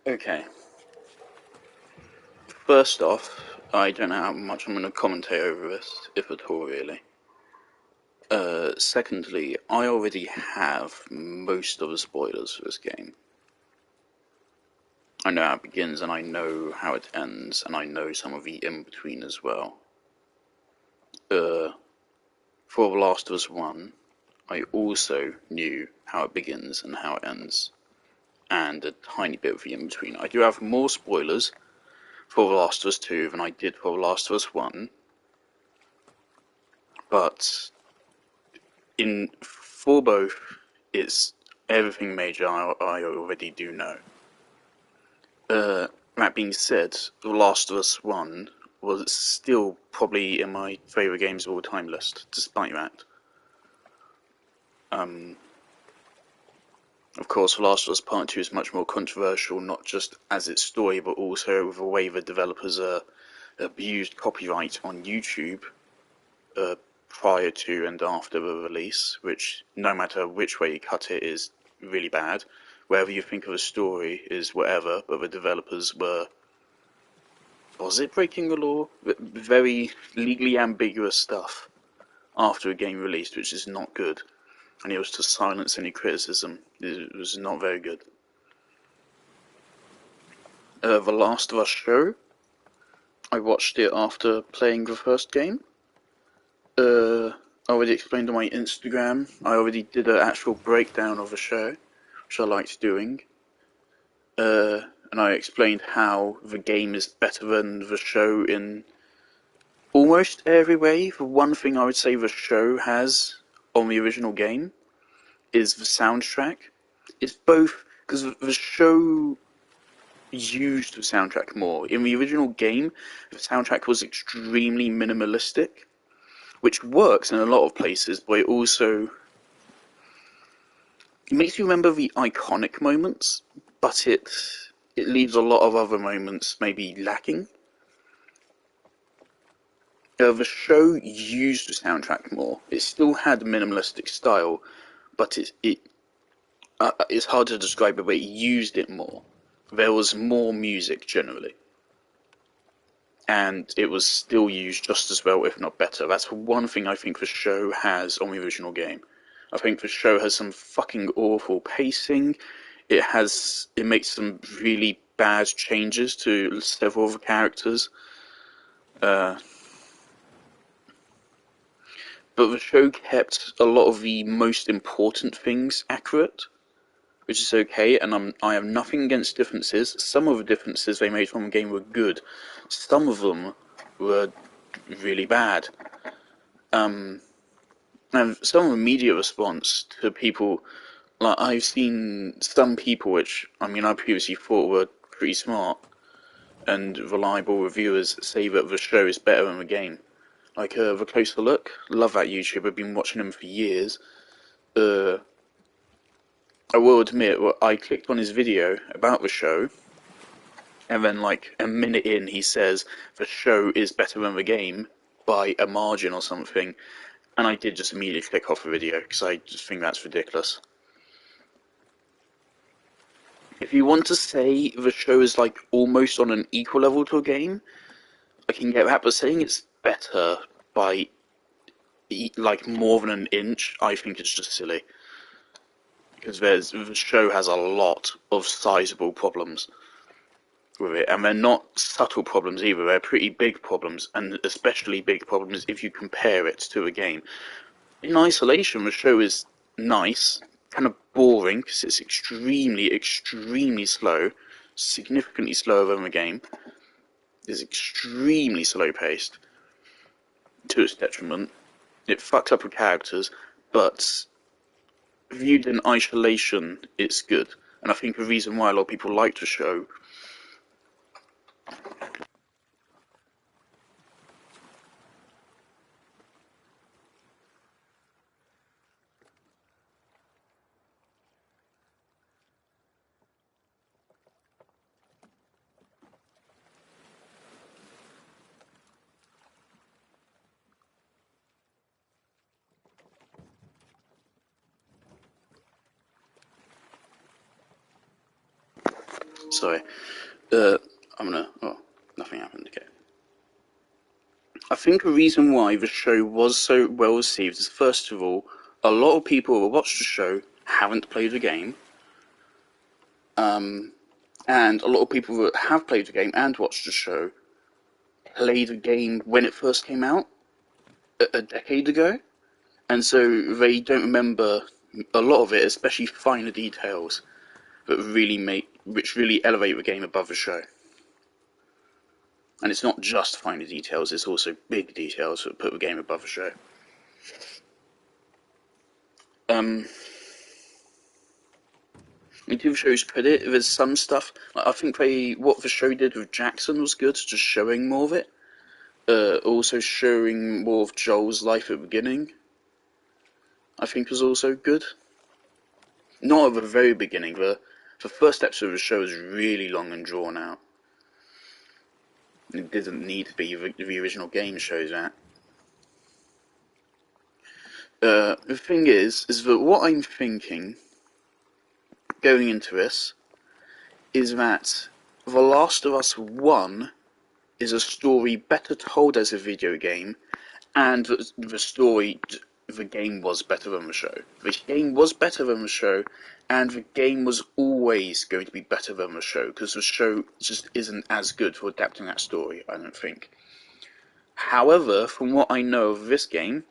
Okay. First off, I don't know how much I'm going to commentate over this, if at all, really. Secondly, I already have most of the spoilers for this game. I know how it begins, and I know how it ends, and I know some of the in-between as well. For The Last of Us 1, I also knew how it begins and how it ends, and a tiny bit of the in-between. I do have more spoilers for The Last of Us 2 than I did for The Last of Us 1, but for both, it's everything major I already do know. That being said, The Last of Us 1 was still probably in my favourite games of all time list, despite that. Of course, The Last of Us Part 2 is much more controversial, not just as its story, but also the way the developers abused copyright on YouTube prior to and after the release, which, no matter which way you cut it, is really bad. Whatever you think of the story is whatever, but the developers were... Was it breaking the law? Very legally ambiguous stuff after a game released, which is not good. And it was to silence any criticism. It was not very good. The Last of Us show, I watched it after playing the first game. I already explained on my Instagram. I already did an actual breakdown of the show, which I liked doing. And I explained how the game is better than the show in almost every way. The one thing I would say the show has on the original game is the soundtrack. It's both, because the show used the soundtrack more. In the original game, the soundtrack was extremely minimalistic, which works in a lot of places, but it makes you remember the iconic moments, but it leaves a lot of other moments maybe lacking. The show used the soundtrack more. It still had a minimalistic style, but it's hard to describe it, but it used it more. There was more music generally, and it was still used just as well, if not better. That's one thing I think the show has on the original game. I think the show has some fucking awful pacing. It makes some really bad changes to several of the characters. But the show kept a lot of the most important things accurate, which is okay, and I have nothing against differences. Some of the differences they made from the game were good. Some of them were really bad. And some of the media response to people, like I've seen some people which, I previously thought were pretty smart and reliable reviewers say that the show is better than the game. Like The Closer Look, love that YouTuber, I've been watching him for years. I will admit, I clicked on his video about the show, and then like a minute in he says the show is better than the game by a margin or something, and I did just immediately click off the video because I just think that's ridiculous. If you want to say the show is like almost on an equal level to a game, I can get that, but saying it's better by like more than an inch, I think it's just silly. Because the show has a lot of sizable problems with it, and they're not subtle problems either. They're pretty big problems, and especially big problems if you compare it to a game. In isolation, the show is nice, kind of boring because it's extremely, extremely slow, significantly slower than the game. It's extremely slow paced to its detriment. It fucks up with characters, but viewed in isolation, it's good. And I think the reason why a lot of people like the show Sorry. I'm gonna. Oh, nothing happened. Okay. I think the reason why the show was so well received is, first of all, a lot of people who watch the show haven't played the game. And a lot of people that have played the game and watched the show played the game when it first came out a decade ago, and so they don't remember a lot of it, especially finer details which really elevate the game above the show. And it's not just finer details; it's also big details that put the game above the show. To the show's credit, there's some stuff. Like, I think what the show did with Jackson was good, just showing more of it. Also showing more of Joel's life at the beginning, I think, was also good. Not at the very beginning. The first episode of the show is really long and drawn out. It didn't need to be. The original game shows that. The thing is that what I'm thinking going into this is that The Last of Us 1 is a story better told as a video game, and the game was better than the show. The game was better than the show, and the game was always going to be better than the show, because the show just isn't as good for adapting that story, I don't think. However, from what I know of this game,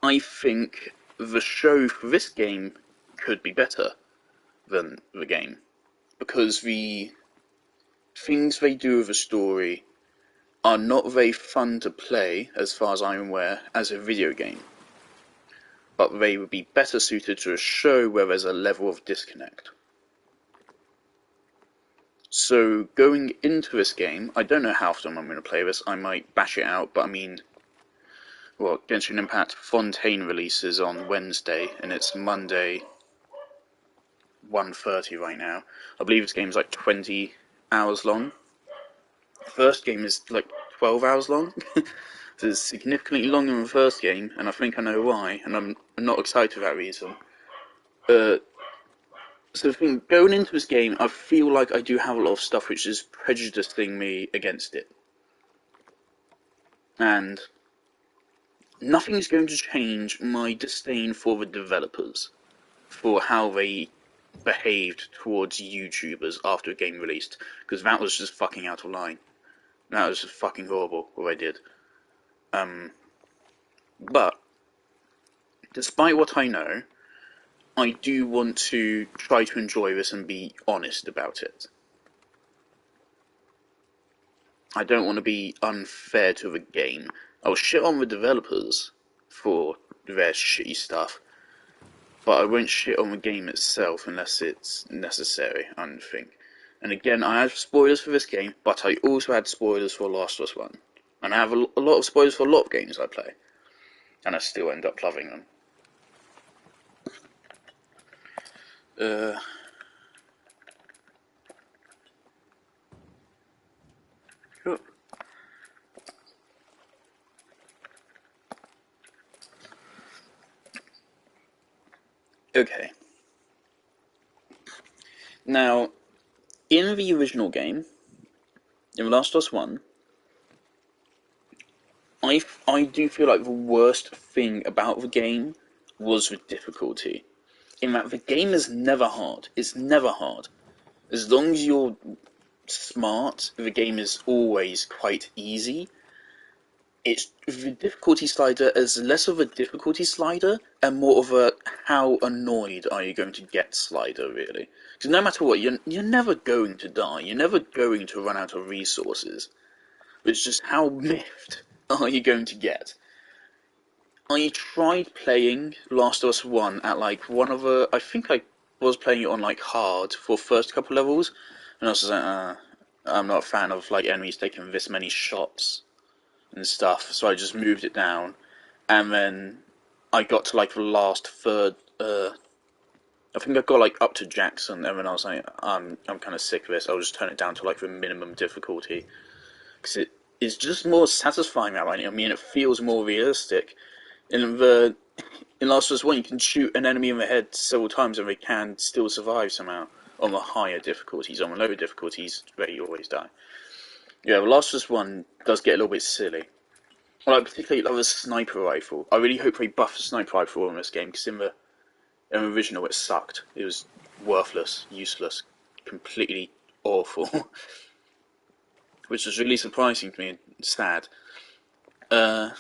I think the show for this game could be better than the game, because the things they do with the story are not very fun to play, as far as I'm aware, as a video game. But they would be better suited to a show where there's a level of disconnect. So going into this game, I don't know how often I'm going to play this. I might bash it out, but I mean, well, Genshin Impact Fontaine releases on Wednesday, and it's Monday 1:30 right now. I believe this game's like 20 hours long. The first game is like 12 hours long. So it's significantly longer than the first game, and I think I know why, and I'm not excited for that reason. So the thing, going into this game, I feel like I do have a lot of stuff which is prejudicing me against it. And nothing's going to change my disdain for the developers, for how they behaved towards YouTubers after a game released, because that was just fucking out of line. That was just fucking horrible, what they did. But, despite what I know, I do want to try to enjoy this and be honest about it. I don't want to be unfair to the game. I'll shit on the developers for their shitty stuff, but I won't shit on the game itself unless it's necessary, I don't think. And again, I have spoilers for this game, but I also had spoilers for Last of Us 1. And I have a lot of spoilers for a lot of games I play. And I still end up loving them. Cool. Okay. Now, in the original game, in Last of Us 1, I do feel like the worst thing about the game was the difficulty. In that the game is never hard. It's never hard. As long as you're smart, the game is always quite easy. It's the difficulty slider is less of a difficulty slider and more of a how annoyed are you going to get slider, really. Because no matter what, you're never going to die. You're never going to run out of resources. It's just how miffed are you going to get? I tried playing Last of Us 1 at like I think I was playing it on like hard for first couple levels, and I was just like, I'm not a fan of like enemies taking this many shots and stuff, so I just moved it down, and then I got to like the last third, I think I got like up to Jackson, and then I was like, I'm kind of sick of this, I'll just turn it down to like the minimum difficulty, because it's just more satisfying that way. I mean, it feels more realistic. In Last of Us 1, you can shoot an enemy in the head several times and they can still survive somehow. on the higher difficulties. On the lower difficulties, where you always die. Yeah, the Last of Us 1 does get a little bit silly. Well, I particularly love the sniper rifle. I really hope they buff the sniper rifle in this game, because in the original it sucked. It was worthless, useless, completely awful. Which was really surprising to me and sad. Oh,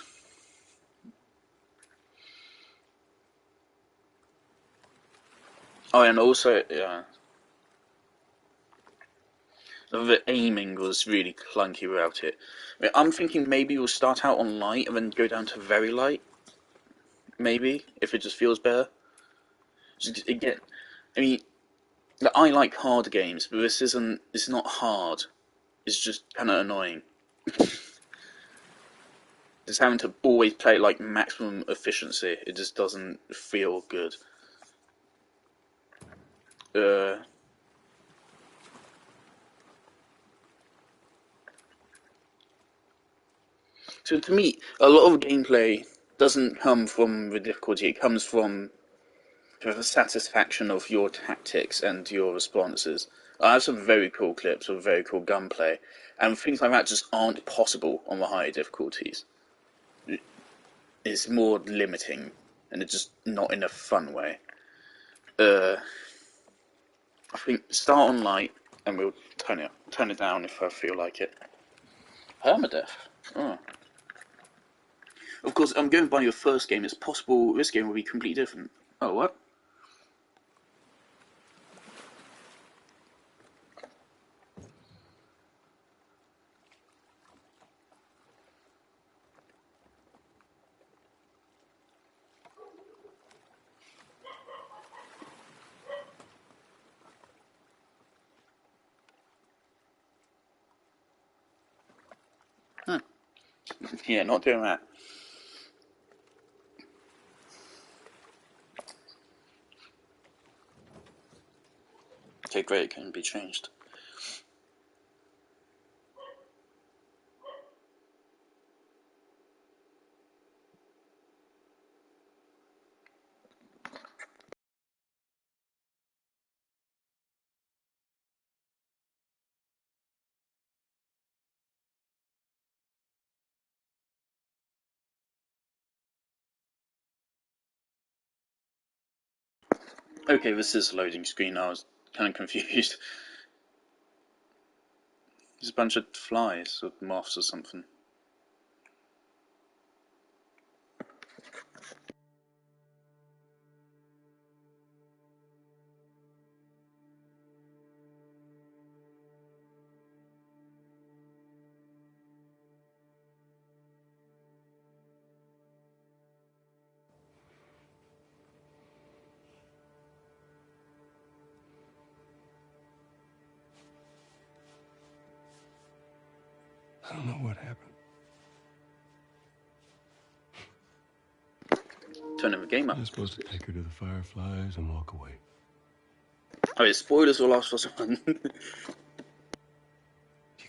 and also, the aiming was really clunky without it. I mean, I'm thinking maybe we'll start out on light and then go down to very light. Maybe, if it just feels better. Again, I mean, I like hard games, but this isn't. It's not hard. It's just kind of annoying. Just having to always play like maximum efficiency. It just doesn't feel good. So to me, a lot of gameplay doesn't come from the difficulty. It comes from the satisfaction of your tactics and your responses. I have some very cool clips of very cool gunplay, and things like that just aren't possible on the higher difficulties. It's more limiting, and it's just not in a fun way. I think start on light, and we'll turn it down if I feel like it. Permadeath. Oh. Of course, I'm going by your first game. It's possible this game will be completely different. Oh, what? Huh. Yeah, not doing that. Okay, great, it can be changed. Okay, this is a loading screen. I was kind of confused. There's a bunch of flies or moths or something. I don't know what happened. Turning the game up. I was supposed to take her to the Fireflies and walk away. Oh, it's spoilers for Last of Us 1. You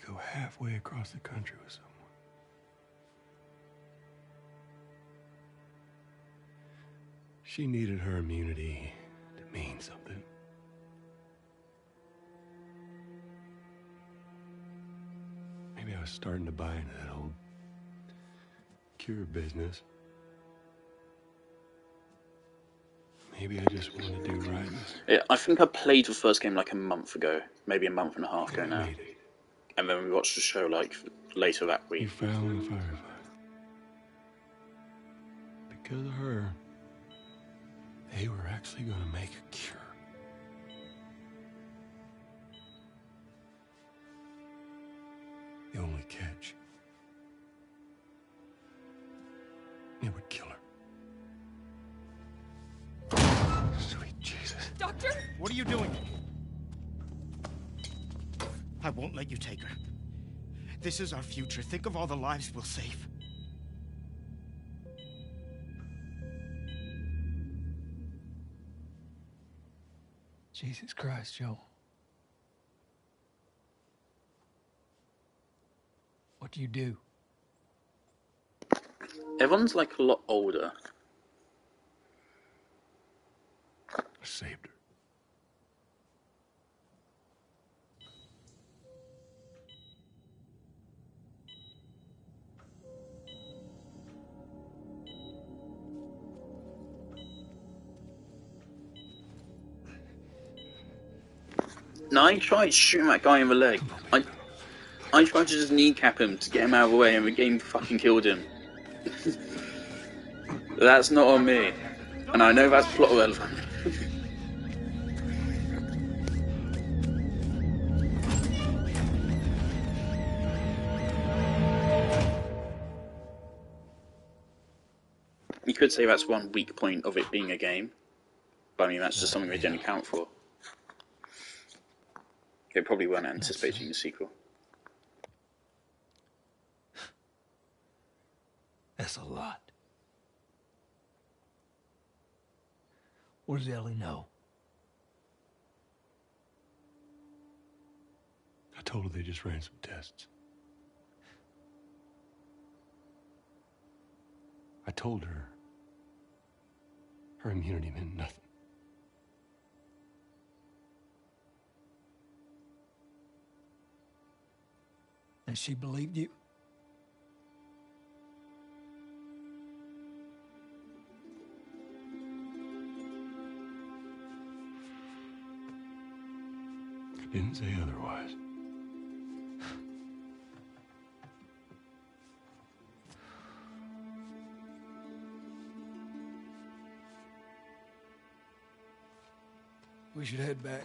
go halfway across the country with someone. She needed her immunity to mean something. Maybe I was starting to buy into that old cure business. Maybe I just want to do right. Yeah, I think I played the first game like a month ago, maybe a month and a half ago You now. made it. And then we watched the show like later that You week. found the Firefly. Because of her, they were actually going to make a cure. The only catch, it would kill her. Sweet Jesus. Doctor? What are you doing? I won't let you take her. This is our future. Think of all the lives we'll save. Jesus Christ, Joel. What do you do? Everyone's like a lot older. I saved her. No, I tried shooting that guy in the leg. I tried to just kneecap him to get him out of the way, and the game fucking killed him. That's not on me. And I know that's plot relevant. You could say that's one weak point of it being a game. But I mean, that's just something they didn't account for. They probably weren't anticipating the sequel. That's a lot. What does Ellie know? I told her they just ran some tests. I told her her immunity meant nothing. And she believed you? I didn't say otherwise. We should head back.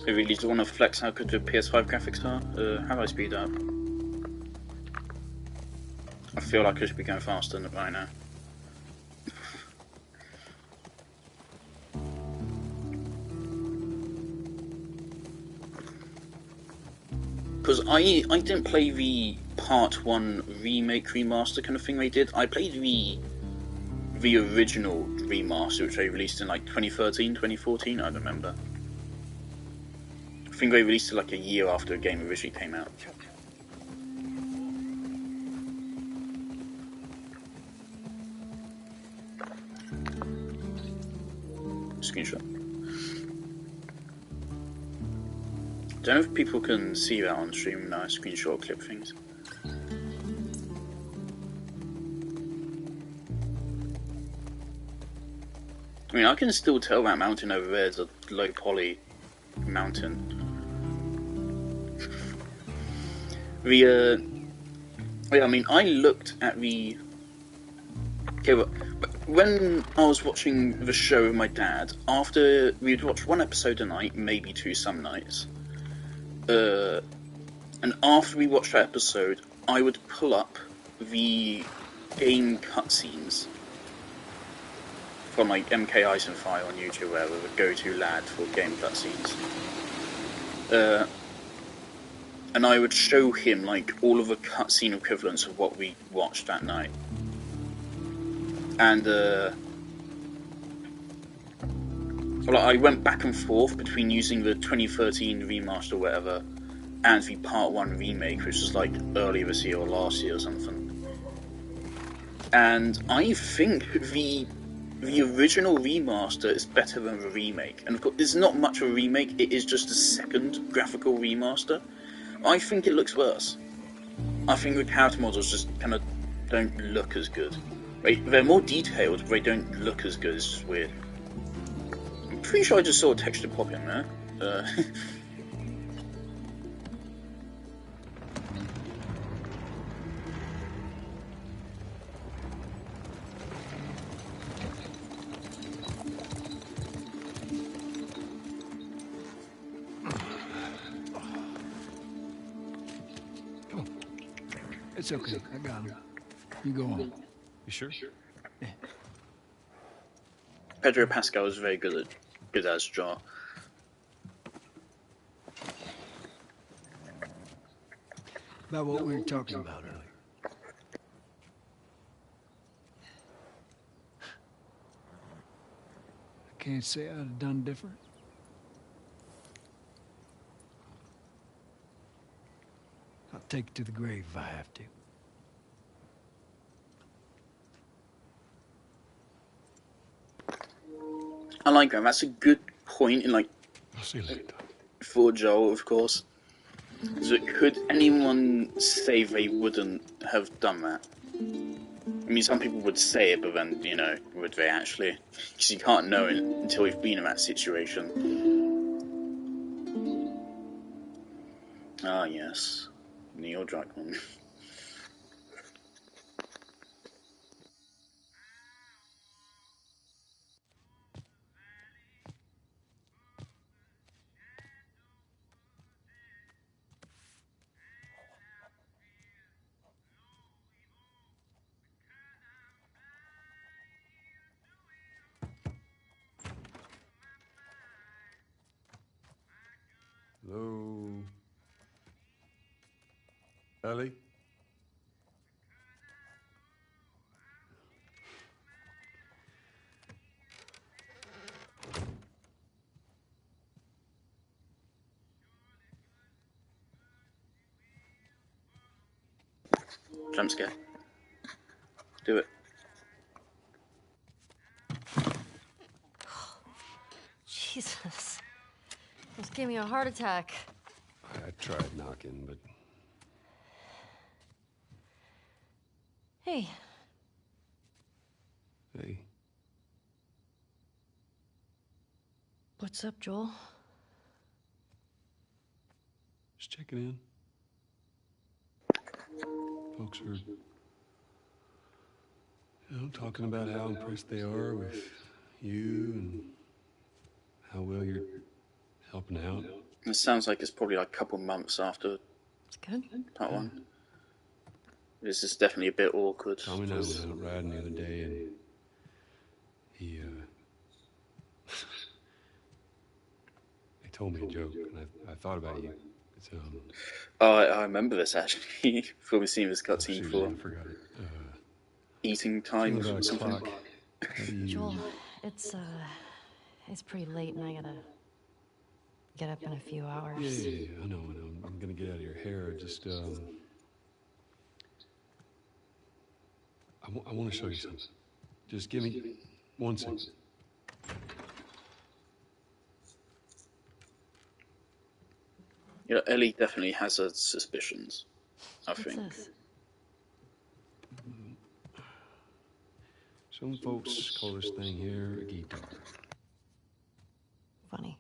I really just want to flex how good the PS5 graphics are. How do I speed up? I feel like I should be going faster than it right now. Because I didn't play the Part 1 remake remaster kind of thing they did. I played the original remaster, which they released in like 2013, 2014, I don't remember. I think they released it like a year after the game originally came out. Screenshot. Don't know if people can see that on stream when I screenshot or clip things. I mean, I can still tell that mountain over there is a low poly mountain. Yeah, I mean, I looked at the... Okay, well, when I was watching the show with my dad, after we'd watch one episode a night, maybe two some nights, and after we watched that episode, I would pull up the game cutscenes from like MK Eisenfire on YouTube, where the go-to lad for game cutscenes. And I would show him like all of the cutscene equivalents of what we watched that night. And well, I went back and forth between using the 2013 remaster or whatever and the Part 1 remake, which was like earlier this year or last year or something. And I think the original remaster is better than the remake. And of course, it's not much of a remake, it is just a second graphical remaster. I think it looks worse. I think the character models just kind of don't look as good. Right? They're more detailed, but they don't look as good. It's just weird. I'm pretty sure I just saw a texture pop in there. It's okay. I got him. You go on. You sure? Yeah. Pedro Pascal is very good as Jar. About what we were talking about earlier. I can't say I'd have done different. I'll take it to the grave if I have to. I like that. That's a good point in, like, I'll see you later. for Joel, of course. So could anyone say they wouldn't have done that? I mean, some people would say it, but then, you know, would they actually? Because you can't know it until you've been in that situation. Ah, yes. Neil Druckmann. Hello? Ellie? Jump scare. Do it. Jesus. Almost gave me a heart attack. I tried knocking, but Hey, hey, what's up, Joel? just checking in. Folks are, talking about how impressed they are with you and how well you're helping out. It sounds like it's probably like a couple months after It's good. part one. This is definitely a bit awkward. Tommy and I went out riding the other day, and he told me a joke, and I thought about you. It's Oh, I remember this actually. Before we've seen this cutscene seriously, before. I forgot it. Eating time Something or about a something. clock. How do you? Joel, it's pretty late and I gotta get up in a few hours. Yeah, I know. I'm gonna get out of your hair. Just I want to show you something. Just give me 1 second. Yeah, Ellie definitely has her suspicions, I What's think. this? Some folks call this thing here a guitar. Funny.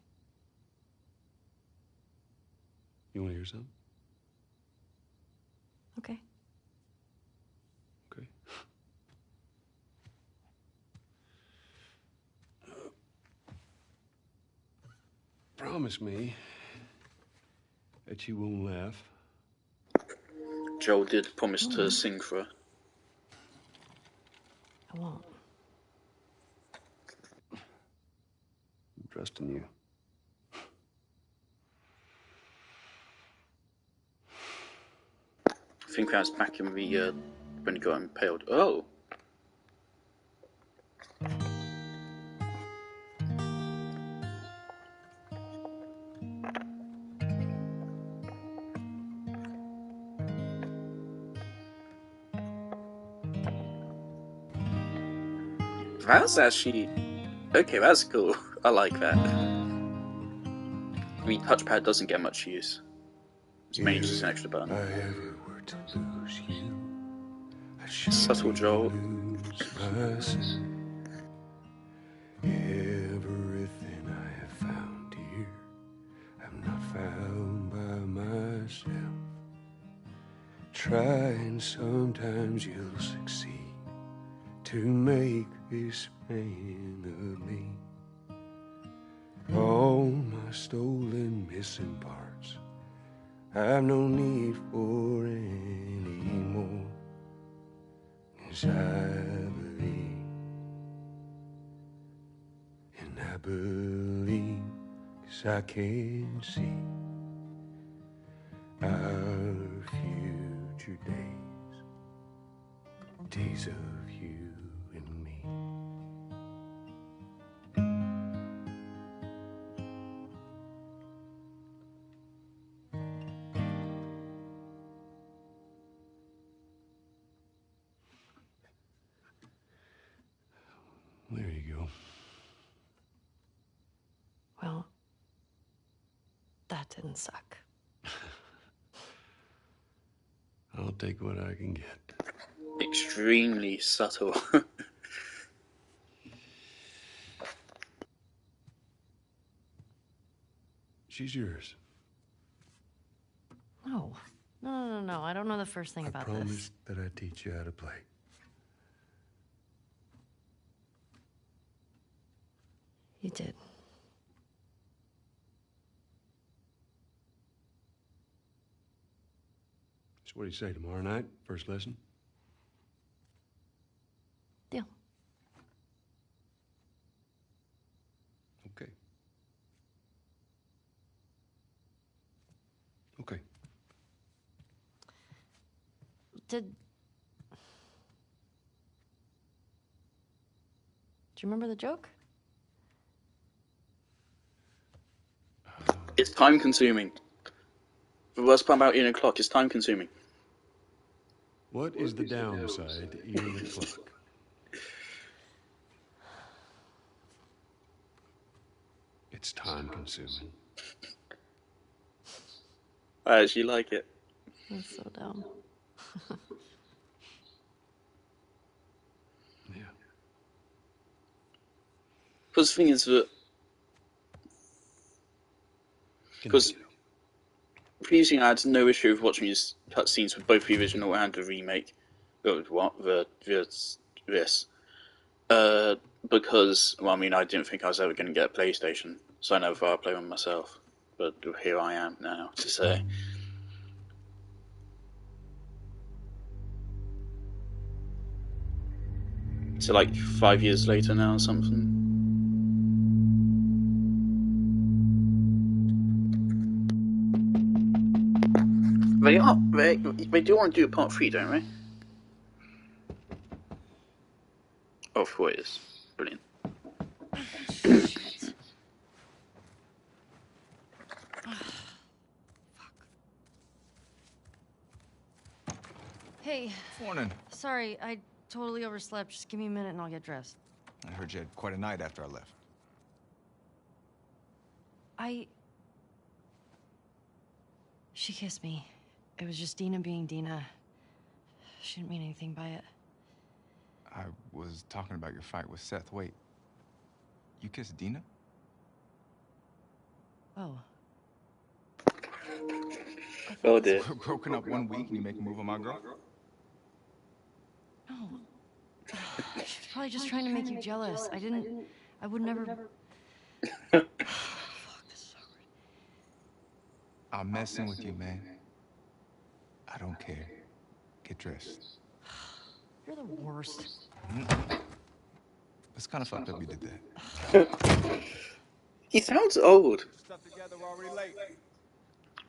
You want to hear something? Okay. Okay. Promise me that you won't laugh. Joel did promise to sing for her. I won't. I'm trusting you. I think that was back in the when he got impaled. Oh, that's actually okay. That's cool. I like that. The touchpad doesn't get much use. It's mainly just an extra button. I ever were to lose you, I should Subtle Joel. lose myself. Everything I have found here, I'm not found by myself. Try and sometimes you'll succeed to make this man of me. All my stolen missing parts I've no need for anymore. 'Cause I believe, and I believe 'cause I can see our future. future days. Days of you and me. There you go. Well, that didn't suck. I'll take what I can get. Extremely subtle. She's yours. No. No. I don't know the first thing about Promise this. that I teach you how to play. You did. So what do you say, tomorrow night? First lesson? Deal. Okay. Okay. Do you remember the joke? It's time consuming. The worst part about eating a clock is time consuming. What is the downside to eating a clock? It's time consuming. I actually like it. That's so dumb. Yeah. Because the thing is that because previously I had no issue with watching these cutscenes with both the original and the remake. This. Because, well, I mean, I didn't think I was ever going to get a PlayStation, so I never thought I'd play one myself. But here I am now to say. So, like, 5 years later now or something. They do want to do a part 3, don't they? Oh, 4 years. Brilliant. Shit. Fuck. Hey. Morning. Sorry, I totally overslept. Just give me a minute and I'll get dressed. I heard you had quite a night after I left. She kissed me. It was just Dina being Dina. She didn't mean anything by it. I was talking about your fight with Seth. Wait, you kissed Dina? Oh. Oh dear. We're broken up 1 week and you make a move on my girl? No. She's probably just trying to make you jealous. I would never... Fuck, this is awkward. I'm messing with you, man. I don't care. Get dressed. You're the worst. It's kind of fucked up you did that. He sounds old. Stuff together, we're already late.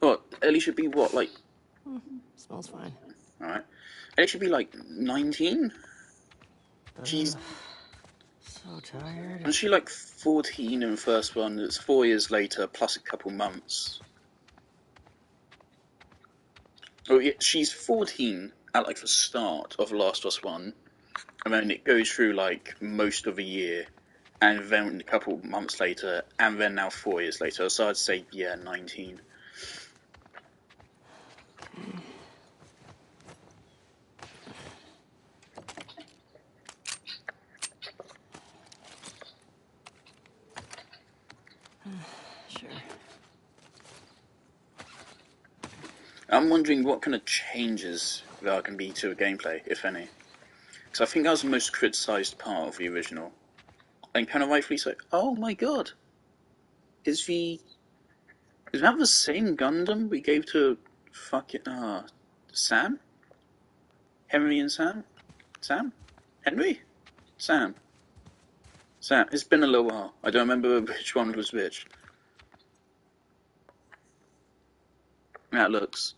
What? Ellie should be what, like... Smells fine. Alright. Ellie should be like 19? She's... So tired. Was she like 14 in the first one? It's 4 years later, plus a couple months. Oh yeah, she's 14 at like the start of Last of Us 1. And then it goes through like most of a year. And then a couple months later, and then now 4 years later. So I'd say, yeah, 19. Sure. I'm wondering what kind of changes there can be to the gameplay, if any. Because I think that was the most criticised part of the original. And kind of rightfully so. Oh my god! Is that the same Gundam we gave to fucking Sam? Henry and Sam? Sam? Henry? Sam. Sam. It's been a little while. I don't remember which one was which. That looks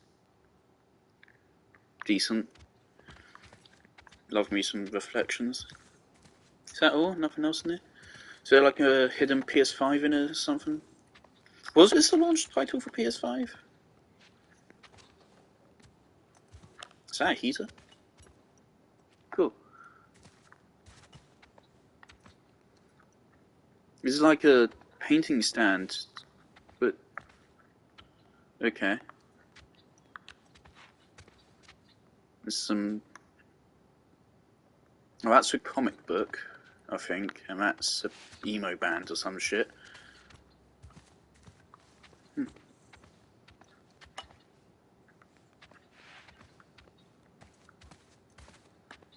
decent. Love me some Reflections. Is that all? Nothing else in there? Is there like a hidden PS5 in it or something? Was this the launch title for PS5? Is that a heater? Cool. This is like a painting stand, but okay. There's some. Oh, that's a comic book, I think, and that's a emo band or some shit.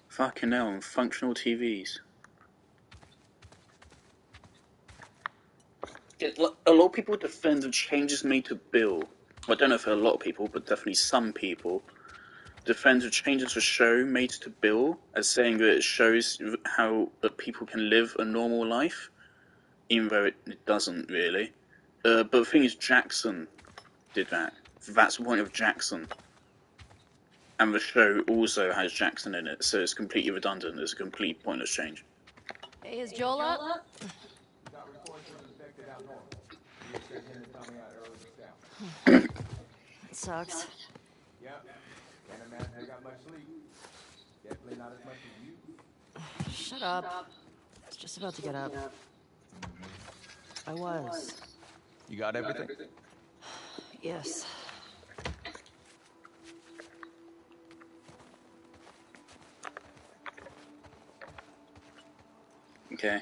Fucking hell, and functional TVs. A lot of people defend the changes made to Bill. Well, I don't know if a lot of people, but definitely some people defend the changes the show made to Bill as saying that it shows how that people can live a normal life, even though it doesn't really. But the thing is, Jackson did that. That's the point of Jackson. And the show also has Jackson in it, so it's completely redundant. It's a complete pointless change. Hey, is Joel up? That sucks. Yep. Can't imagine I got much sleep. Definitely not as much as you. Shut up. I was just about to get up. I was. You got everything? Yes. Okay.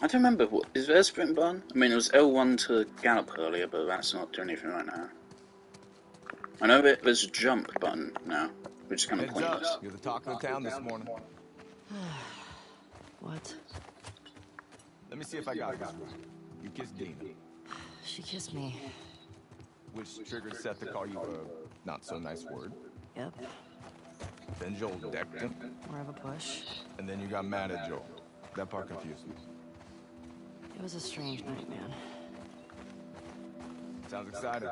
I don't remember, what is there a sprint button? I mean, it was L1 to gallop earlier, but that's not doing anything right now. I know that there's a jump button now, which is kind of Heads pointless. up. You're the talk of the town this morning. What? Let me see if I got this right. You kissed Dina, She kissed me. which triggered Seth to call you a not so nice word. Yep. Then Joel decked him, More of a push. and then you got mad at Joel. That part confused me. It was a strange night, man. Sounds exciting.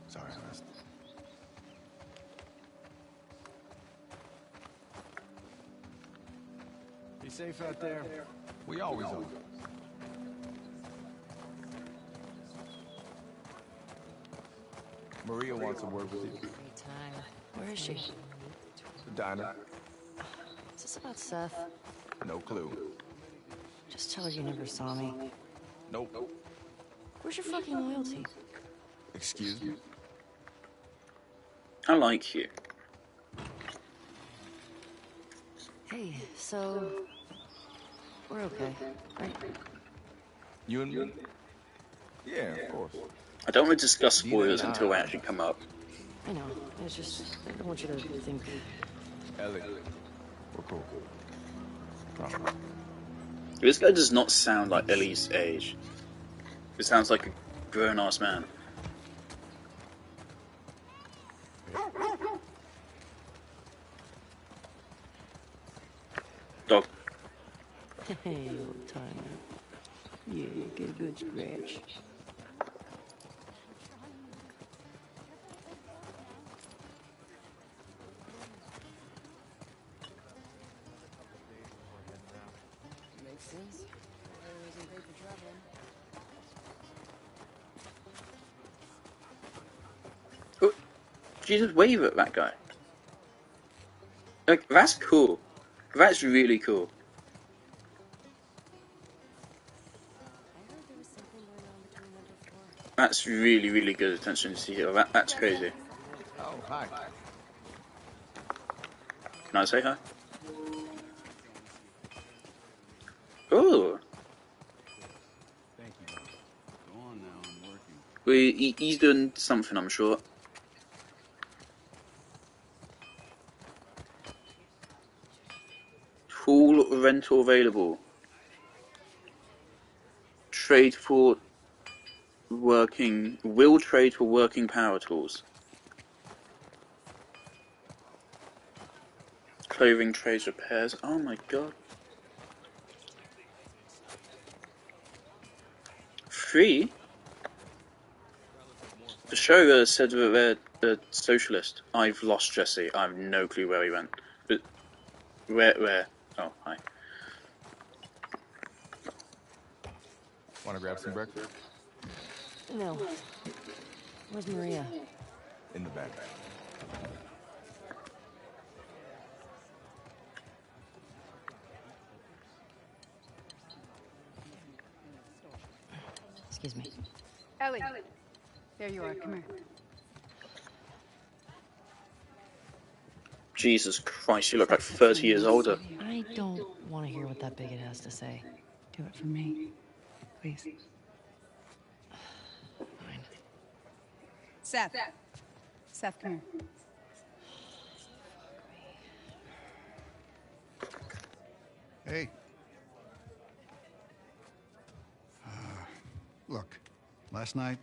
Sorry, I missed. Be safe out there. We always are. Maria wants a word with you. Anytime. Where is she? The diner. Is this about Seth? No clue. Just tell her you never saw me. Nope. Where's your fucking loyalty? Excuse me? I like you. Hey, so... We're okay, right? You and me? Yeah, of course. I don't want to discuss spoilers until they actually come up. I know, it's just... I don't want you to think... Ellie, we're cool. Promise. This guy does not sound like Ellie's age. It sounds like a grown-ass man. Dog. Hey, old timer. Yeah, get a good scratch. Makes sense. I wasn't paid for traveling. Oh, did you just wave at that guy? Like, that's cool. That's really cool. That's really, really good attention to detail. That's crazy. Oh, hi. Can I say hi? Oh, Thank you. Go on now, I'm working. he's doing something, I'm sure. Full rental available. Trade for working. Will trade for working power tools. Clothing trades repairs. Oh my god. Free? The show said that they're a socialist. I've lost Jesse. I have no clue where he went. But where? Oh, hi. Want to grab some breakfast? No. Where's Maria? In the back. Excuse me. Ellie. There you are. Come here. Jesus Christ, you look like 30 years older. I don't want to hear what that bigot has to say. Do it for me. Please. Fine. Seth. Seth, come here. Hey. Look, last night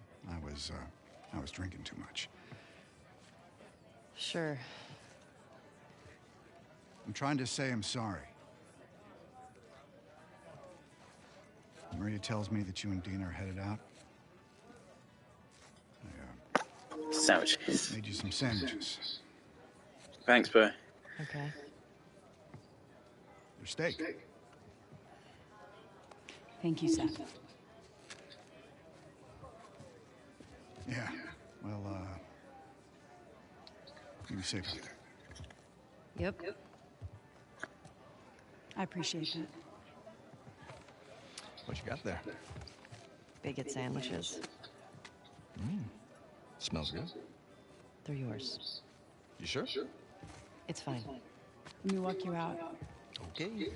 I was drinking too much. Sure. I'm trying to say I'm sorry. Maria tells me that you and Dina are headed out. I Sandwiches. made you some sandwiches. Thanks, bro. Okay. They're steak. Thank you, Seth. Yeah. Well, you be safe out there. Yep. I appreciate that. What you got there? Bigot sandwiches. Smells good. They're yours. You sure? It's fine. Let me walk you out. Okay.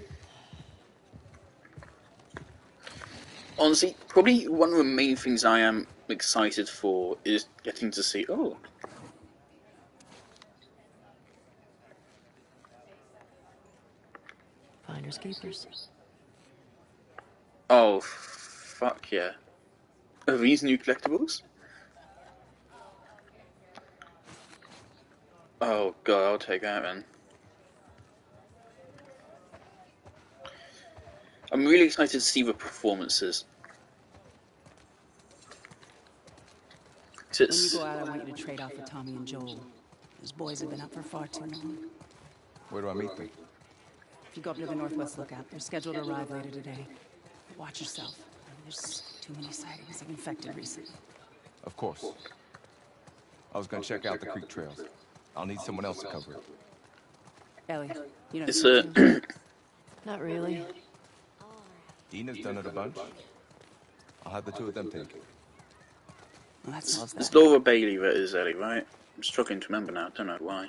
Honestly, probably one of the main things I am excited for is getting to see. Oh. Finders keepers. Oh, fuck yeah. Are these new collectibles? Oh god, I'll take that then. I'm really excited to see the performances. When you go out, I want you to trade off with Tommy and Joel. Those boys have been up for far too long. Where do I meet them? If you go up to the Northwest Lookout, they're scheduled to arrive later today. But watch yourself. There's too many sightings of infected recently. Of course. I was gonna check out the creek trails. I'll need someone else to cover it. Ellie, you know. It's a Not really. Dina's done it a bunch. I'll have the two of them take it. Well, that solves it's that. Laura Bailey that is Ellie, right? I'm struggling to remember now. Don't know why.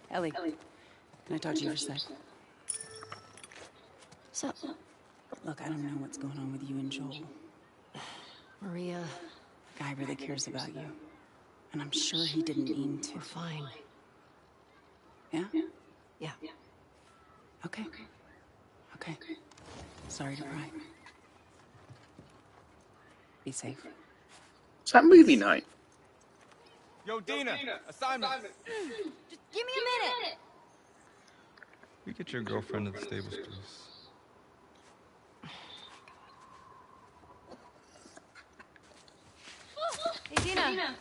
Ellie, can I talk to you for a sec? So, Look, I don't know what's going on with you and Joel. Maria, The guy really cares about you. And I'm sure he didn't mean to. we're fine. Yeah? Yeah. Okay. Okay. Sorry to pry. Be safe. Is that movie night? Yo, Dina! Assignment! Just give me a minute! You get your girlfriend to the stables, please. Hey, Dina.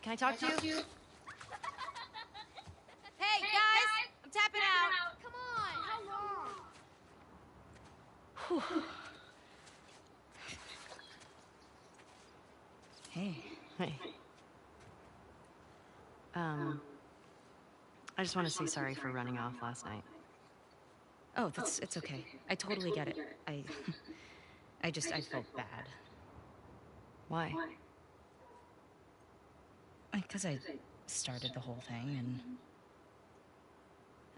Can I talk to you? Hey, guys! I'm tapping out! Come on! How long? Hey. Hey. I just want to say sorry for running off last night. Oh, it's okay. I totally get it. I felt bad. Why? Because I started the whole thing, and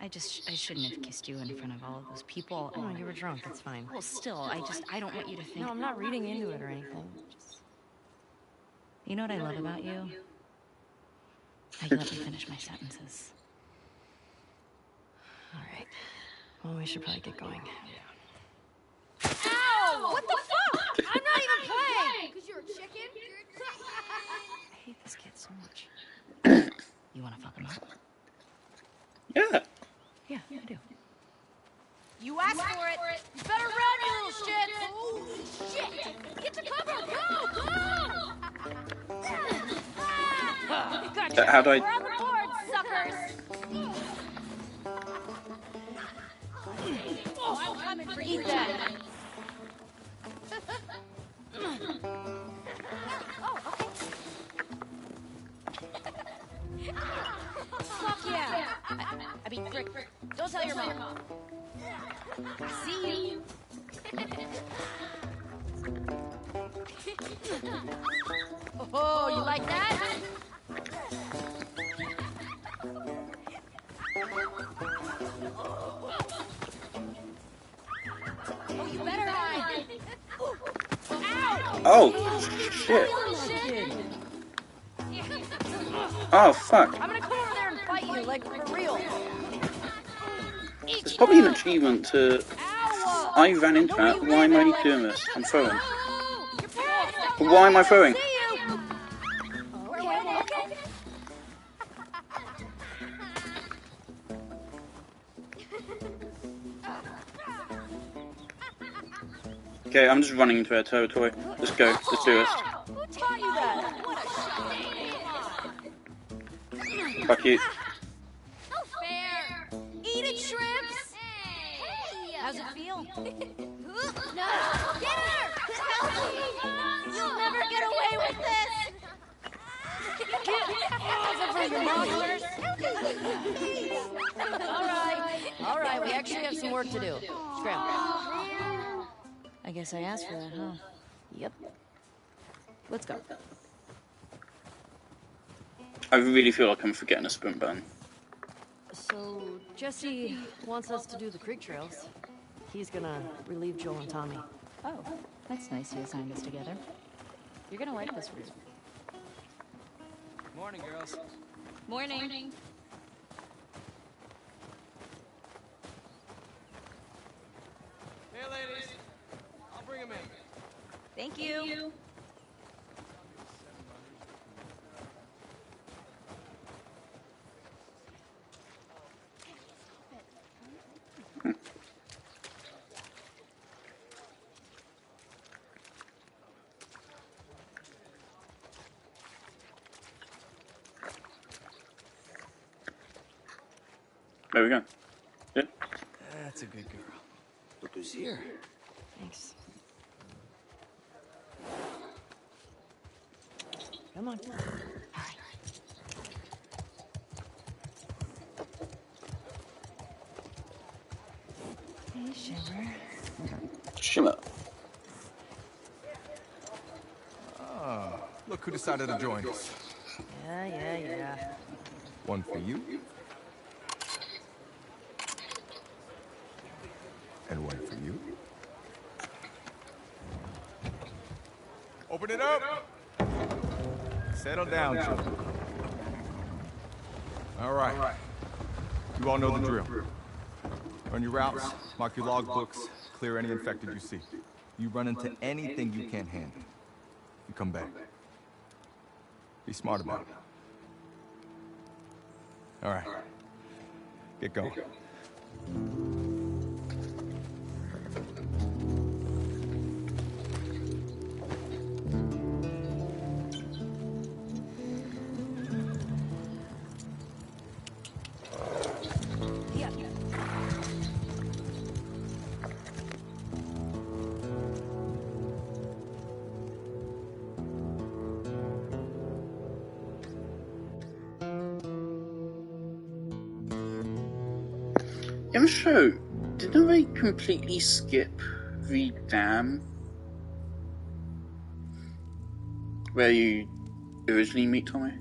I shouldn't have kissed you in front of all of those people. No, And you were drunk. It's fine. well, still, I don't want you to think. No, I'm not reading into it or anything. Just... You know what I love about you? How you let me finish my sentences. All right. Well, we should probably get going. Ow! What the fuck? I'm not even playing! Because you're a chicken? I hate this kid so much. You want to fuck him up? Yeah. Yeah, I do. You asked for it! You better run, you little shit! Oh, shit! Get to cover! Go! Go! How do I? We're on the board, suckers! Oh, I'm coming for you. Eat that. Oh, okay. Fuck yeah! I mean, Frick, don't tell your mom. I see you. Oh, you like that? Oh, you better hide. Ow! Oh shit! Shit. Oh fuck! I'm gonna come over there and fight you, like, for real. It's probably an achievement to. I ran into that. Why am I doing this? I'm throwing. Why am I throwing? Okay, I'm just running into her territory. Let's go. Let's do this. Who taught you that? Fuck you. No fair. Eat it, shrimps. Hey. How's it feel? No. Get her. You'll never get away with this. All right. We actually have some work to do. Scram. I guess I asked for that, huh? Yep. Let's go. I really feel like I'm forgetting a sprint button. So, Jesse wants us to do the creek trails. He's gonna relieve Joel and Tommy. Oh, that's nice you assigned us together. You're gonna like this route. Morning, girls. Morning. Hey, ladies. I'll bring them in. Thank you. There we go. Yeah. That's a good girl. Look who's here. Thanks. Come on. Hey, Shimmer. Shimmer. Oh, look who decided to join us. Yeah. One for you. And one for you. Open it up! Settle down, children. All right. You all know the drill. Run your routes, mark your logbooks, clear any infected you see. You run into anything you can't handle, you come back. Be smart about it. All right. Get going. In the show, didn't they completely skip the dam where you originally meet Tommy?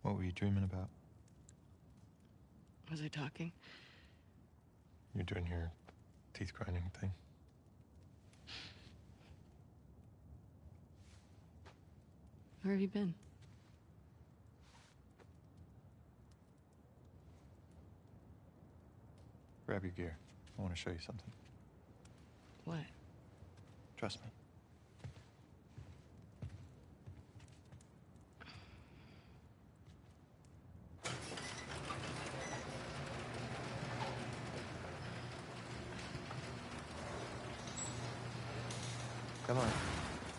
What were you dreaming about? Was I talking? You're doing your teeth grinding thing. Where have you been? Grab your gear. I want to show you something. What? Trust me. Come on.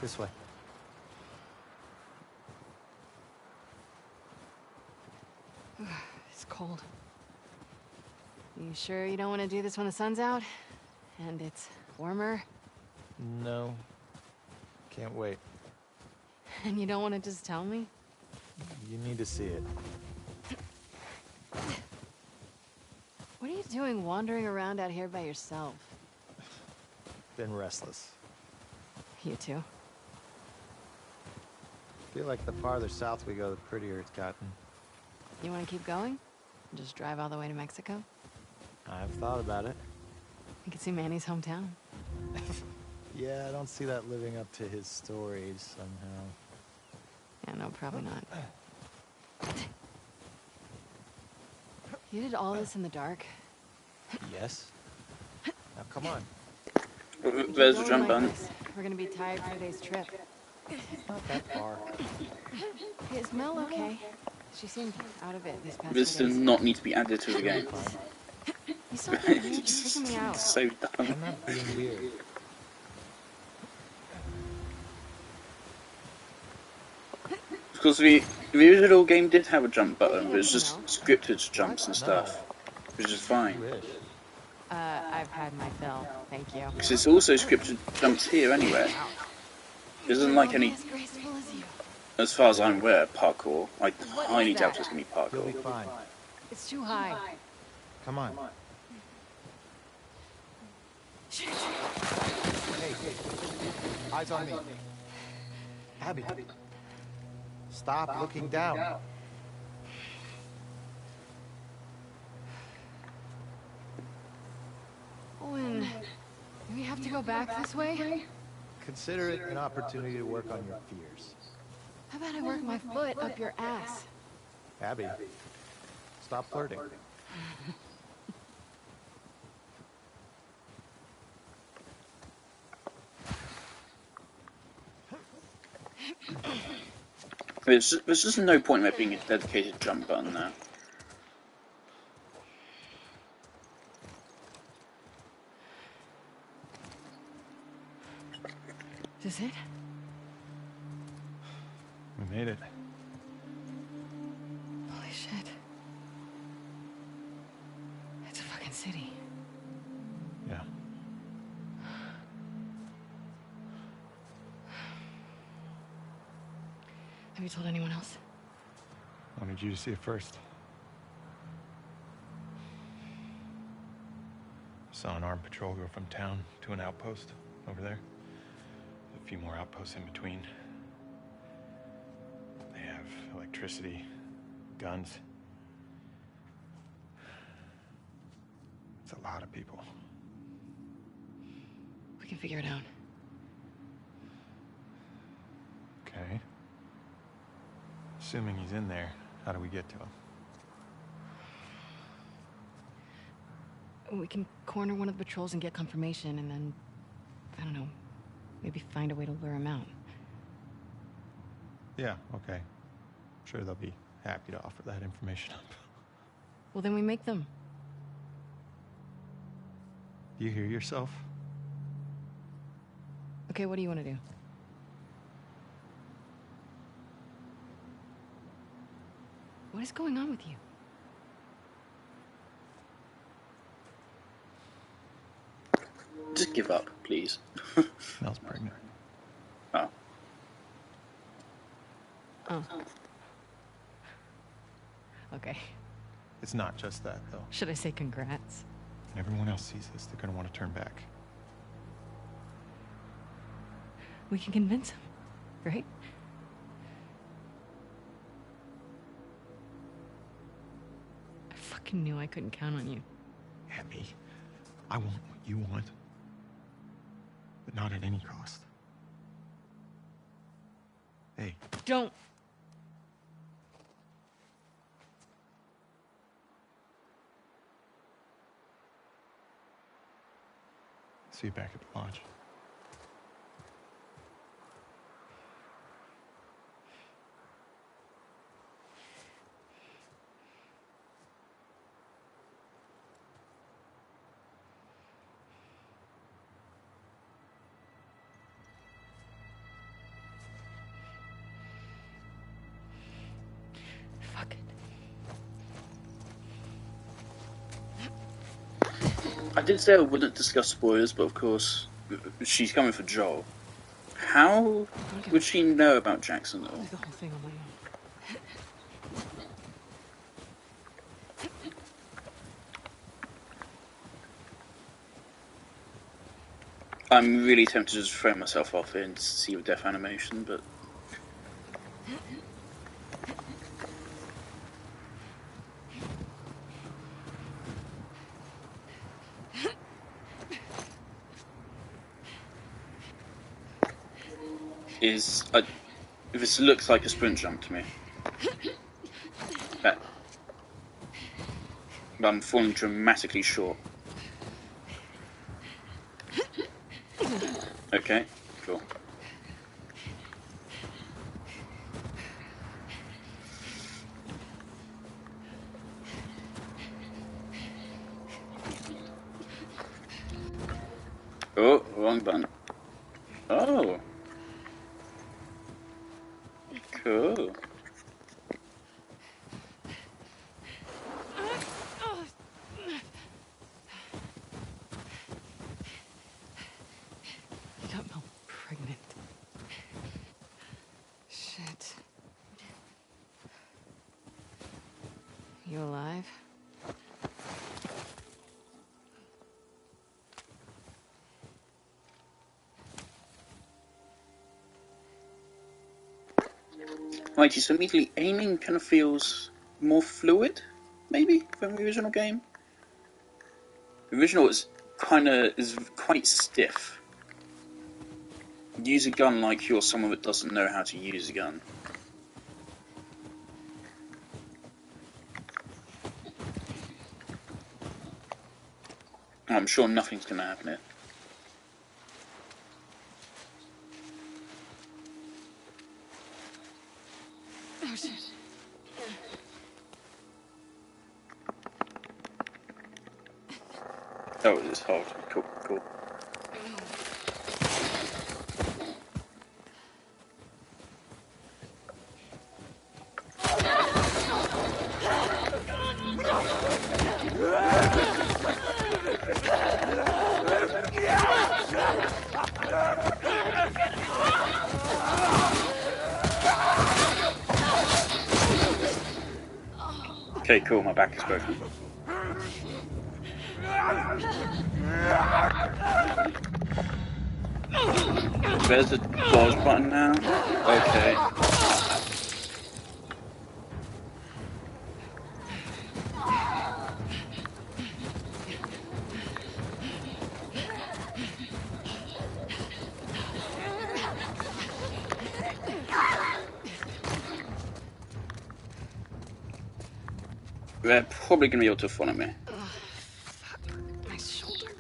This way. It's cold. You sure you don't want to do this when the sun's out? And it's warmer? No. Can't wait. And you don't want to just tell me? You need to see it. What are you doing wandering around out here by yourself? Been restless. You too? Feel like the farther south we go, the prettier it's gotten. You want to keep going? Just drive all the way to Mexico? I've thought about it. You could see Manny's hometown. Yeah, I don't see that living up to his stories somehow. Yeah, no, probably not. You did all this in the dark? Yes. Now come on. There's a Don't jump like button. this. We're gonna be tired for today's trip. It's not that far. Hey, is Mel okay? She seemed out of it these past This few does days. not need to be added to the game. You saw that man taking me out. So dumb. I'm not being weird. Because the original game did have a jump button, but it's just scripted jumps and stuff, which is fine. I've had my fill. Thank you. Because it's also scripted jumps here anyway. It isn't like any, As graceful as you. as far as I'm aware, parkour. I highly doubt there's going to be You'll be parkour. fine. It's too high. Come on. Hey, eyes on me. Abby. Stop looking down. Owen, do we have to go back this way? Consider it an opportunity to work on your fears. How about I work my foot up your ass? Abby, stop flirting. There's just no point in there being a dedicated jump button there. Is this it? We made it. Holy shit. It's a fucking city. Yeah. Have you told anyone else? Wanted you to see it first. Saw an armed patrol go from town to an outpost over there. A few more outposts in between. They have electricity, guns. It's a lot of people. We can figure it out. Okay. Assuming he's in there, how do we get to him? We can corner one of the patrols and get confirmation, and then, I don't know, maybe find a way to lure him out. Yeah, okay. I'm sure they'll be happy to offer that information up. Well, then we make them. You hear yourself? Okay, what do you want to do? What is going on with you? Just give up, please. Mel's pregnant. Oh. Oh. Okay. It's not just that, though. Should I say congrats? When everyone else sees this, they're gonna want to turn back. We can convince him, right? fucking knew I couldn't count on you. Abby, I want what you want, but not at any cost. Hey. Don't. See you back at the lodge. Fuck it. I did say I wouldn't discuss spoilers, but of course, she's coming for Joel. How would she know about Jackson though? Do the whole thing on my own. I'm really tempted to just throw myself off it and see a death animation, but... This looks like a sprint jump to me. But I'm falling dramatically short. Okay, cool. Oh, wrong button. Oh. Cool. You got Mel pregnant. Shit. You alive? Righty, so immediately aiming kind of feels more fluid, maybe, than the original game. The original is quite stiff. Use a gun like you're someone that doesn't know how to use a gun. I'm sure nothing's going to happen here. Oh shit. Oh, it's hard. Cool, cool. Okay, cool, my back is broken. There's the dodge button now. Okay. They're probably going to be able to follow me. My shoulder.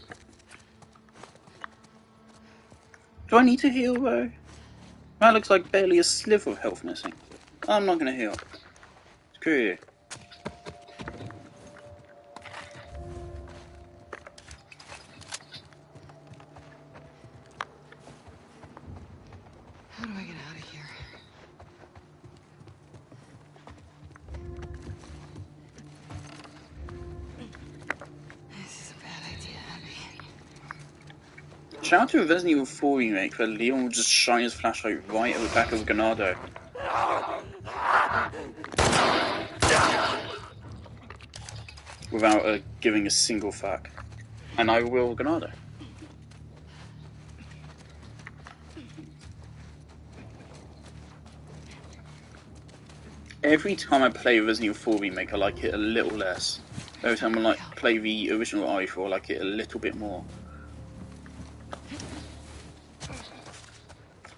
Do I need to heal though? That looks like barely a sliver of health missing. I'm not going to heal. Screw you. How do I get out of here? This is a bad idea, Abby. Shout out to a Resident Evil 4 remake where Leon will just shine his flashlight right at the back of Ganado. Without giving a single fuck. And I will Ganado. Every time I play Resident Evil 4 remake I like it a little less. Every time I like play the original RE4, I like it a little bit more.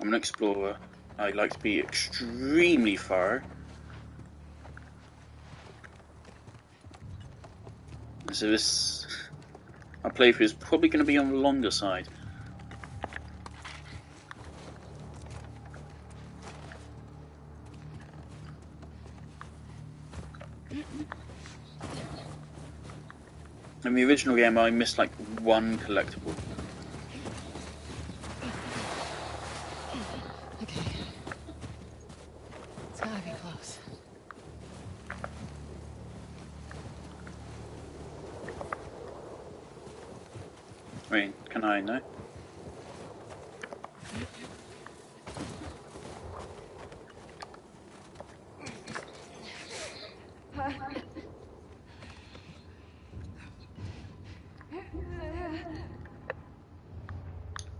I'm an explorer. I like to be extremely thorough. So this, our playthrough is probably going to be on the longer side. In the original game, I missed like one collectible. Okay. It's gotta be close. I mean, can I know?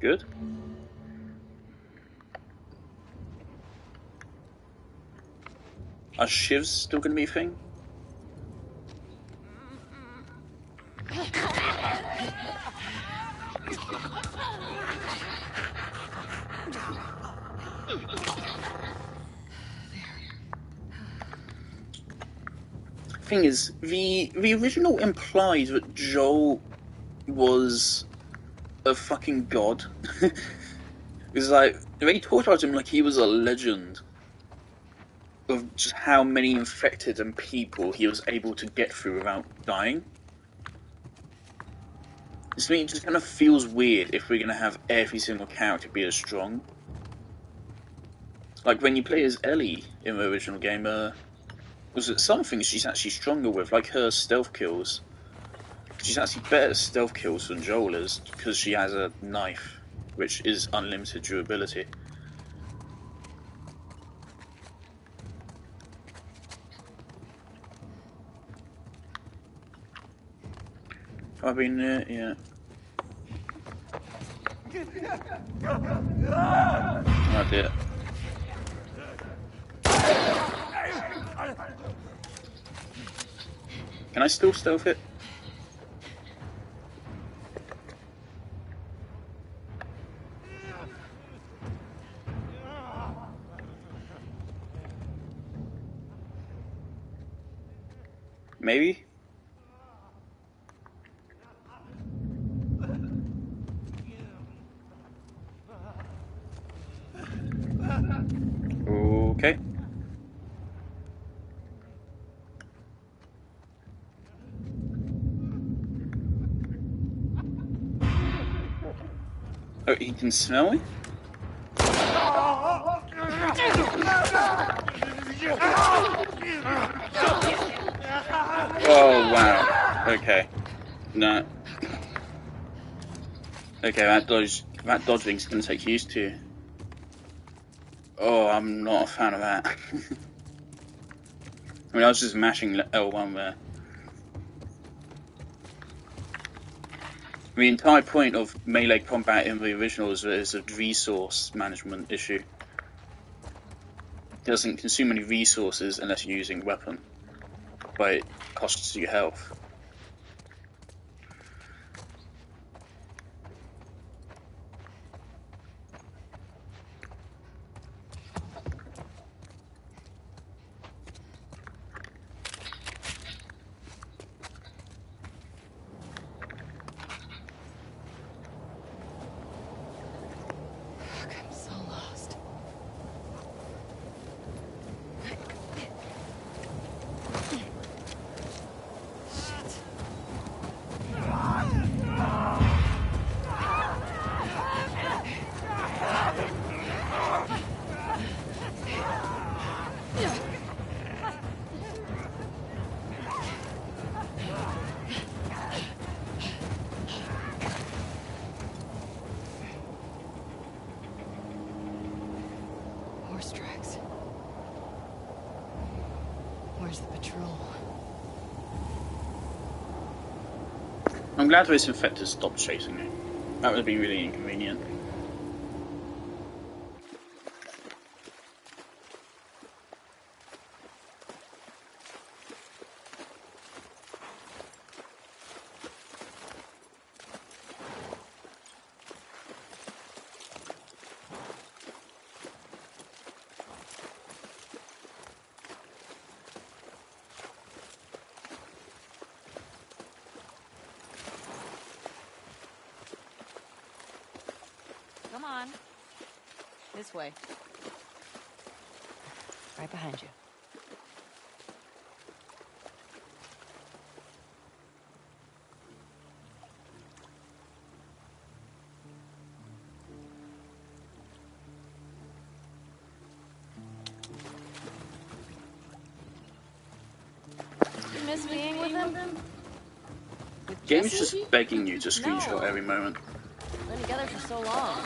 Good. Are shivs still going to be a thing? Thing is, the original implied that Joel was a fucking god. It's like they talked about him like he was a legend of just how many infected and people he was able to get through without dying. To me, it just kind of feels weird if we're gonna have every single character be as strong. Like when you play as Ellie in the original game, was it some things she's actually stronger with, like her stealth kills. She's actually better at stealth kills than Joel is, because she has a knife, which is unlimited durability. Have I been there? Yeah. Oh dear. Can I still stealth it? Maybe? Okay. Oh, he can smell me? Oh, wow. Okay. No. Okay, that dodging's gonna take used to. Oh, I'm not a fan of that. I mean, I was just mashing L1 there. The entire point of melee combat in the original is a resource management issue. It doesn't consume any resources unless you're using a weapon, but it costs you health. I'm so lost. Horse tracks. Where's the patrol? I'm glad those infectors stopped chasing me. That would have been really inconvenient. This way. Right behind you. You miss being with him? With Game's Jesse? just begging you to screenshot No. every moment. We've been together for so long.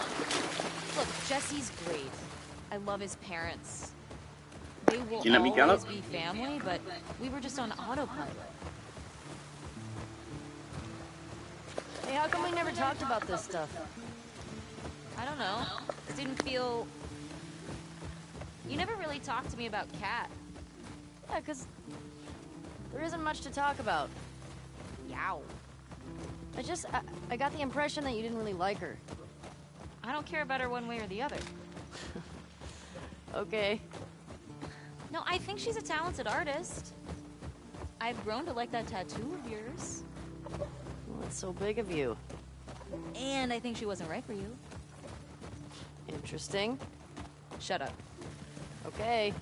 Look, Jesse's great. I love his parents. They will You let me gallop? always be family, but we were just on autopilot. Hey, how come we never talked about this stuff? I don't know. It didn't feel... You never really talked to me about Kat. Yeah, 'cause there isn't much to talk about. Yow. I got the impression that you didn't really like her. I don't care about her one way or the other. Okay. No, I think she's a talented artist. I've grown to like that tattoo of yours. Well, that's so big of you. And I think she wasn't right for you. Interesting. Shut up. Okay.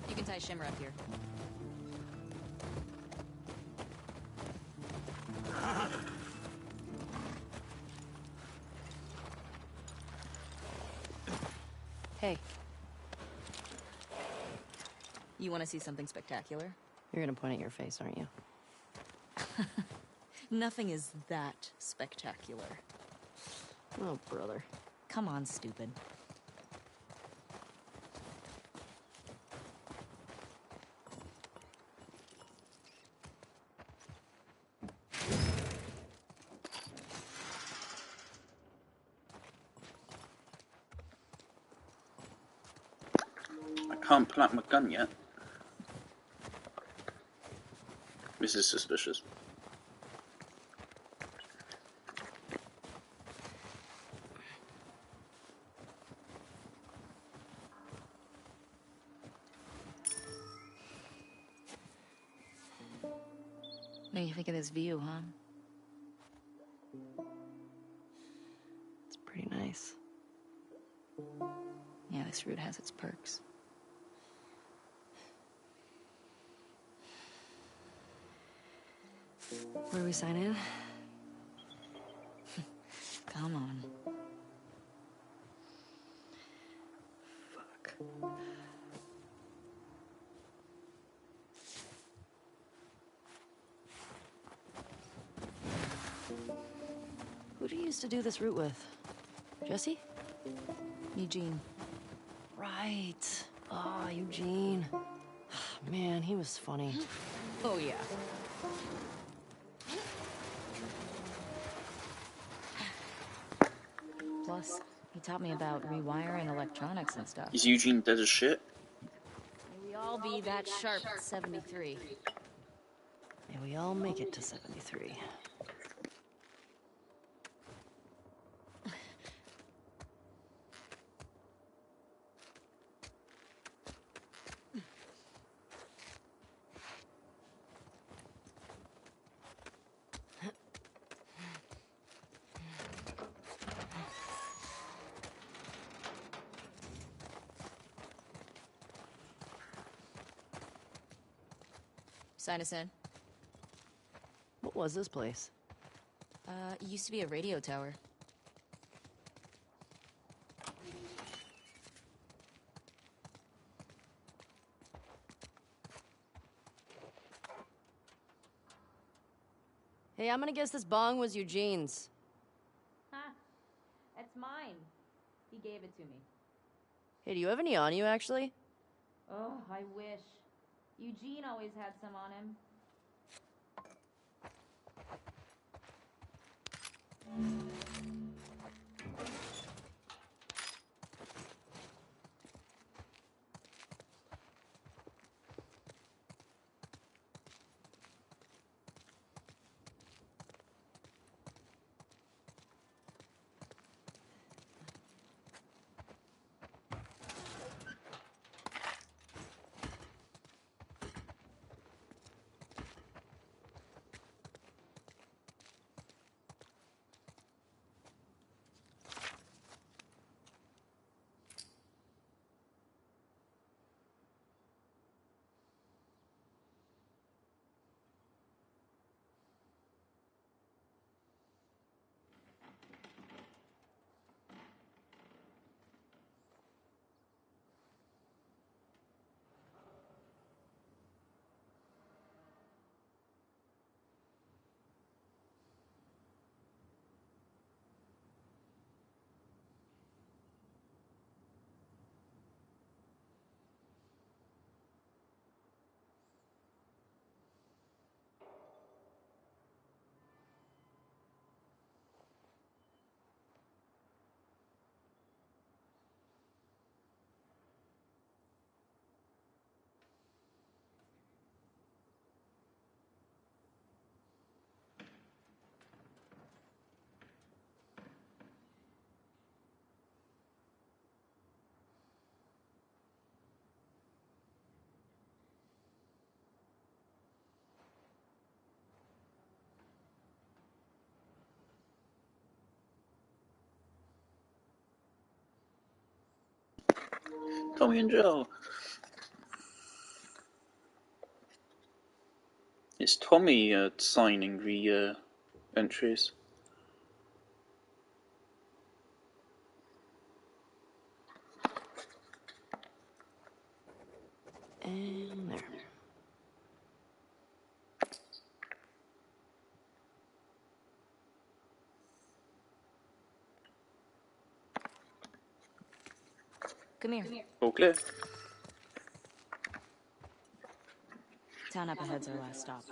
You can tie Shimmer up here. Hey, You want to see something spectacular? you're gonna point at your face, aren't you? Nothing is that spectacular. Oh, brother. Come on, stupid. I can't pull out my gun yet. This is suspicious. What do you think of this view, huh? It's pretty nice. Yeah, this route has its perks. Where do we sign in? Come on. Fuck. Who do you used to do this route with? Jesse? Eugene. Right. Ah, Eugene. Man, he was funny. Oh, yeah. Plus, he taught me about rewiring electronics and stuff. Is Eugene dead as shit? May we all be that sharp at 73. May we all make it to 73. Sign us in. What was this place? It used to be a radio tower. Hey, I'm gonna guess this bong was Eugene's. Huh. It's mine. He gave it to me. Hey, do you have any on you, actually? Oh, I wish. Eugene always had some on him. Tommy and Joe. It's Tommy signing the entries. And there. Come here. All clear. Town up ahead's our last stop.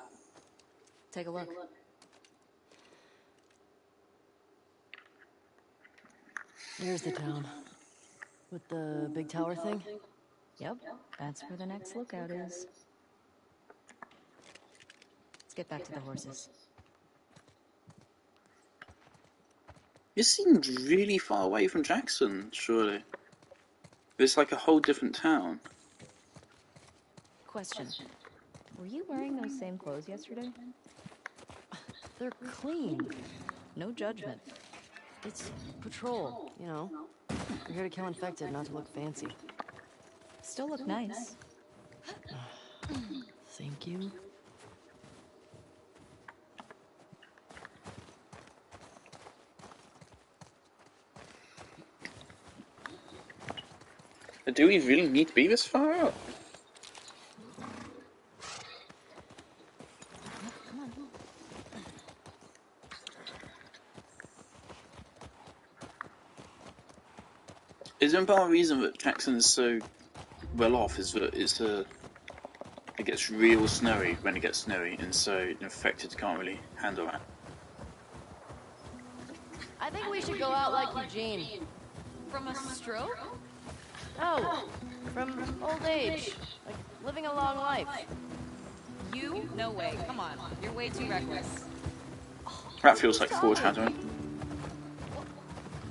Take a look. There's the town. With the big tower thing? Yep, that's where the next lookout is. Let's get back to the horses. This seems really far away from Jackson, surely. It's like a whole different town. Question. Were you wearing those same clothes yesterday? They're clean. No judgment. It's patrol, you know. We're here to kill infected, not to look fancy. Still look nice. Thank you. Do we really need to be this far out? Isn't part of the reason that Jackson is so well off is that it gets real snowy when it gets snowy, and so the infected can't really handle that. I think we should go out like Eugene. From a stroke? No, from old age. Like, living a long life. You? No way. Come on. You're way too reckless. That feels like foreshadowing.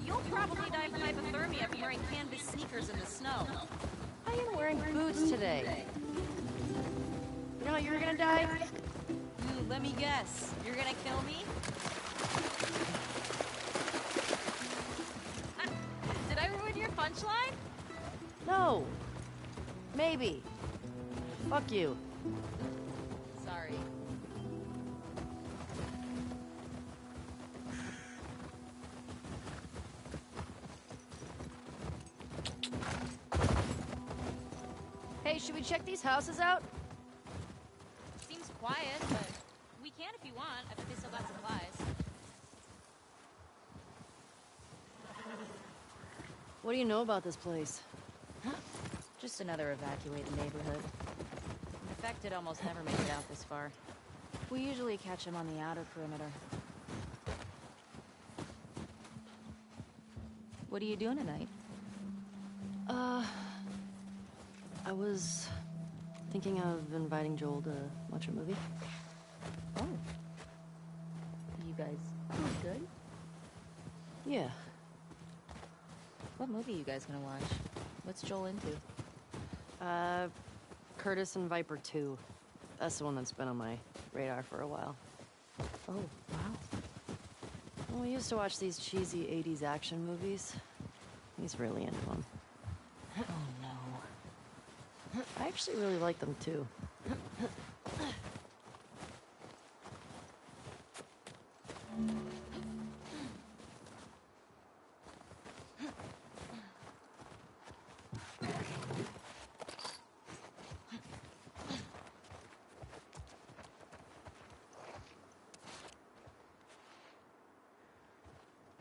You'll probably die from hypothermia from wearing canvas sneakers in the snow. I am wearing boots today. You know how you're gonna die? Let me guess. You're gonna kill me? Did I ruin your punchline? No. Maybe. Fuck you. Sorry. Hey, should we check these houses out? Seems quiet, but we can if you want. I bet they still got supplies. What do you know about this place? Just another evacuated neighborhood. Infected almost never make it out this far. We usually catch them on the outer perimeter. What are you doing tonight? I was thinking of inviting Joel to watch a movie. Oh. You guys good? Yeah. What movie you guys gonna watch? What's Joel into? Curtis and Viper 2. That's the one that's been on my radar for a while. Oh, wow. Well, we used to watch these cheesy 80s action movies. He's really into them. Oh, no. I actually really like them, too.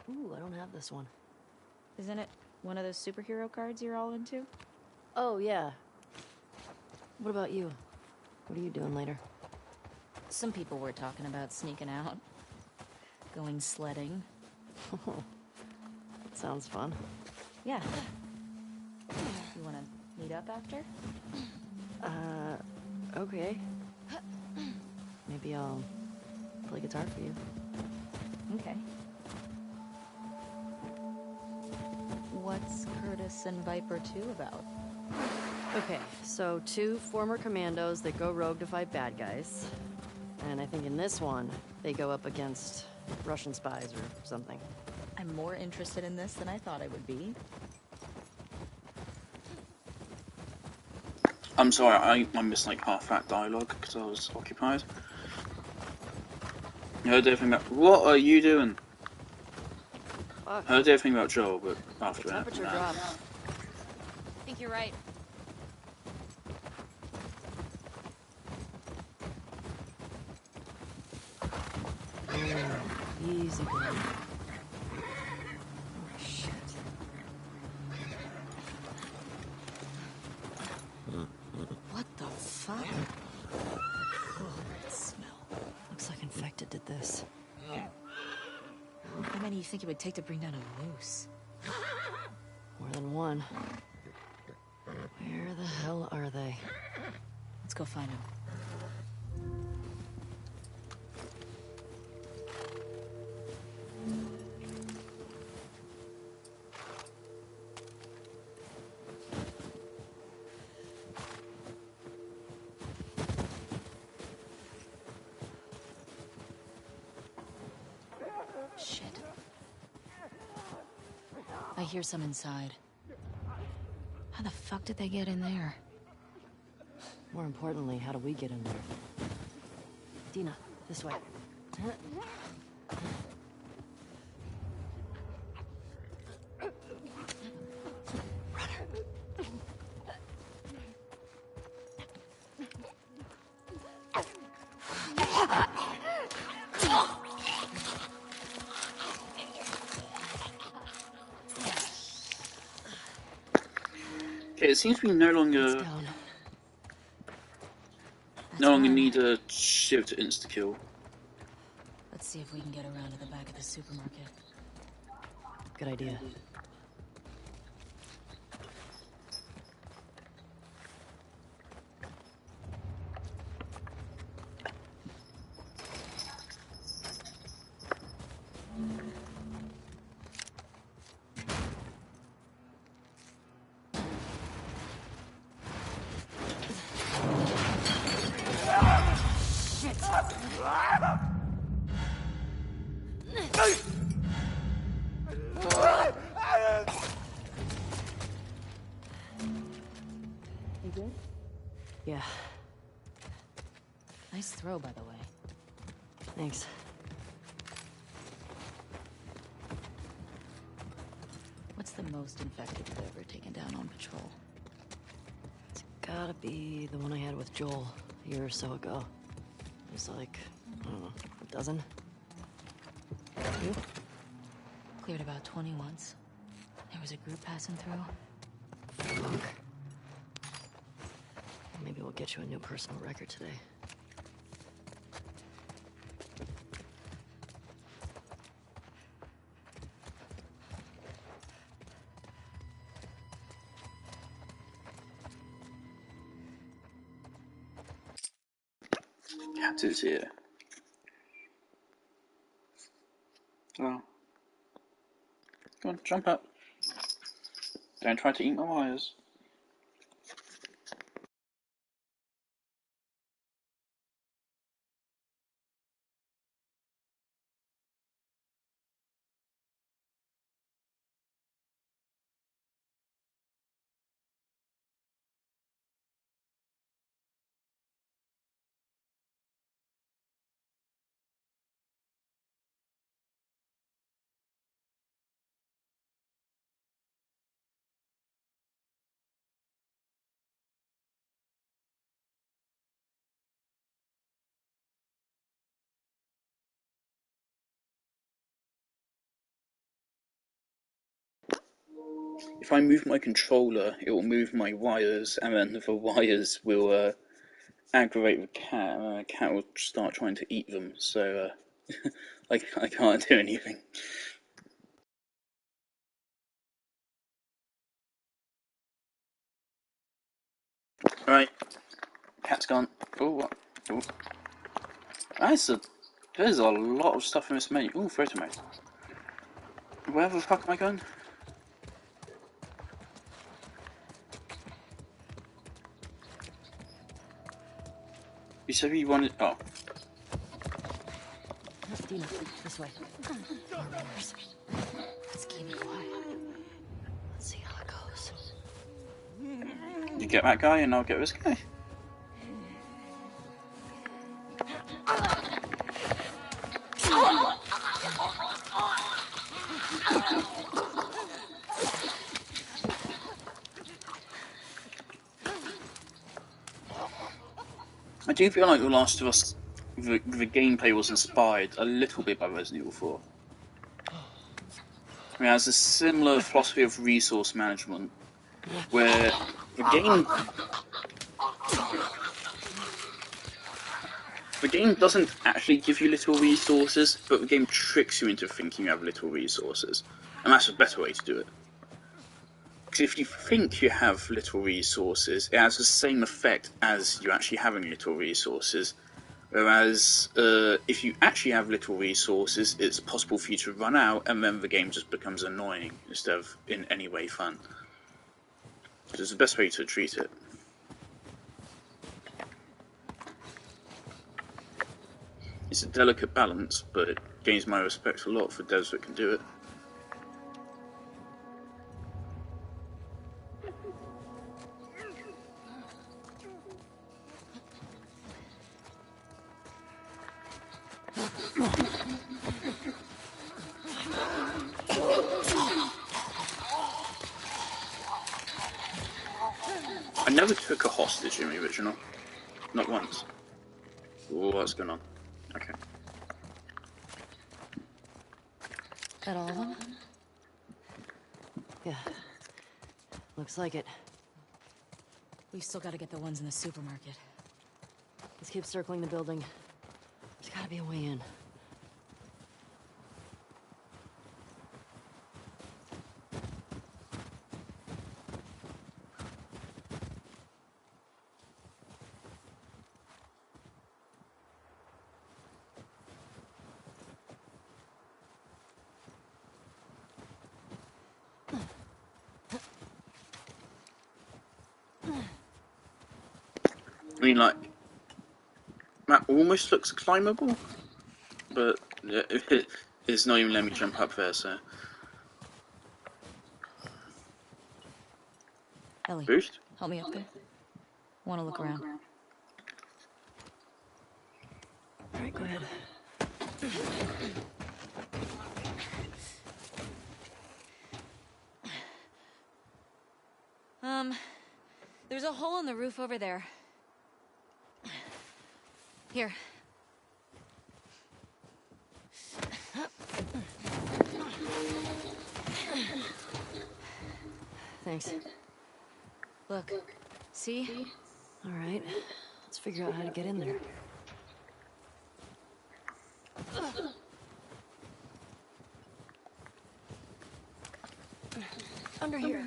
Ooh, I don't have this one. Isn't it one of those superhero cards you're all into? Oh, yeah. What about you? What are you doing later? Some people were talking about sneaking out. Going sledding. Oh, that sounds fun. Yeah. You wanna meet up after? Okay. Maybe I'll play guitar for you. Okay. What's Curtis and Viper 2 about? Okay, so 2 former commandos that go rogue to fight bad guys. And I think in this one, they go up against Russian spies or something. I'm more interested in this than I thought I would be. I'm sorry, I missed like half that dialogue because I was occupied. I heard everything about. What are you doing? Fuck. I heard everything about Joel, but The after that. temperature dropped. I think you're right. Easy, girl. Oh, shit. What the fuck? Oh, that smell. Looks like infected did this. How many do you think it would take to bring down a moose? More than one. Where the hell are they? Let's go find them. Shit. I hear some inside. How the fuck did they get in there? More importantly, how do we get in there? Dina, this way. Okay, it seems we no longer need a shiv to insta-kill. Let's see if we can get around to the back of the supermarket. Good idea. You good? Yeah, Nice throw, by the way. thanks. What's the most infected you've ever taken down on patrol? It's gotta be the one I had with Joel a year or so ago. It was like, I don't know, a dozen? You? Cleared about 20 once. There was a group passing through. Fuck. Maybe we'll get you a new personal record today. Cat is here. Well, come on, jump up. Don't try to eat my wires. If I move my controller, it will move my wires, and then the wires will aggravate the cat, and the cat will start trying to eat them, so I can't do anything. Alright, cat's gone. Oh, what? Oh. There's a lot of stuff in this menu. Ooh, photo mode. Where the fuck am I going? You said you wanted. Oh. Dina, this way. More rumors. Let's keep it quiet. Let's see how it goes. You get that guy and I'll get this guy. I do feel like The Last of Us, the gameplay was inspired a little bit by Resident Evil 4. It has a similar philosophy of resource management, where the game doesn't actually give you little resources, but the game tricks you into thinking you have little resources, and that's a better way to do it. Because if you think you have little resources, it has the same effect as you actually having little resources. Whereas, if you actually have little resources, it's possible for you to run out, and then the game just becomes annoying instead of in any way fun. So it's the best way to treat it. It's a delicate balance, but it gains my respect a lot for devs that can do it. I never took a hostage in the original. Not once. Ooh, what's going on? Okay. At all of them? Yeah. Looks like it. We've still got to get the ones in the supermarket. Let's keep circling the building. There's gotta be a way in. I mean, like, that almost looks climbable, but it's not even letting me jump up there, so. Ellie, Boost? help me up there. Want to look around. Alright, go ahead. There's a hole in the roof over there. Here. Thanks. Look. See? Alright. Let's figure out how to get in there. Under here.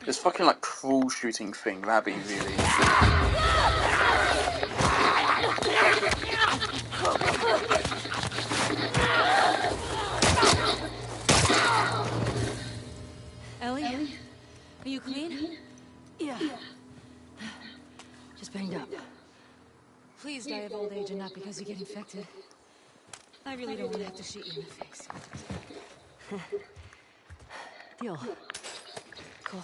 This fucking, like, crawl shooting thing, that'd be really... Ellie? Are you clean? Yeah. Just banged up. Please die of old age and not because you get infected. I really don't want to have to shoot you in the face. Deal. Cool.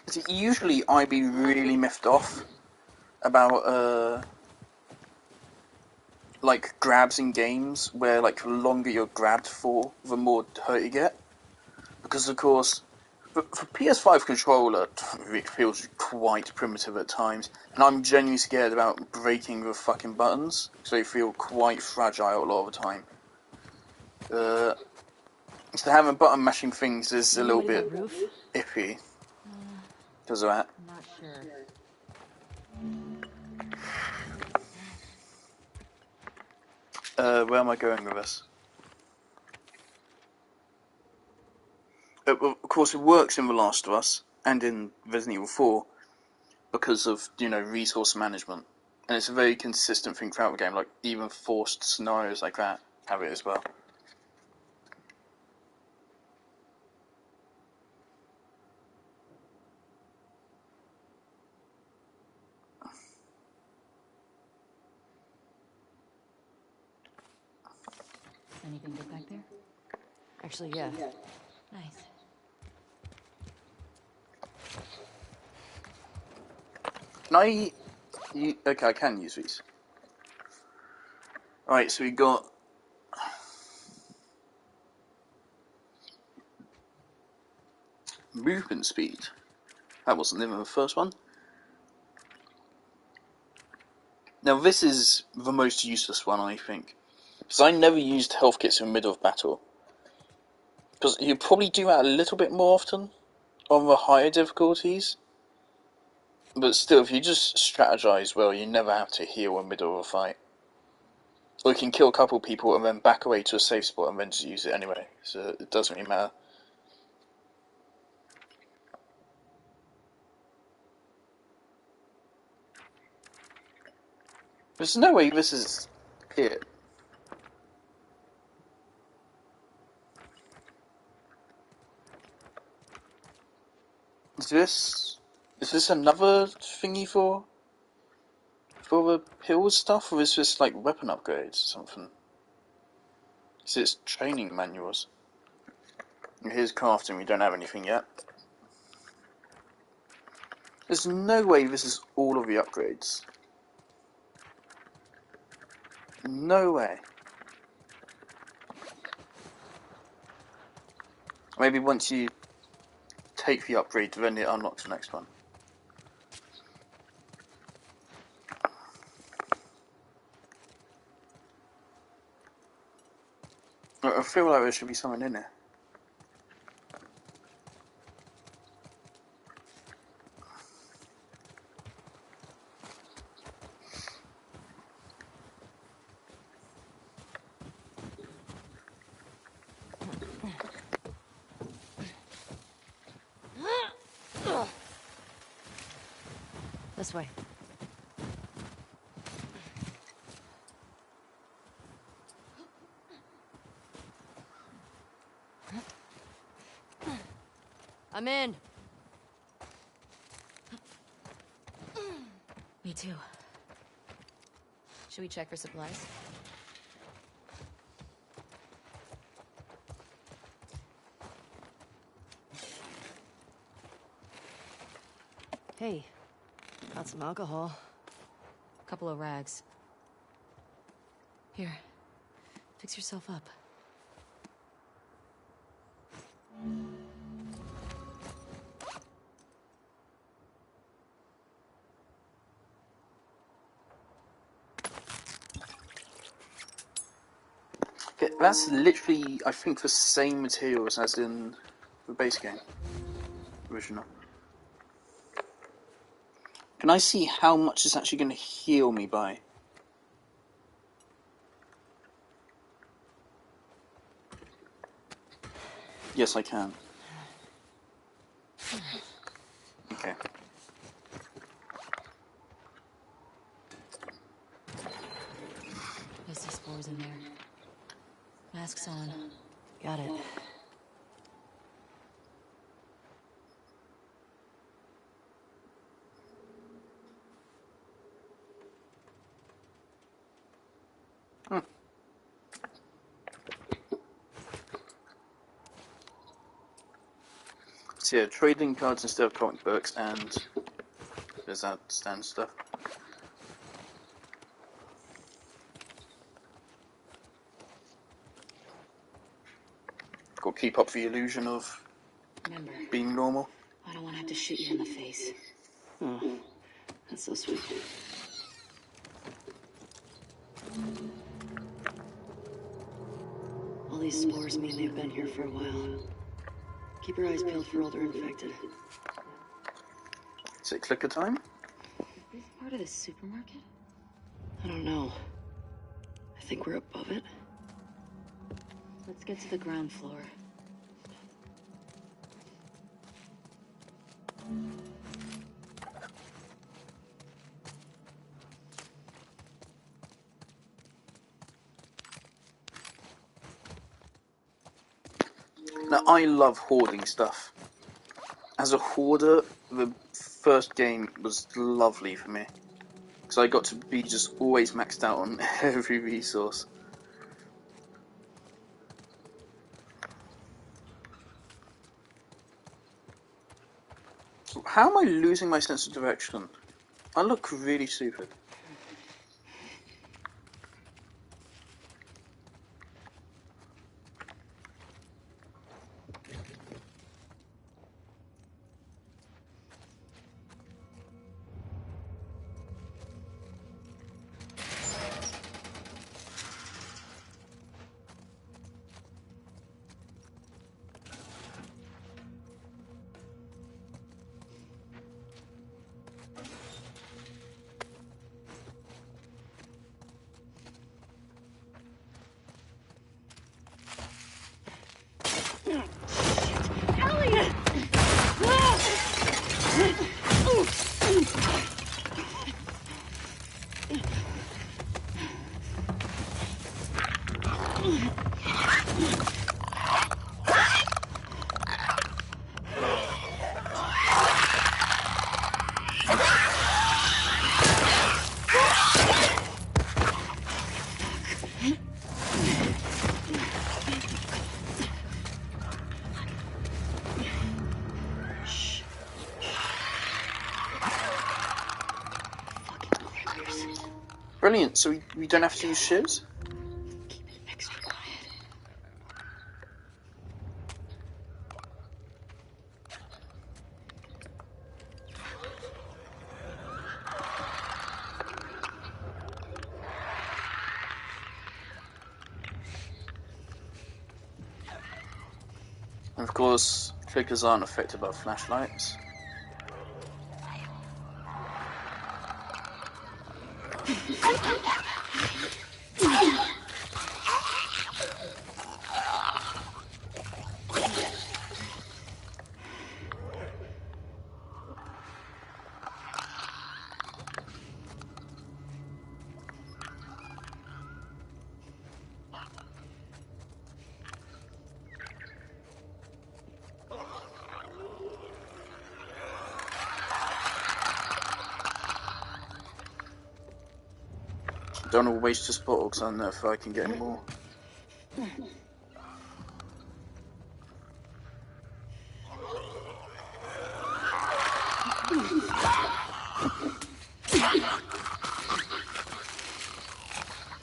See, usually I'd be really miffed off about, like, grabs in games where, like, the longer you're grabbed for, the more hurt you get. Because, of course, for PS5 controller, it feels quite primitive at times, and I'm genuinely scared about breaking the fucking buttons, because they feel quite fragile a lot of the time. So having button mashing things is a little bit iffy because of that. I'm not sure. Where am I going with this? Of course, it works in The Last of Us and in Resident Evil 4 because of, you know, resource management. And it's a very consistent thing throughout the game, like, even forced scenarios like that have it as well. Anything good back there? Actually, yeah. Nice. Can I... Okay, I can use these. Alright, so we got... movement speed. That wasn't in the first one. Now this is the most useless one, I think. Because I never used health kits in the middle of battle. Because you probably do that a little bit more often on the higher difficulties. But still, if you just strategize well, you never have to heal in the middle of a fight. Or you can kill a couple people and then back away to a safe spot and then just use it anyway. So it doesn't really matter. There's no way this is it. Is this another thingy for the pills stuff, or is this like weapon upgrades or something? Is it training manuals? And here's crafting, we don't have anything yet. There's no way this is all of the upgrades. No way. Maybe once you take the upgrade, then it unlocks the next one. I feel like there should be something in there. This way. I'm in. Me too. Should we check for supplies? Hey, got some alcohol. Couple of rags. Here, fix yourself up. Okay, that's literally, I think, the same materials as in the base game. Original. Can I see how much it's actually going to heal me by? Yes, I can. Okay. I see spores in there. Masks on. Got it. So yeah, trading cards instead of comic books, and there's that stand stuff. Got to keep up the illusion of Remember, being normal. I don't want to have to shoot you in the face. Oh, that's so sweet. All these spores mean they've been here for a while. Keep your eyes peeled for older infected. Is it clicker time? Is this part of the supermarket? I don't know. I think we're above it. Let's get to the ground floor. Now, I love hoarding stuff. As a hoarder, the first game was lovely for me. Because I got to be just always maxed out on every resource. How am I losing my sense of direction? I look really stupid. Brilliant, so we don't have to use shivs? Keep it extra quiet. And of course, clickers aren't affected by flashlights. Don't want to waste this bottle because I don't know if I can get any more.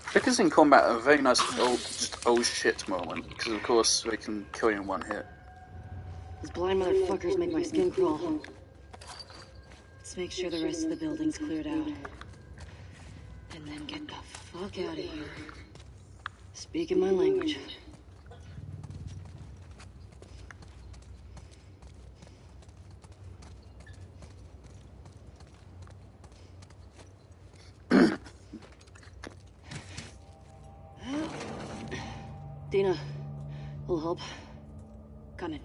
Clickers in combat are a very nice old shit moment, because of course they can kill you in one hit. These blind motherfuckers make my skin crawl. Let's make sure the rest of the building's cleared out. And then get the fuck out of here. Speaking my language. Dina, will help. Coming.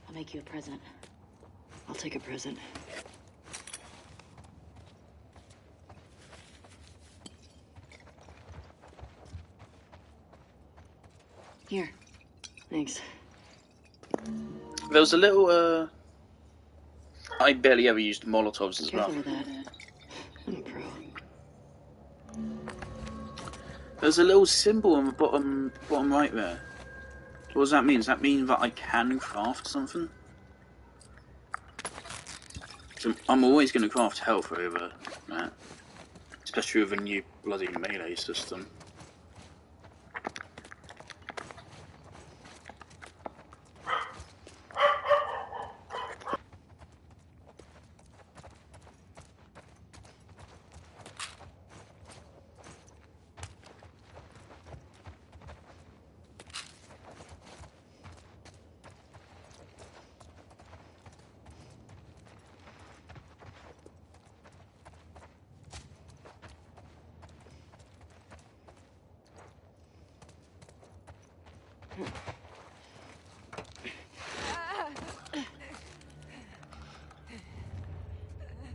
I'll make you a present. I'll take a present. Here. Thanks. There was a little, I barely ever used Molotovs as well. Careful with that. I'm a pro. There's a little symbol on the bottom right there. What does that mean? Does that mean that I can craft something? So I'm always going to craft health over that. Especially with a new bloody melee system.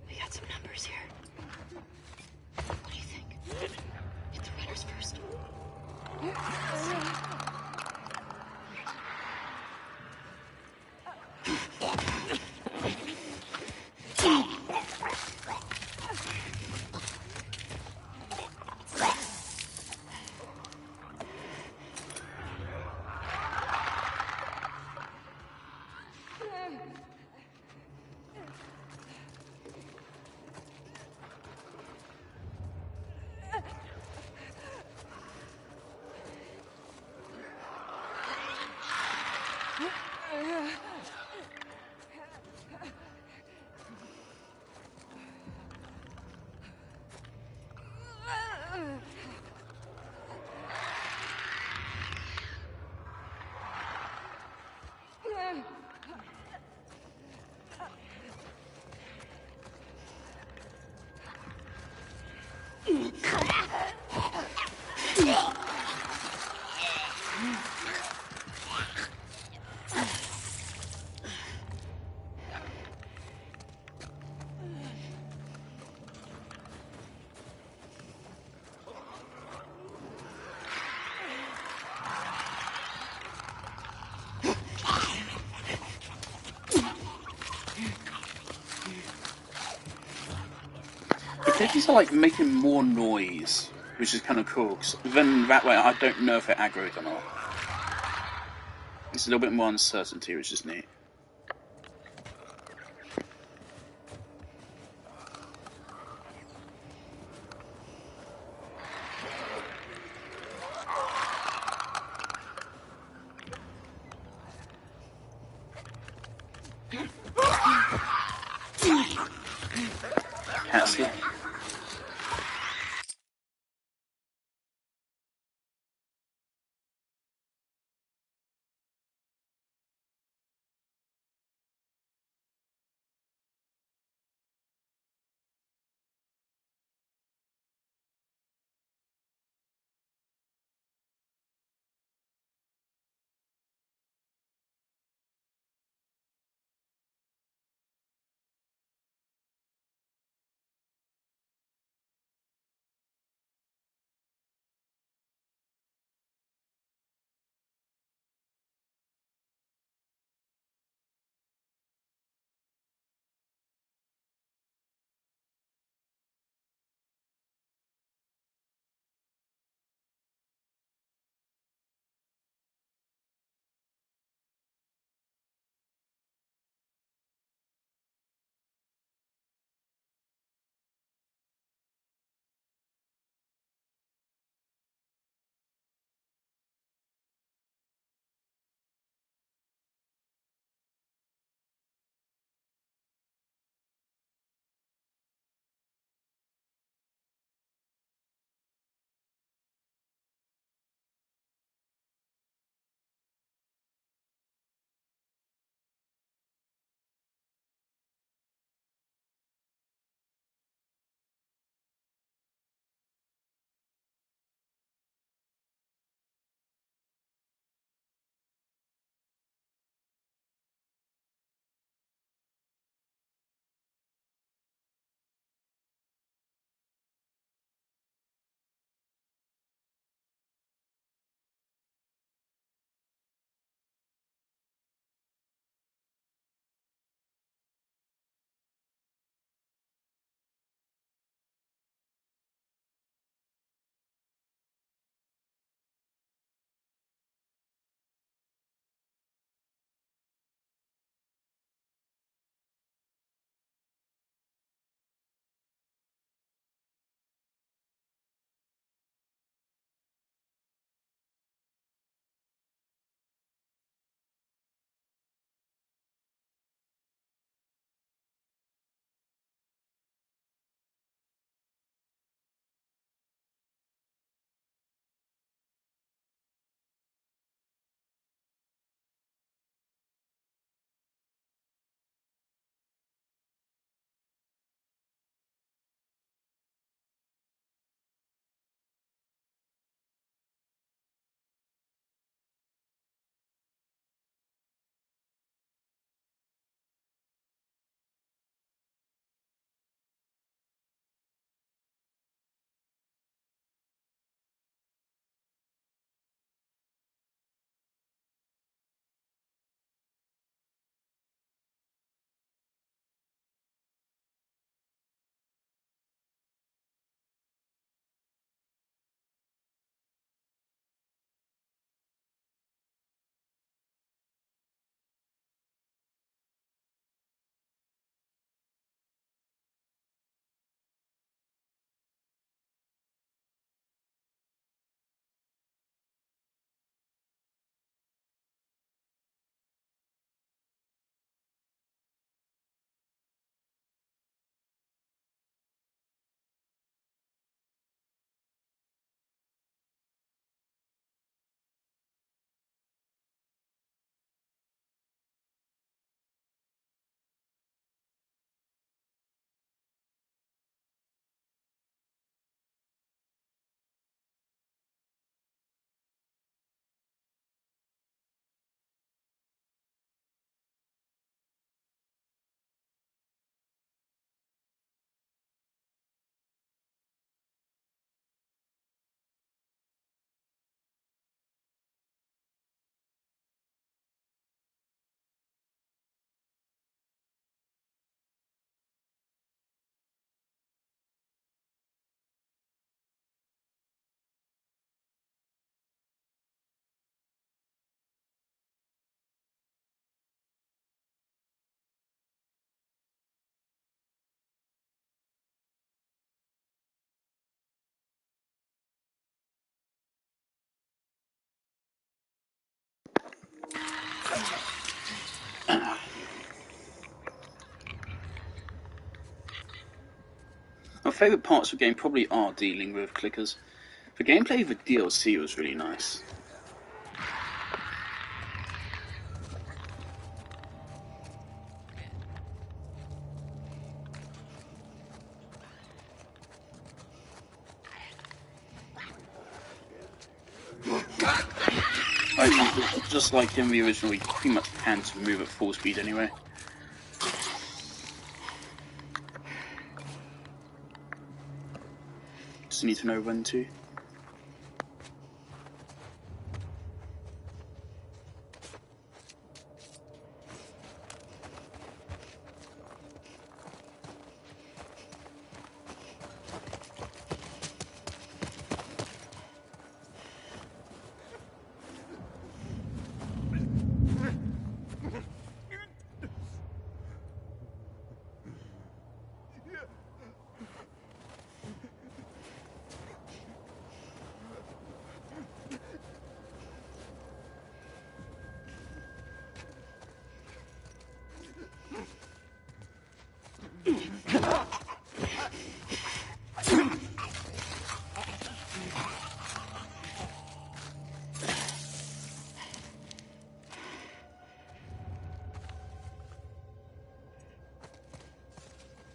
We got some numbers here. What do you think? Hit the runners first. The kitties are like making more noise, which is kind of cool. 'Cause then that way, I don't know if it aggroed or not. It's a little bit more uncertainty, which is neat. Catsy. favourite parts of the game probably are dealing with clickers. The gameplay of the DLC was really nice. Just like in the original, you pretty much can to move at full speed anyway. Just need to know when to.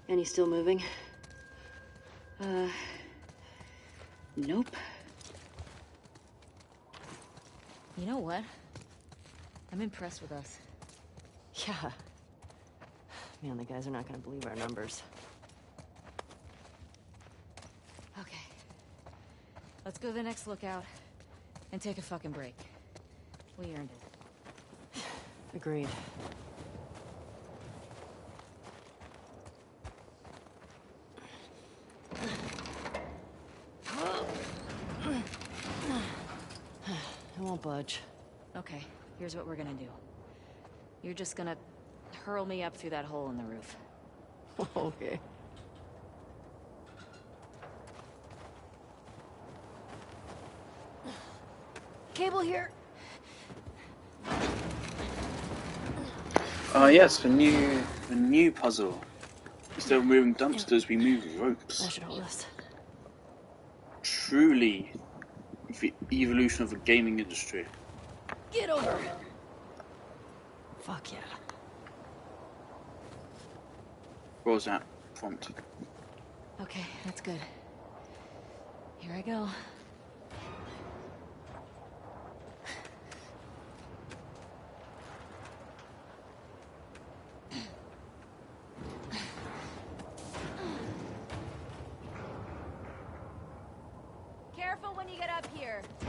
Any still moving? Nope. You know what? I'm impressed with us. Yeah. Man, the guys are not gonna believe our numbers. Okay. Let's go to the next lookout and take a fucking break. We earned it. Agreed. I won't budge. Okay, here's what we're gonna do. You're just gonna hurl me up through that hole in the roof. Okay. Cable here. Yes, the new puzzle. Instead of moving dumpsters, we move ropes. That should hold us. Truly, the evolution of the gaming industry. Get over. Fuck yeah. What was that prompt? Okay, that's good. Here I go. Careful when you get up here. It's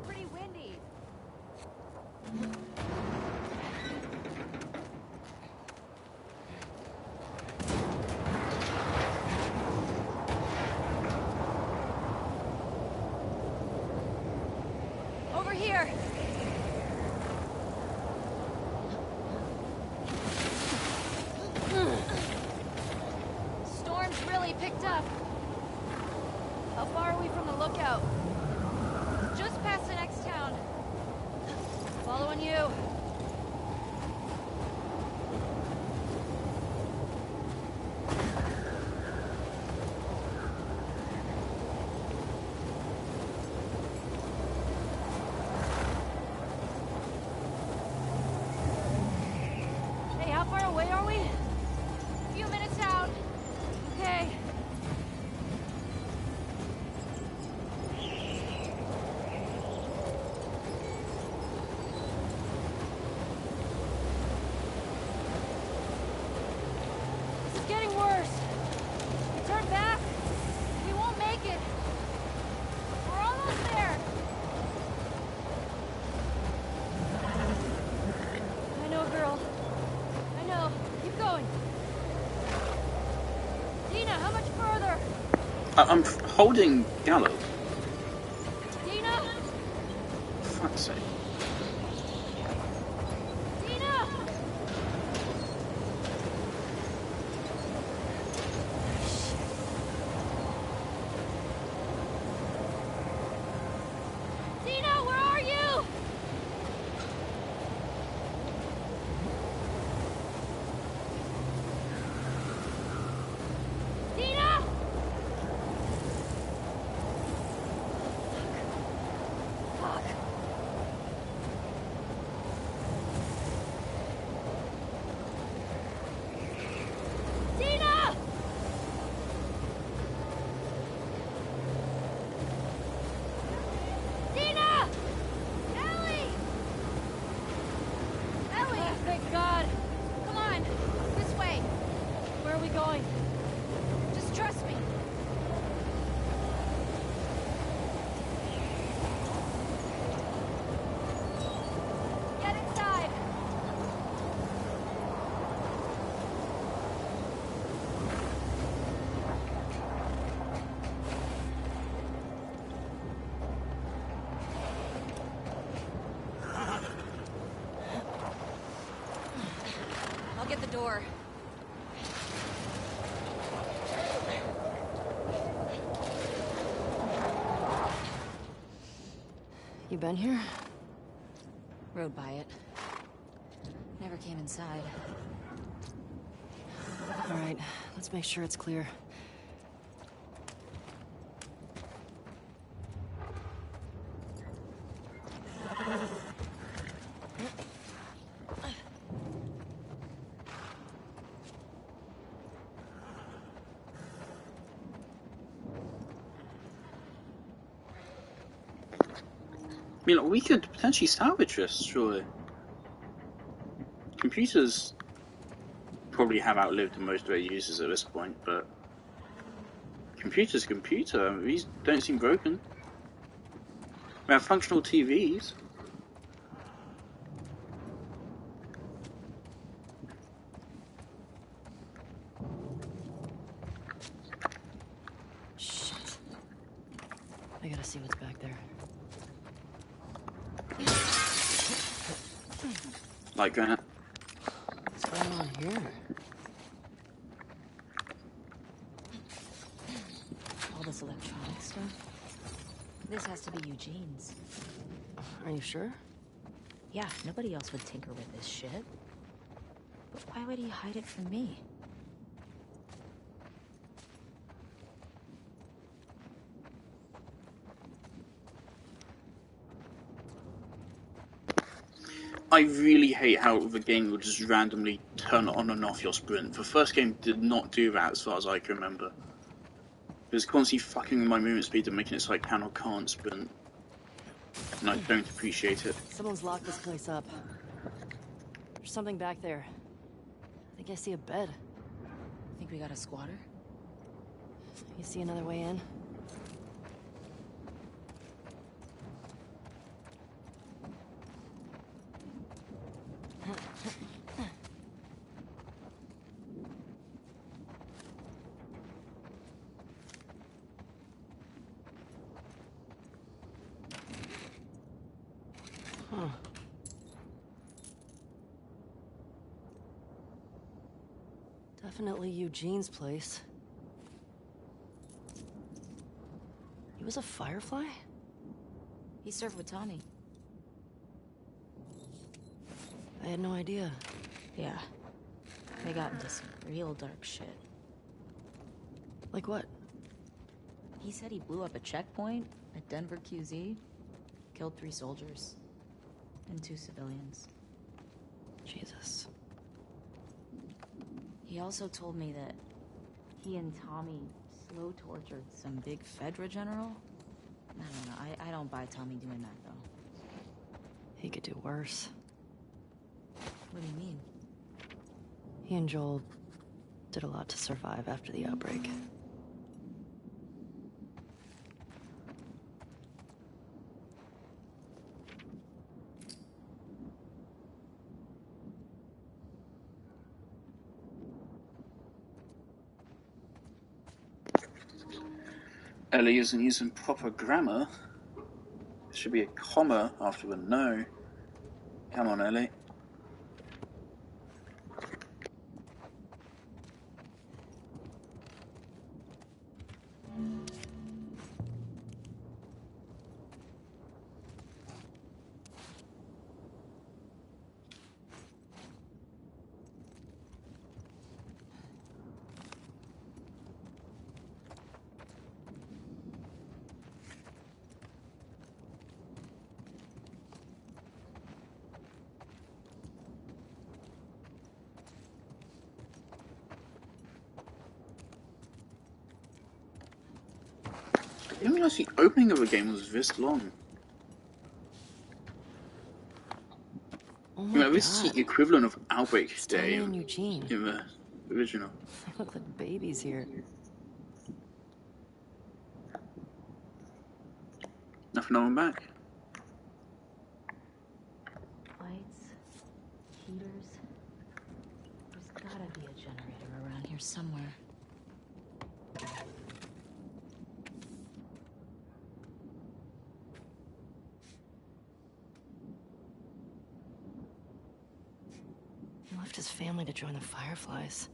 pretty windy. Over here. Storm's really picked up. How far are we from the lookout? Just past the next town. Following you. Hey, how far away are we? A few minutes out. Okay. This is getting worse. We turn back. We won't make it. We're almost there. I know, girl. I know. Keep going. Dina, how much further? I'm holding Gallo. Dina? For fuck's sake. Dina! Dina, where are you? Dina! I'll get the door. You been here? Rode by it. Never came inside. All right, let's make sure it's clear. I mean, like, we could potentially salvage this, surely. Computers probably have outlived most of their users at this point, but computer's a computer. I mean, these don't seem broken. We have functional TVs. Shit. I gotta see what's back there. Like going out. What's going on here? All this electronic stuff. This has to be Eugene's. Are you sure? Yeah, nobody else would tinker with this shit. But why would he hide it from me? I really hate how the game will just randomly turn on and off your sprint. The first game did not do that as far as I can remember. It was constantly fucking with my movement speed and making it so I can or can't sprint. And I don't appreciate it. Someone's locked this place up. There's something back there. I think I see a bed. Think we got a squatter? You see another way in? Huh. Definitely Eugene's place. He was a Firefly? He served with Tommy. I had no idea. Yeah. They got into some real dark shit. Like what? He said he blew up a checkpoint at Denver QZ, killed 3 soldiers, and 2 civilians. Jesus. He also told me that he and Tommy slow tortured some big Fedra general. I don't know. I don't buy Tommy doing that, though. He could do worse. What do you mean? He and Joel did a lot to survive after the outbreak. Ellie isn't using proper grammar. There should be a comma after the no. Come on, Ellie. I didn't realize the opening of the game was this long. Oh You my know, this is God. the equivalent of Outbreak Day Tommy and Eugene. in the original. They look like babies here. Nothing on back. Lights, heaters. There's gotta be a generator around here somewhere. left his family to join the Fireflies.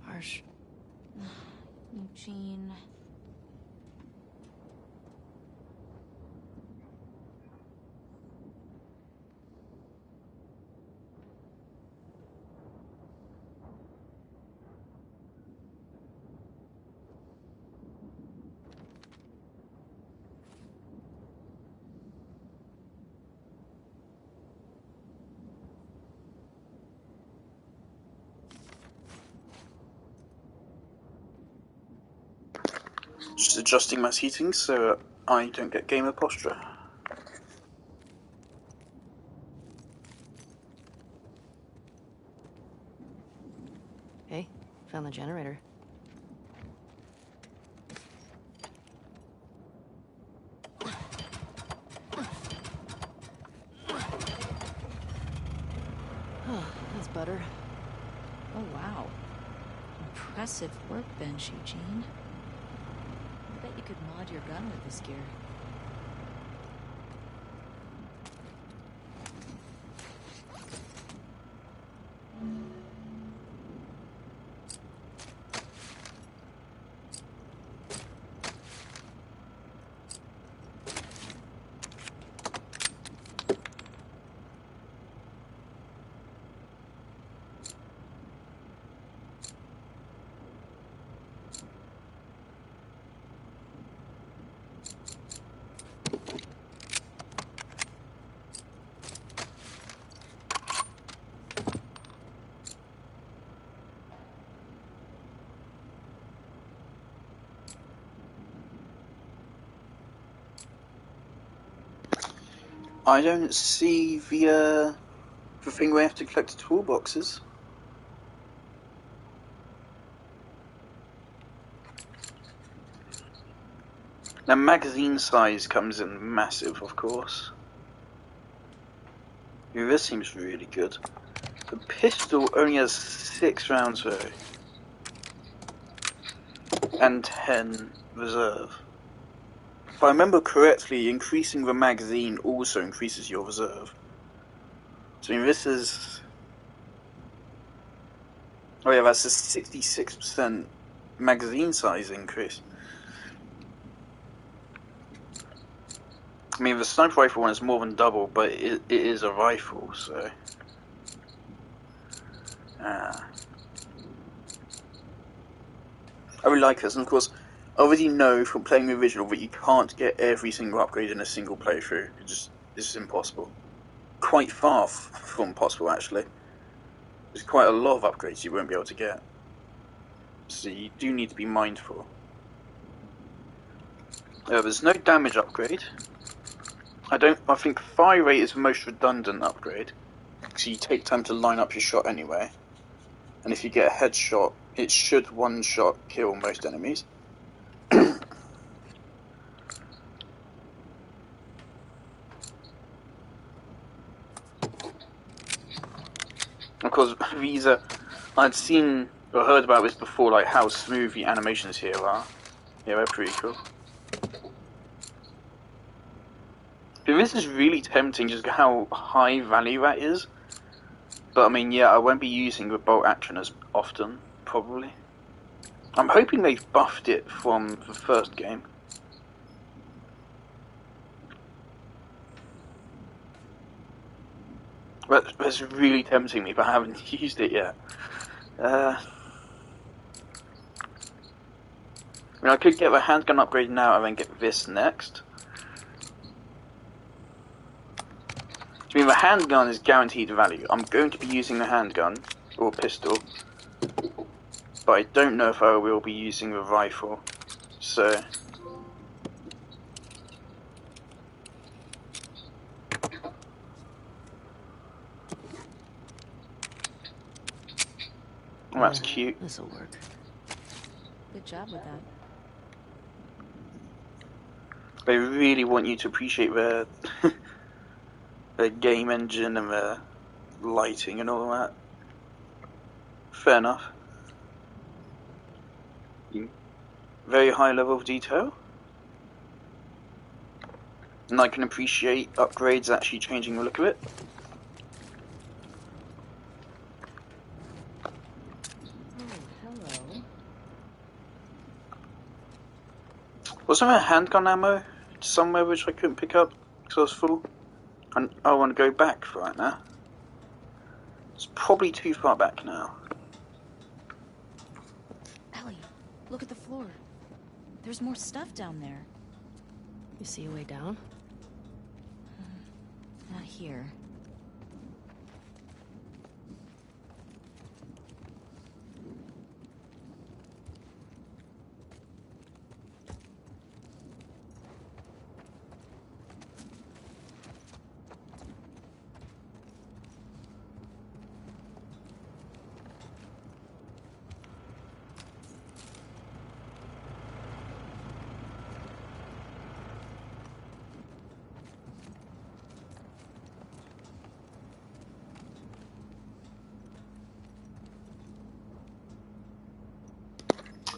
Harsh. Eugene. Just adjusting my seating so I don't get gamer posture. Hey, found the generator. Oh, that's better. Oh, wow. Impressive workbench, Eugene. I bet you could mod your gun with this gear. I don't see the thing where you have to collect the toolboxes. Now, magazine size comes in massive, of course. Ooh, this seems really good. The pistol only has 6 rounds though, and 10 reserve. If I remember correctly, increasing the magazine also increases your reserve. So I mean, this is... Oh yeah, that's a 66% magazine size increase. I mean, the sniper rifle one is more than double, but it is a rifle, so... I really like this, and of course, I already know from playing the original that you can't get every single upgrade in a single playthrough. It's just impossible. Quite far from possible, actually. There's quite a lot of upgrades you won't be able to get. So you do need to be mindful. There's no damage upgrade. I think fire rate is the most redundant upgrade. So you take time to line up your shot anyway. And if you get a headshot, it should one-shot kill most enemies. Of course, these are... I'd seen or heard about this before, like how smooth the animations here are. Yeah, they're pretty cool. But this is really tempting, just how high value that is. But I mean, yeah, I won't be using the bolt action as often, probably. I'm hoping they've buffed it from the first game. That's really tempting me, but I haven't used it yet. I mean, I could get the handgun upgrade now and then get this next. I mean, the handgun is guaranteed value. I'm going to be using the handgun, or pistol, but I don't know if I will be using the rifle, so... Oh, that's cute. This'll work. Good job with that. They really want you to appreciate their their game engine and their lighting and all that. Fair enough. Very high level of detail. And I can appreciate upgrades actually changing the look of it. Wasn't there handgun ammo somewhere which I couldn't pick up because I was full? And I want to go back right now. It's probably too far back now. Ellie, look at the floor. There's more stuff down there. You see a way down? Not here.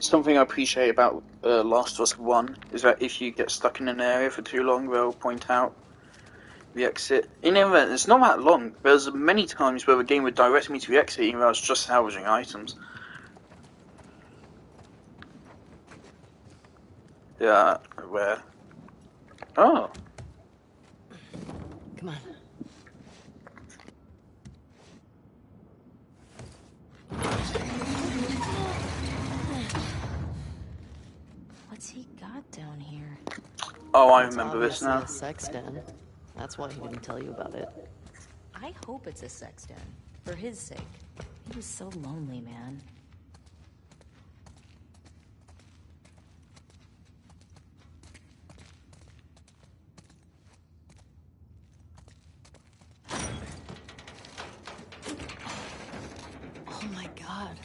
Something I appreciate about Last of Us 1 is that if you get stuck in an area for too long, they'll point out the exit. In the event, it's not that long. There's many times where the game would direct me to the exit even though I was just salvaging items. Yeah, where? Oh. Come on. What's he got down here? Oh, I It's remember this obviously now. a sex den. That's why he didn't tell you about it. I hope it's a sex den. For his sake. He was so lonely, man. Oh my god.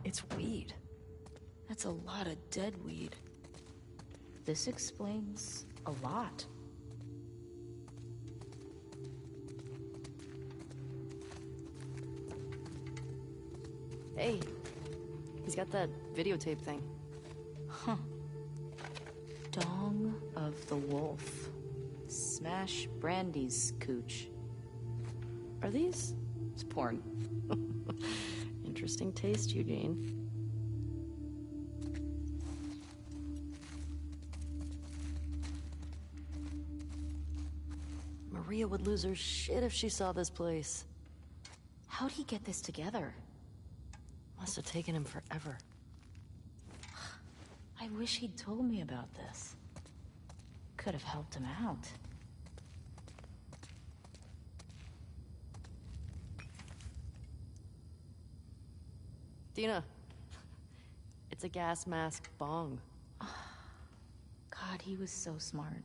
It's weed. That's a lot of dead weed. This explains a lot. Hey, he's got that videotape thing. Huh. Dong of the Wolf. Smash Brandy's cooch. Are these? It's porn. Interesting taste, Eugene. Maria would lose her shit if she saw this place. How'd he get this together? Must have taken him forever. I wish he'd told me about this. Could have helped him out. Dina, it's a gas mask bong. God, he was so smart.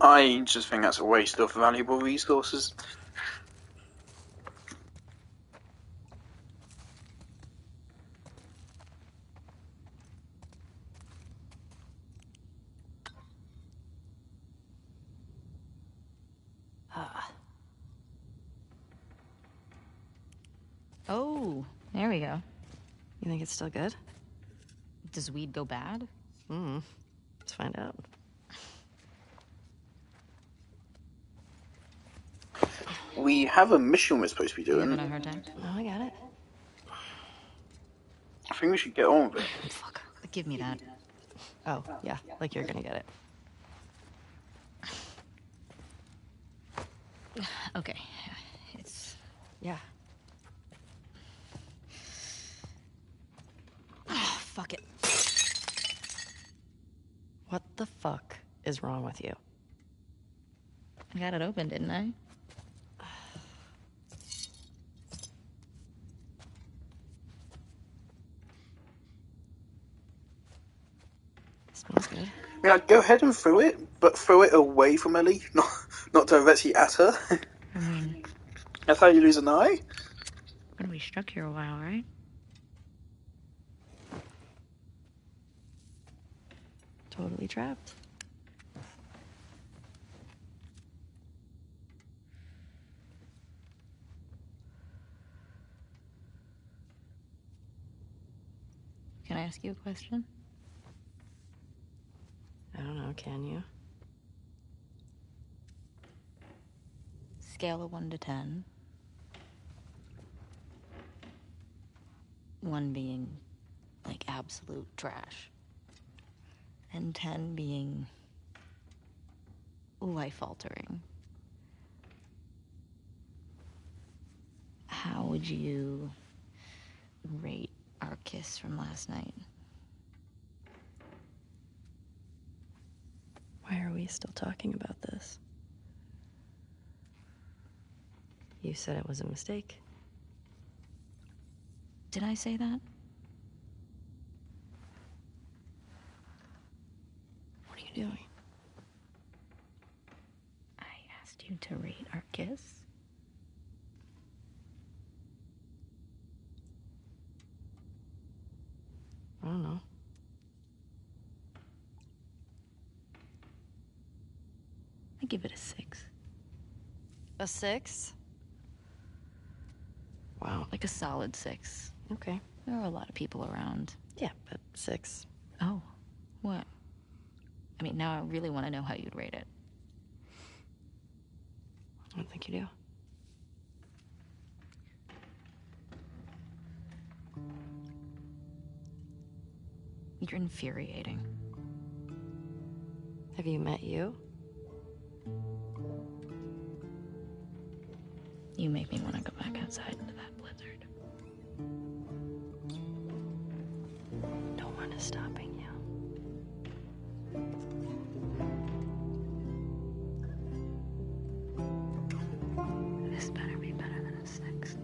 I just think that's a waste of valuable resources. Oh, there we go. You think it's still good? Does weed go bad? Let's find out. We have a mission we're supposed to be doing. Having a hard time? Oh, I got it. I think we should get on with it. Fuck. Give me that. Oh, yeah, like you're gonna get it. Okay. It's... Yeah. Oh, fuck it. What the fuck is wrong with you? I got it open, didn't I? Smells good. Yeah, go ahead and throw it, but throw it away from Ellie, not directly at her. I mean... That's how you lose an eye? We're gonna be stuck here a while, right? Totally trapped. Can I ask you a question? I don't know, can you? Scale of 1 to 10. 1 being, like absolute trash. And 10 being life-altering. How would you rate our kiss from last night? Why are we still talking about this? You said it was a mistake. Did I say that? What are you doing? I asked you to rate our kiss. I don't know. I give it a 6. A 6? Wow. Like a solid 6. Okay. There are a lot of people around. Yeah, but 6. Oh, what? I mean, now I really want to know how you'd rate it. I don't think you do. You're infuriating. Have you met you? You make me want to go back outside into that blizzard. No one is stopping you. This better be better than a 6.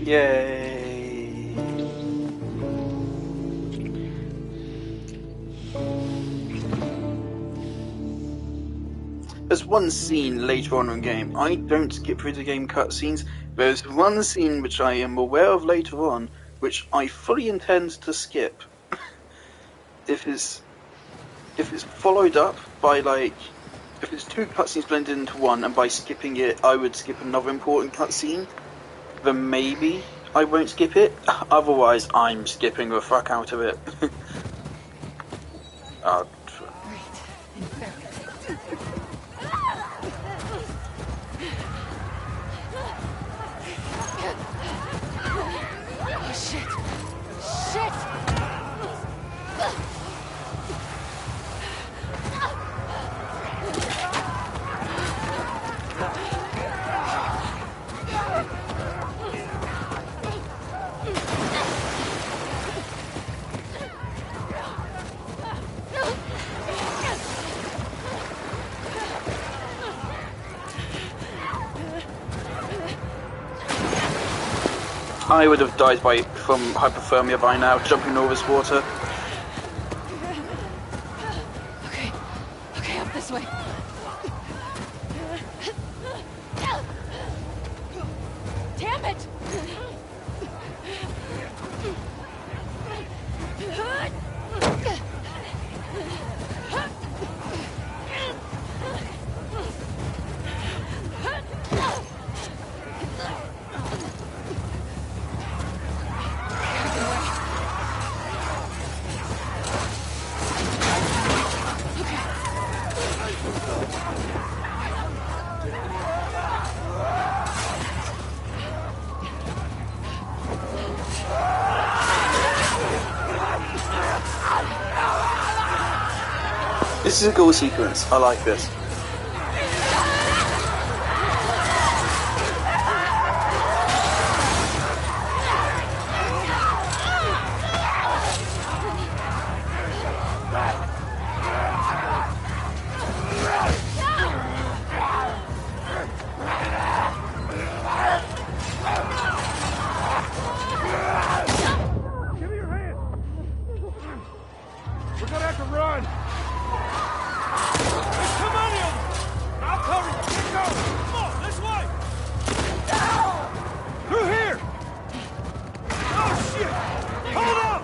Yay! There's one scene later on in the game. I don't skip through the game cutscenes. There's one scene which I am aware of later on, which I fully intend to skip. if it's followed up by if it's 2 cutscenes blended into one, and by skipping it I would skip another important cutscene, then maybe I won't skip it. Otherwise, I'm skipping the fuck out of it. I would have died from hypothermia by now, jumping over this water. Okay, up this way. Damn it! This is a cool sequence. I like this. Give me your hand! We're gonna have to run! There's too many of them! I'll cover you! Get going! Come on, this way! Through here! Oh, shit! Hold up!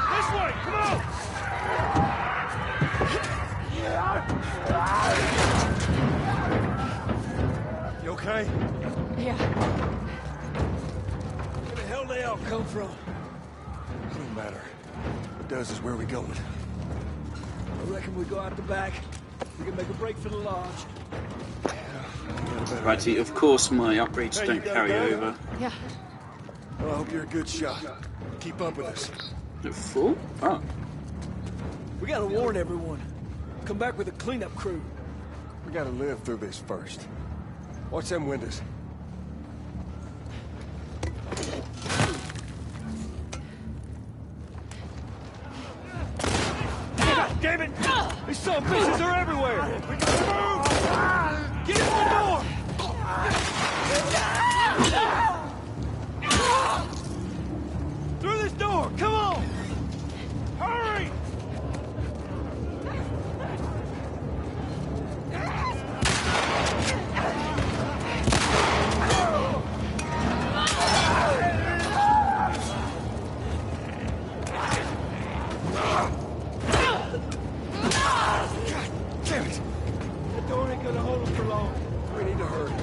This way! Come on! You okay? Yeah. Where the hell they all come from? Doesn't matter. What does is where we going. I reckon we go out the back. We can make a break for the lodge. Righty, of course my upgrades don't carry over. Yeah. Well, I hope you're a good shot. Keep up with us. Full? Oh. We gotta warn everyone. Come back with a cleanup crew. We gotta live through this first. Watch them windows. God damn it! These son of bitches are everywhere! We gotta move! Get in the door! Through this door! Come on! Hurry! Damn it! That door ain't gonna hold us for long. We need to hurry.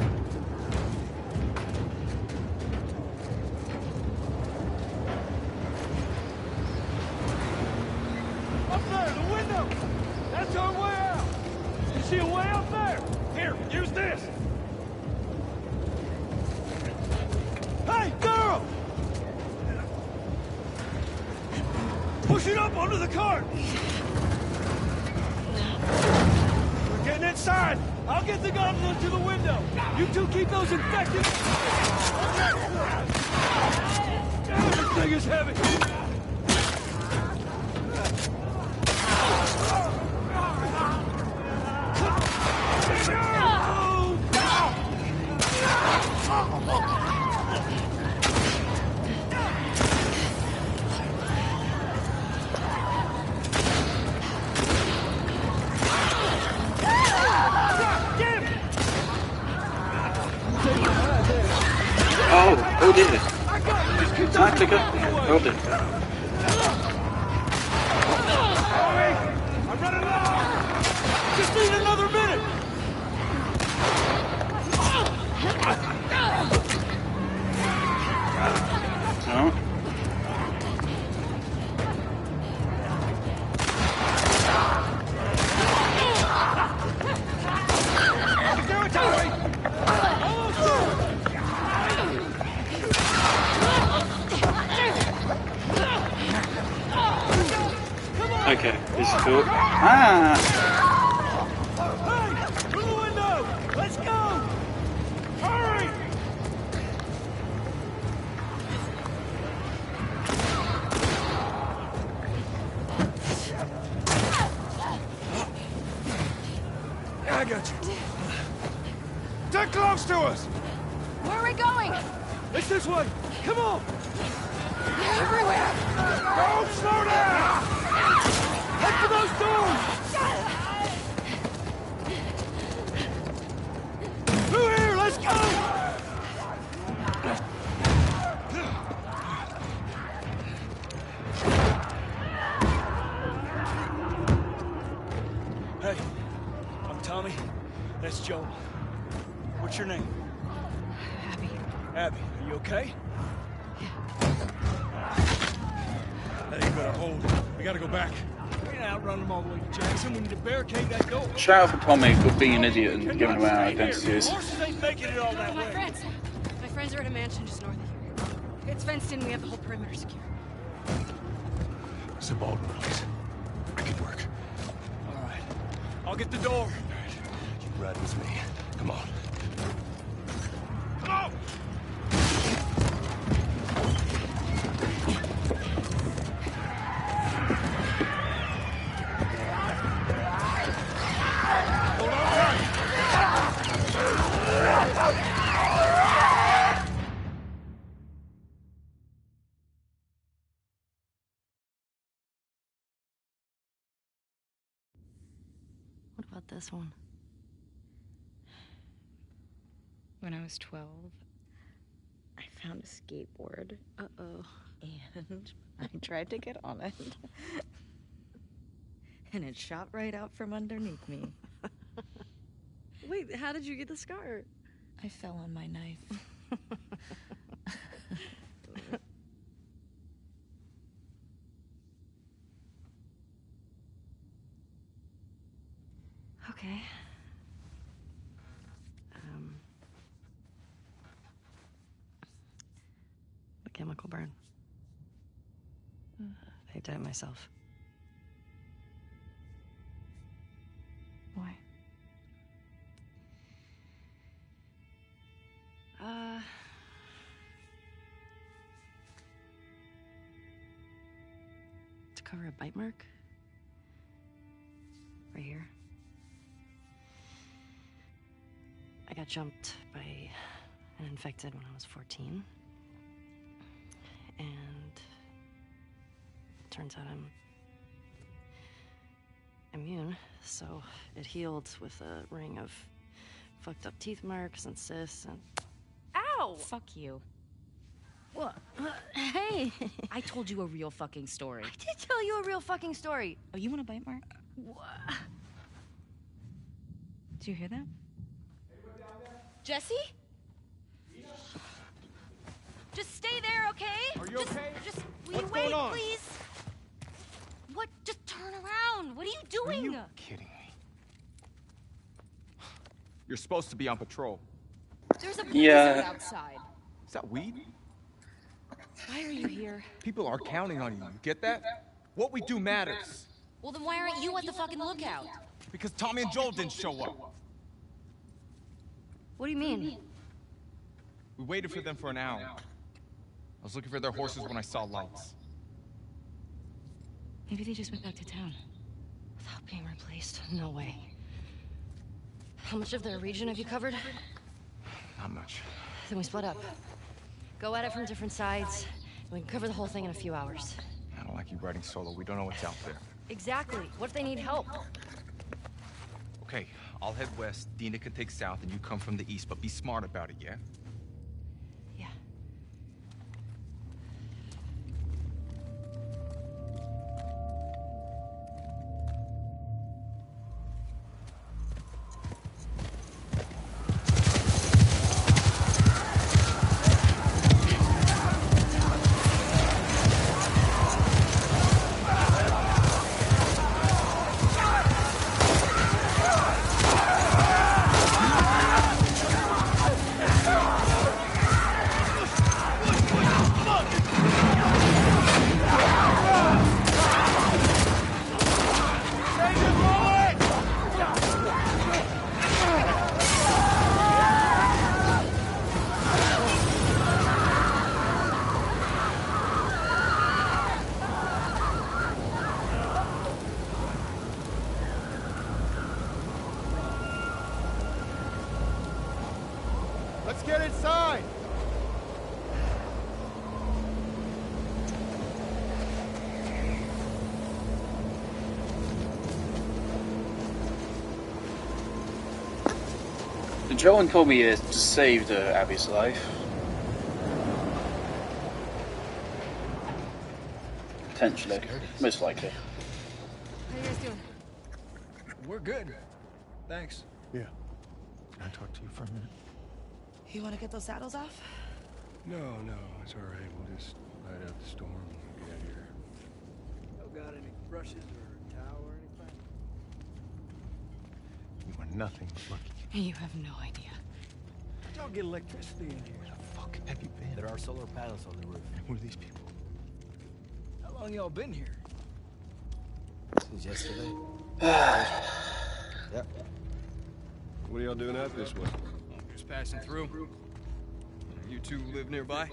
Up there, the window! That's our way out! You see a way up there? Here, use this! Hey, girl! Push it up onto the cart! We're getting inside! I'll get the gondola to the window! You two keep those infected! Damn, this thing is heavy! Oh dear. I took it. Oh dear. Sorry! I'm running low! Just need another minute! Oh. Okay, this is cool. Ah! Hey! Through the window! Let's go! Hurry! I got you. They're close to us! Where are we going? It's this way! Come on! Everywhere! Don't slow down! Head for those doors! Through here, let's go! Hey, I'm Tommy. That's Joel. What's your name? Abby. Abby, are you okay? That ain't gonna hold. We gotta go back. We can't outrun them all the way to Jackson. We need to barricade that door. Shout out for Tommy for being an idiot and giving away our identities. Horses ain't making it all that My way. friends. My friends are at a mansion just north of here. It's fenced in. We have the whole perimeter secure. It's the Baldwin place. I could work. All right. I'll get the door. All right. You ride with me. Come on. Come on! What about this one? When I was 12, I found a skateboard. Uh-oh. And I tried to get on it. And it shot right out from underneath me. Wait, how did you get the scar? I fell on my knife. Okay. The chemical burn. I did it myself. Why? To cover a bite mark. Right here. I got jumped by an infected when I was 14. And turns out I'm immune, so it healed with a ring of fucked up teeth marks and cysts and... Ow! Fuck you. What? Hey! I told you a real fucking story. I did tell you a real fucking story. Oh, you want a bite mark? What? Did you hear that? Jesse? Just stay there, okay? Are you okay? Will you What's wait, going on? please? What? Just turn around. What are you doing? Are you kidding me? You're supposed to be on patrol. There's a Yeah. blizzard outside. Is that weed? Why are you here? People are counting on you. You get that? What we do matters. Well, then why aren't you at the fucking lookout? Because Tommy and Joel didn't show up. What do you mean? We waited for them for an hour. I was looking for their horses when I saw lights. Maybe they just went back to town. Without being replaced? No way. How much of their region have you covered? Not much. Then we split up. Go at it from different sides, and we can cover the whole thing in a few hours. I don't like you riding solo. We don't know what's out there. Exactly. What if they need help? Okay, I'll head west. Dina can take south, and you come from the east, but be smart about it, yeah? Yeah. Let's get inside! Joel told me it just saved Abby's life. Potentially. Most likely. How you guys doing? We're good. Thanks. Yeah. Can I talk to you for a minute? You want to get those saddles off? No, it's all right. We'll just ride out the storm and get out of here. Y'all got any brushes or towel or anything? You are nothing but lucky. You have no idea. Y'all get electricity in here. Where the fuck have you been? There are solar panels on the roof. And who are these people? How long y'all been here? Since yesterday. Yep. What are y'all doing out this way? Just passing through. You two live nearby?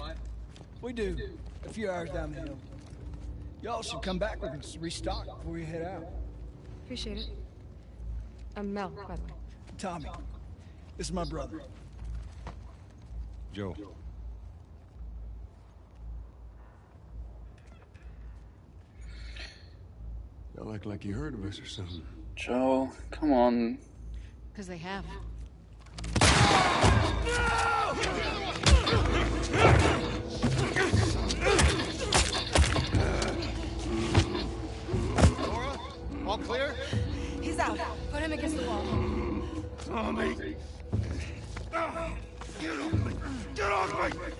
We do. A few hours down the hill. Y'all should come back. We can restock before you head out. Appreciate it. I'm Mel, by the way. Tommy, this is my brother. Joe. Y'all act like you heard of us or something. Joel, come on. Because they have. Laura? All clear? He's out. Put him against the wall. Tommy! Get off me! Get off me!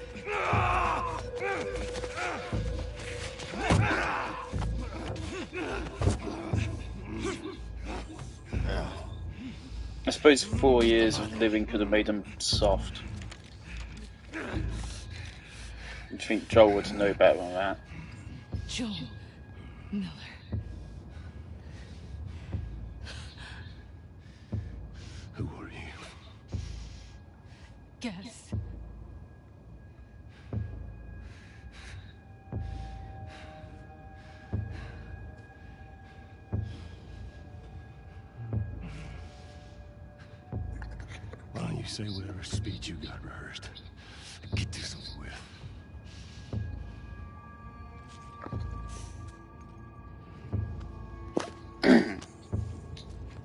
suppose 4 years of living could have made him soft. I think Joel would know better than that. Joel Miller. Who are you? Guess. Why don't you say whatever speech you got rehearsed? Get this over with.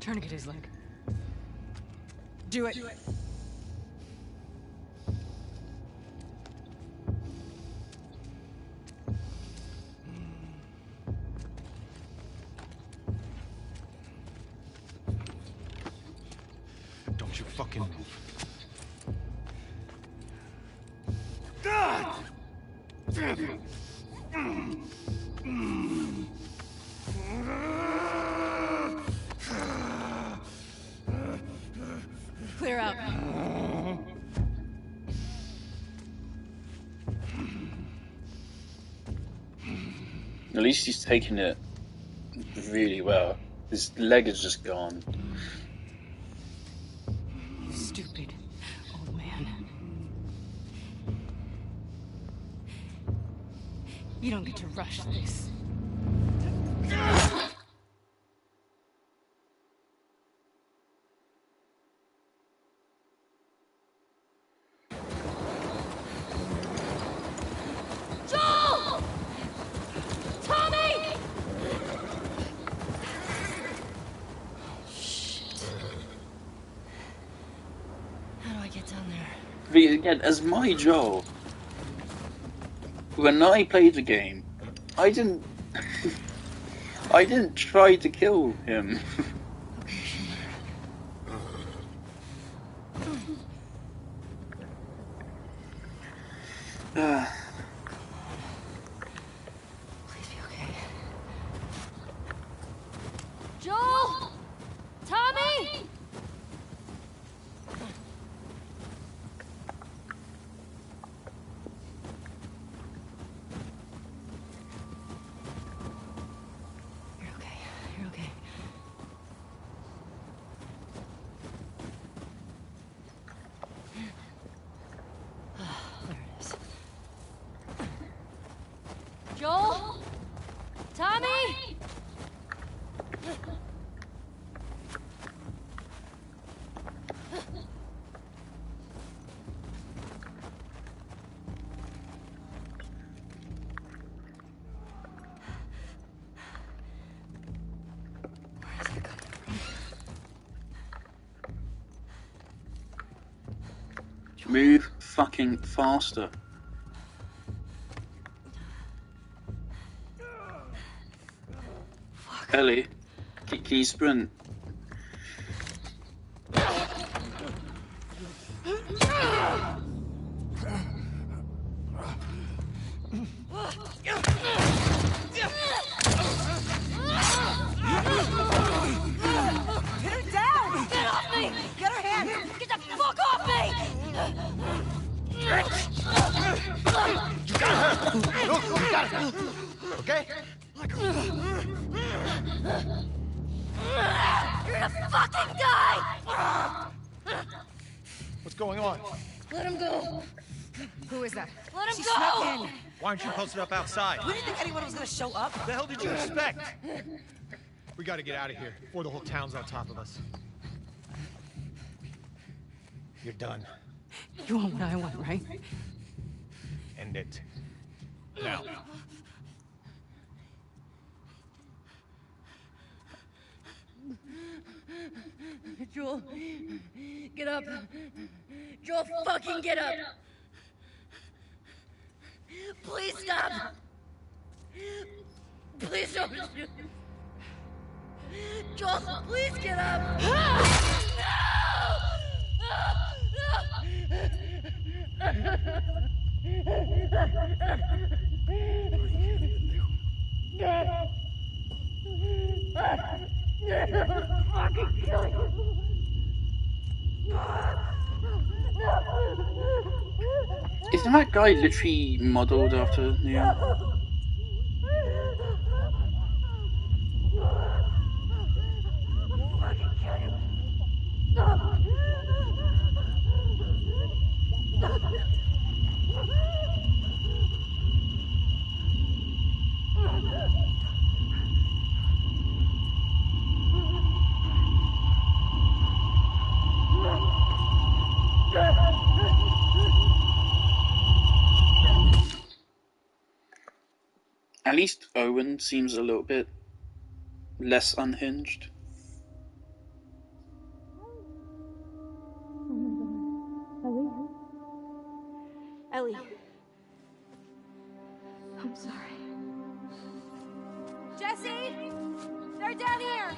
Tourniquet his leg. Do it. Don't you fucking move. Clear out. At least he's taking it really well. His leg is just gone. Stupid old man. You don't get to rush this. Joel! Tommy! How do I get down there? Again, as my Joel, when I played the game, I didn't I didn't try to kill him. Please be okay. Joel! Tommy! You're okay. You're okay. There it is. Joel? Tommy? Move fucking faster. Ellie, key sprint. Get her down! Get off me! Get her hand! Get the fuck off me! You got her! Look, you got her! Okay? You're gonna fucking die! What's going on? Let him go. Who is that? Let him She go! snuck in. Why aren't you posted up outside? We didn't think anyone was gonna show up. What the hell did you expect? We gotta get out of here before the whole town's on top of us. You're done. You want what I want, right? End it. Now. Joel, get up. Joel, fucking get up. Please stop. Please don't shoot. Joel, please get up. No. Fucking kill you. Isn't that guy literally modelled after Neo? At least Owen seems a little bit less unhinged. Ellie. I'm sorry. Jesse! They're down here!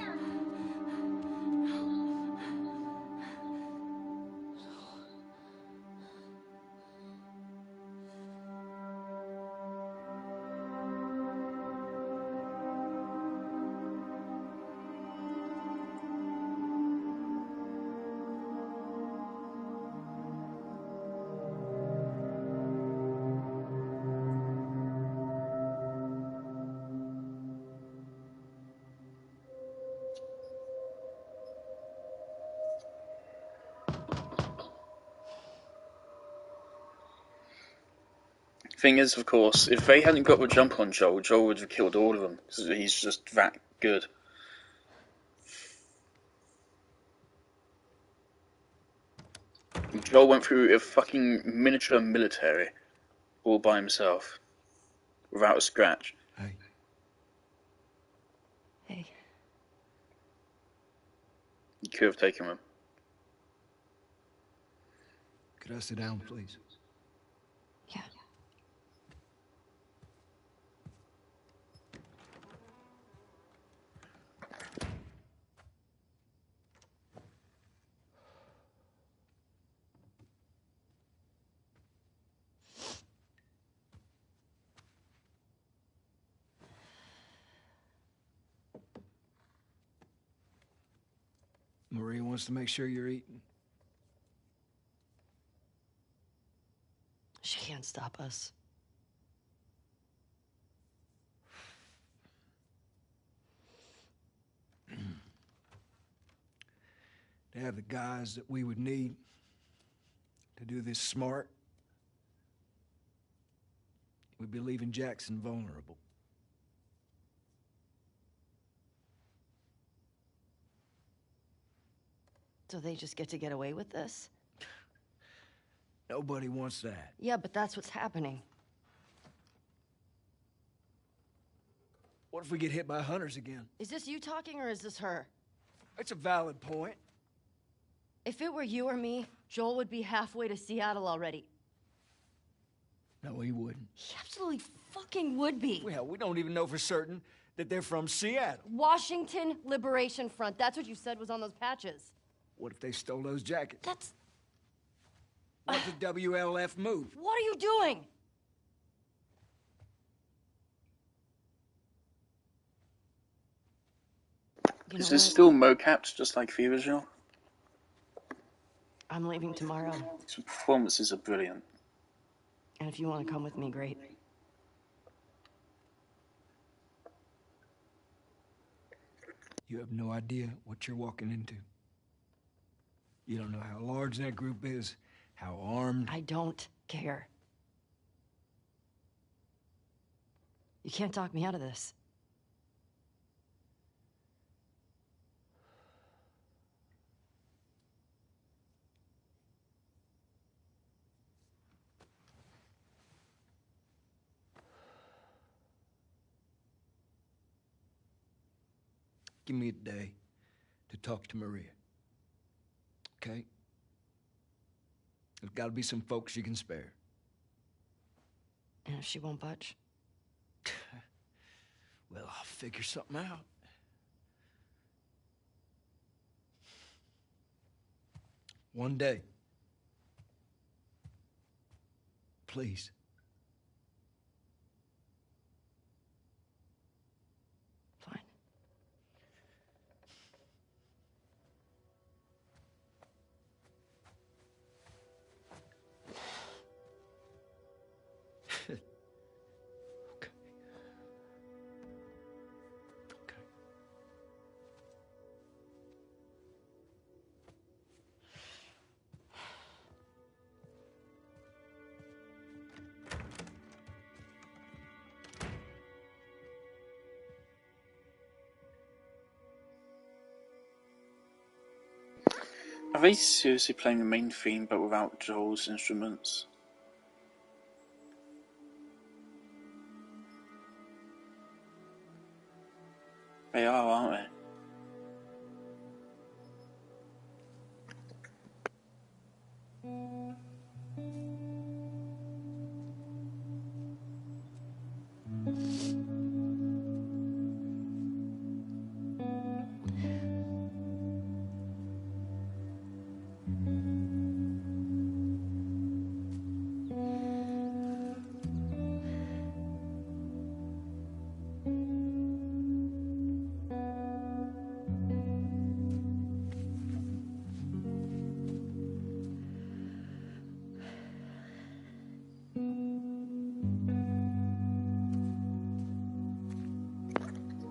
Thing is, of course, if they hadn't got the jump on Joel, Joel would have killed all of them, because he's just that good. Joel went through a fucking miniature military all by himself, without a scratch. Hey. Hey. You could have taken them. Could I sit down, please? Yeah. Maria wants to make sure you're eating. She can't stop us. To have the guys that we would need to do this smart, we'd be leaving Jackson vulnerable. So they just get to get away with this? Nobody wants that. Yeah, but that's what's happening. What if we get hit by hunters again? Is this you talking or is this her? It's a valid point. If it were you or me, Joel would be halfway to Seattle already. No, he wouldn't. He absolutely fucking would be. Well, we don't even know for certain that they're from Seattle. Washington Liberation Front. That's what you said was on those patches. What if they stole those jackets? That's... What's the WLF move? What are you doing? Is this still mocapped, just like the original? I'm leaving tomorrow. His performances are brilliant. And if you want to come with me, great. You have no idea what you're walking into. You don't know how large that group is, how armed. I don't care. You can't talk me out of this. Give me a day to talk to Maria. Okay? There's got to be some folks you can spare. And if she won't budge? Well, I'll figure something out. One day. Please. Fine. Are they seriously playing the main theme but without Joel's instruments? They are, aren't they?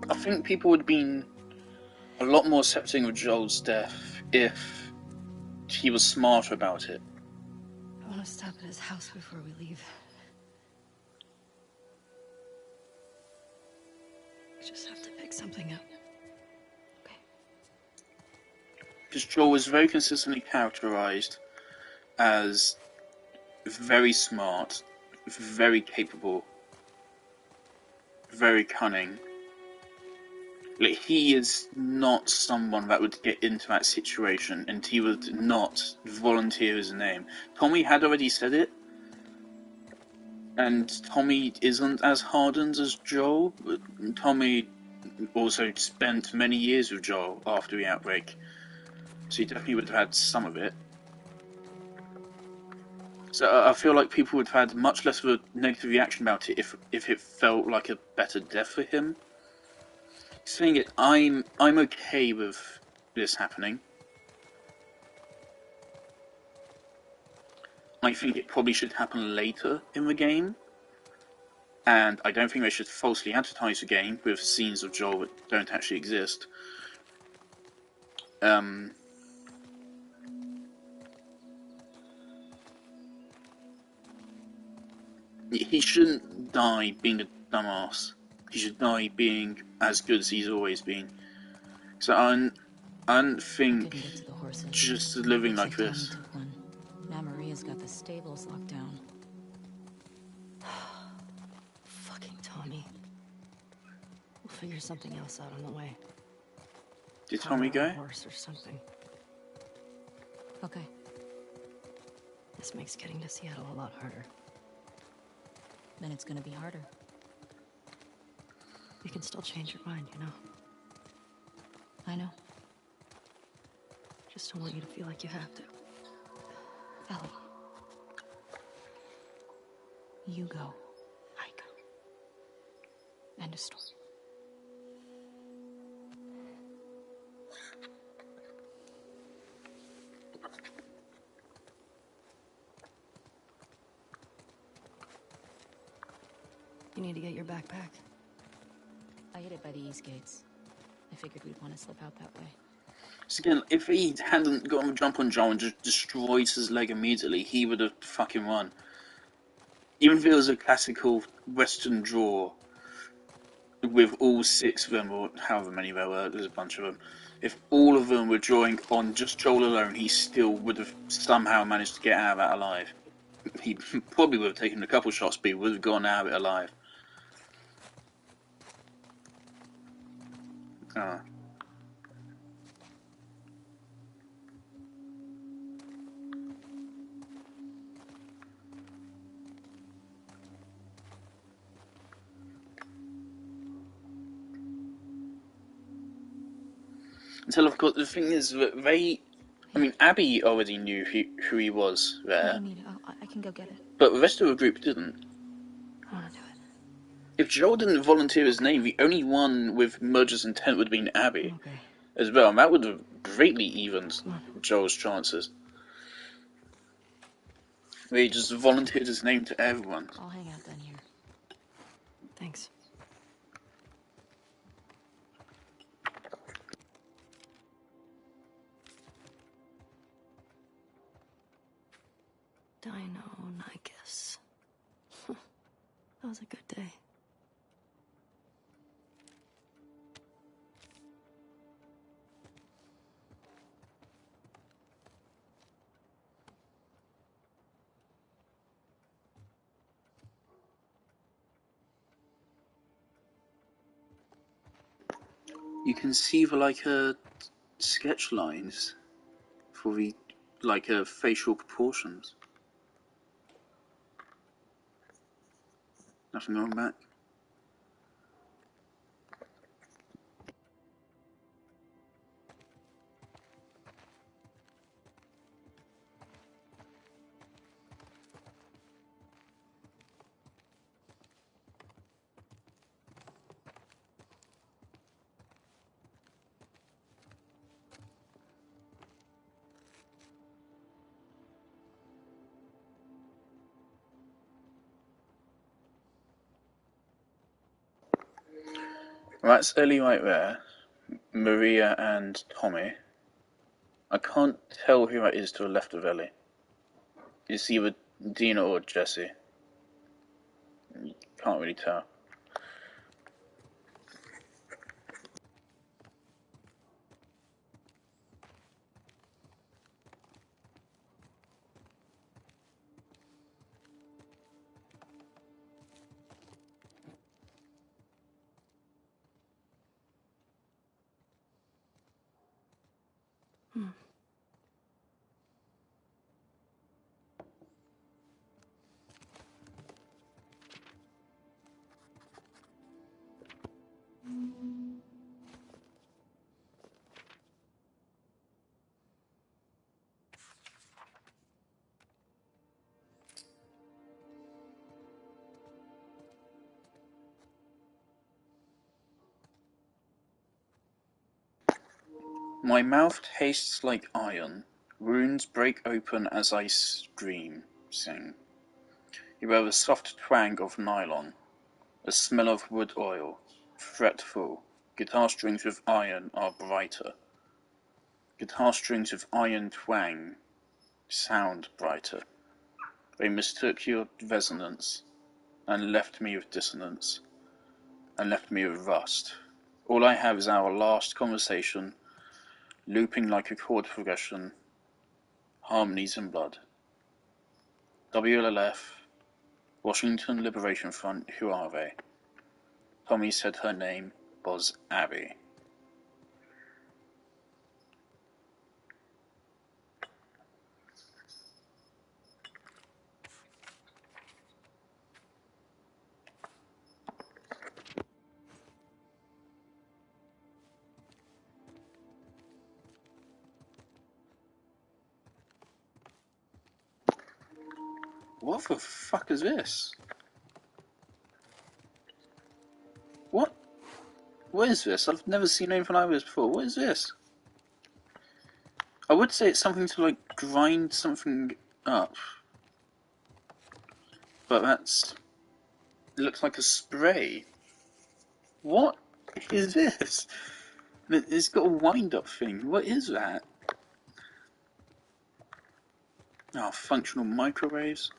I think people would have been a lot more accepting of Joel's death if he was smarter about it. I want to stop at his house before we leave. We just have to pick something up. Because Joel was very consistently characterized as very smart, very capable, very cunning. Like, he is not someone that would get into that situation, and he would not volunteer his name. Tommy had already said it, and Tommy isn't as hardened as Joel. Tommy also spent many years with Joel after the outbreak, so he definitely would have had some of it. So I feel like people would have had much less of a negative reaction about it if it felt like a better death for him. Saying it, I'm okay with this happening. I think it probably should happen later in the game, and I don't think they should falsely advertise the game with scenes of Joel that don't actually exist. He shouldn't die being a dumbass. He should die being as good as he's always been. So I don't think just living like this. Now Maria's got the stables locked down. Fucking Tommy. We'll figure something else out on the way. Did Tommy go? A horse or something. Okay. This makes getting to Seattle a lot harder. Then it's gonna be harder. You can still change your mind, you know? I know. Just don't want you to feel like you have to. Ellie. You go. I go. End of story. You need to get your backpack. I hid it by the east gates. I figured we'd want to slip out that way. So again, if he hadn't got a jump on Joel and just destroyed his leg immediately, he would have fucking won. Even if it was a classical Western draw, with all 6 of them, or however many there were, there's a bunch of them, if all of them were drawing on just Joel alone, he still would have somehow managed to get out of that alive. He probably would have taken a couple shots, but he would have gone out of it alive. Until, of course, the thing is that Abby already knew who he was there. What do you need? I can go get it. But the rest of the group didn't. I want to do it. If Joel didn't volunteer his name, the only one with murderous intent would have been Abby. As well, and that would have greatly evened Joel's chances. He just volunteered his name to everyone. I'll hang out down here. Thanks. Deinonychus. That was a good day. you can see the sketch lines for the facial proportions. Nothing wrong back. That's Ellie right there. Maria and Tommy. I can't tell who that is to the left of Ellie. It's either Dina or Jesse. Can't really tell. My mouth tastes like iron. Wounds break open as I sing. You have a soft twang of nylon, a smell of wood oil, fretful. Guitar strings with iron are brighter. Guitar strings with iron twang sound brighter. They mistook your resonance and left me with dissonance and left me with rust. All I have is our last conversation, looping like a chord progression, harmonies in blood. WLF, Washington Liberation Front, who are they? Tommy said her name was Abby. What the fuck is this? What? What is this? I've never seen anything like this before. What is this? I would say it's something to like grind something up. But that's... It looks like a spray. What is this? It's got a wind-up thing. What is that? Oh, functional microwaves.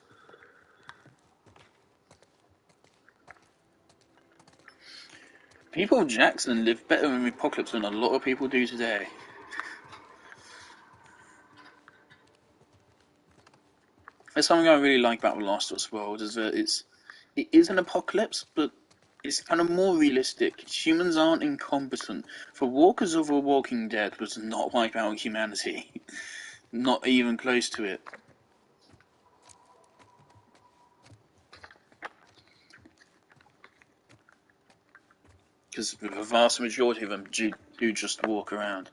People of Jackson live better in the apocalypse than a lot of people do today. There's something I really like about The Last of Us world is that it is an apocalypse, but it's kind of more realistic. Humans aren't incompetent. The walkers of The Walking Dead was not wipe out humanity. Not even close to it. Because the vast majority of them do just walk around.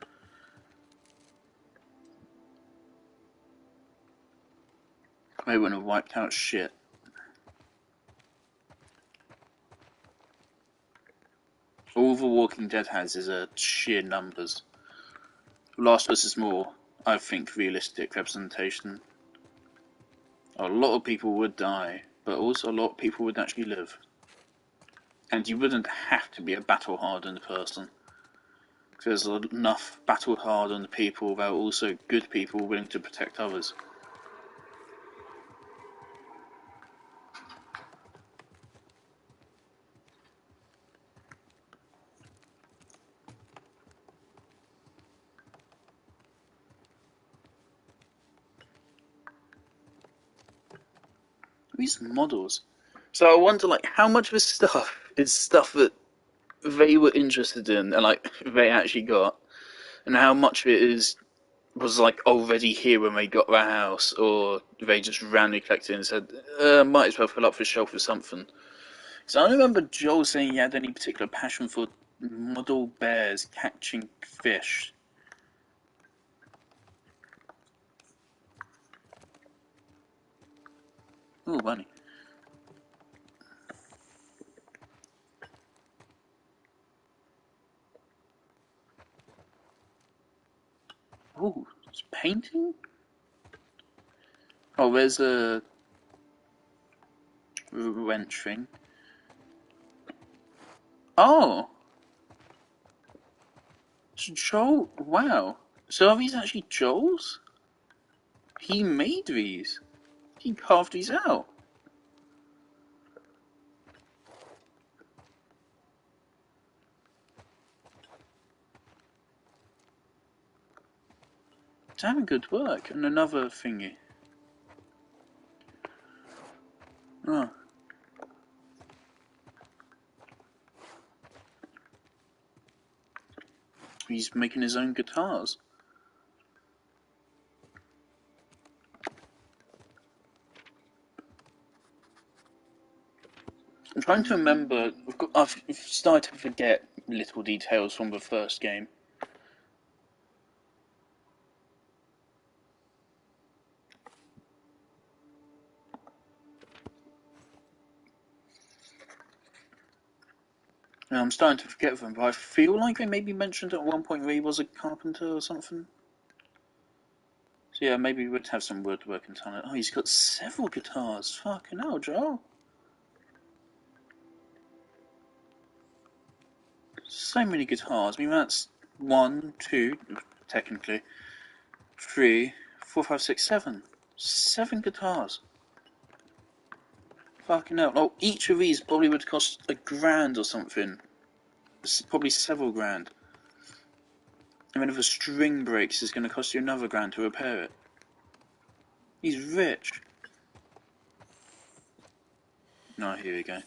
They wouldn't have wiped out shit. All The Walking Dead has is sheer numbers. Last of Us is more, I think, realistic representation. A lot of people would die, but also a lot of people would actually live. And you wouldn't have to be a battle-hardened person. There's enough battle-hardened people that are also good people willing to protect others. These models. So I wonder, like, how much of this stuff is stuff that they were interested in, and like they actually got, and how much of it was like already here when they got their house, or they just randomly collected and said, might as well fill up the shelf with something. So I don't remember Joel saying he had any particular passion for model bears catching fish. Oh, bunny. Oh, it's painting? Oh, there's a wrenching. Oh! Joel, wow. So are these actually Joel's? He made these. He carved these out. Damn good work. And another thingy. Oh. He's making his own guitars. I'm trying to remember. I've started to forget little details from the first game. And I'm starting to forget them, but I feel like they maybe mentioned at one point where he was a carpenter or something. So yeah, maybe we'd have some woodworking talent. Oh, he's got several guitars. Fucking hell, Joel. So many guitars. I mean, that's 1, 2, technically, 3, 4, 5, 6, 7. 7 guitars. Fucking hell. Oh, each of these probably would cost $1,000 or something. Probably several grand. And then if a string breaks, it's going to cost you another $1,000 to repair it. He's rich. Oh, here we go.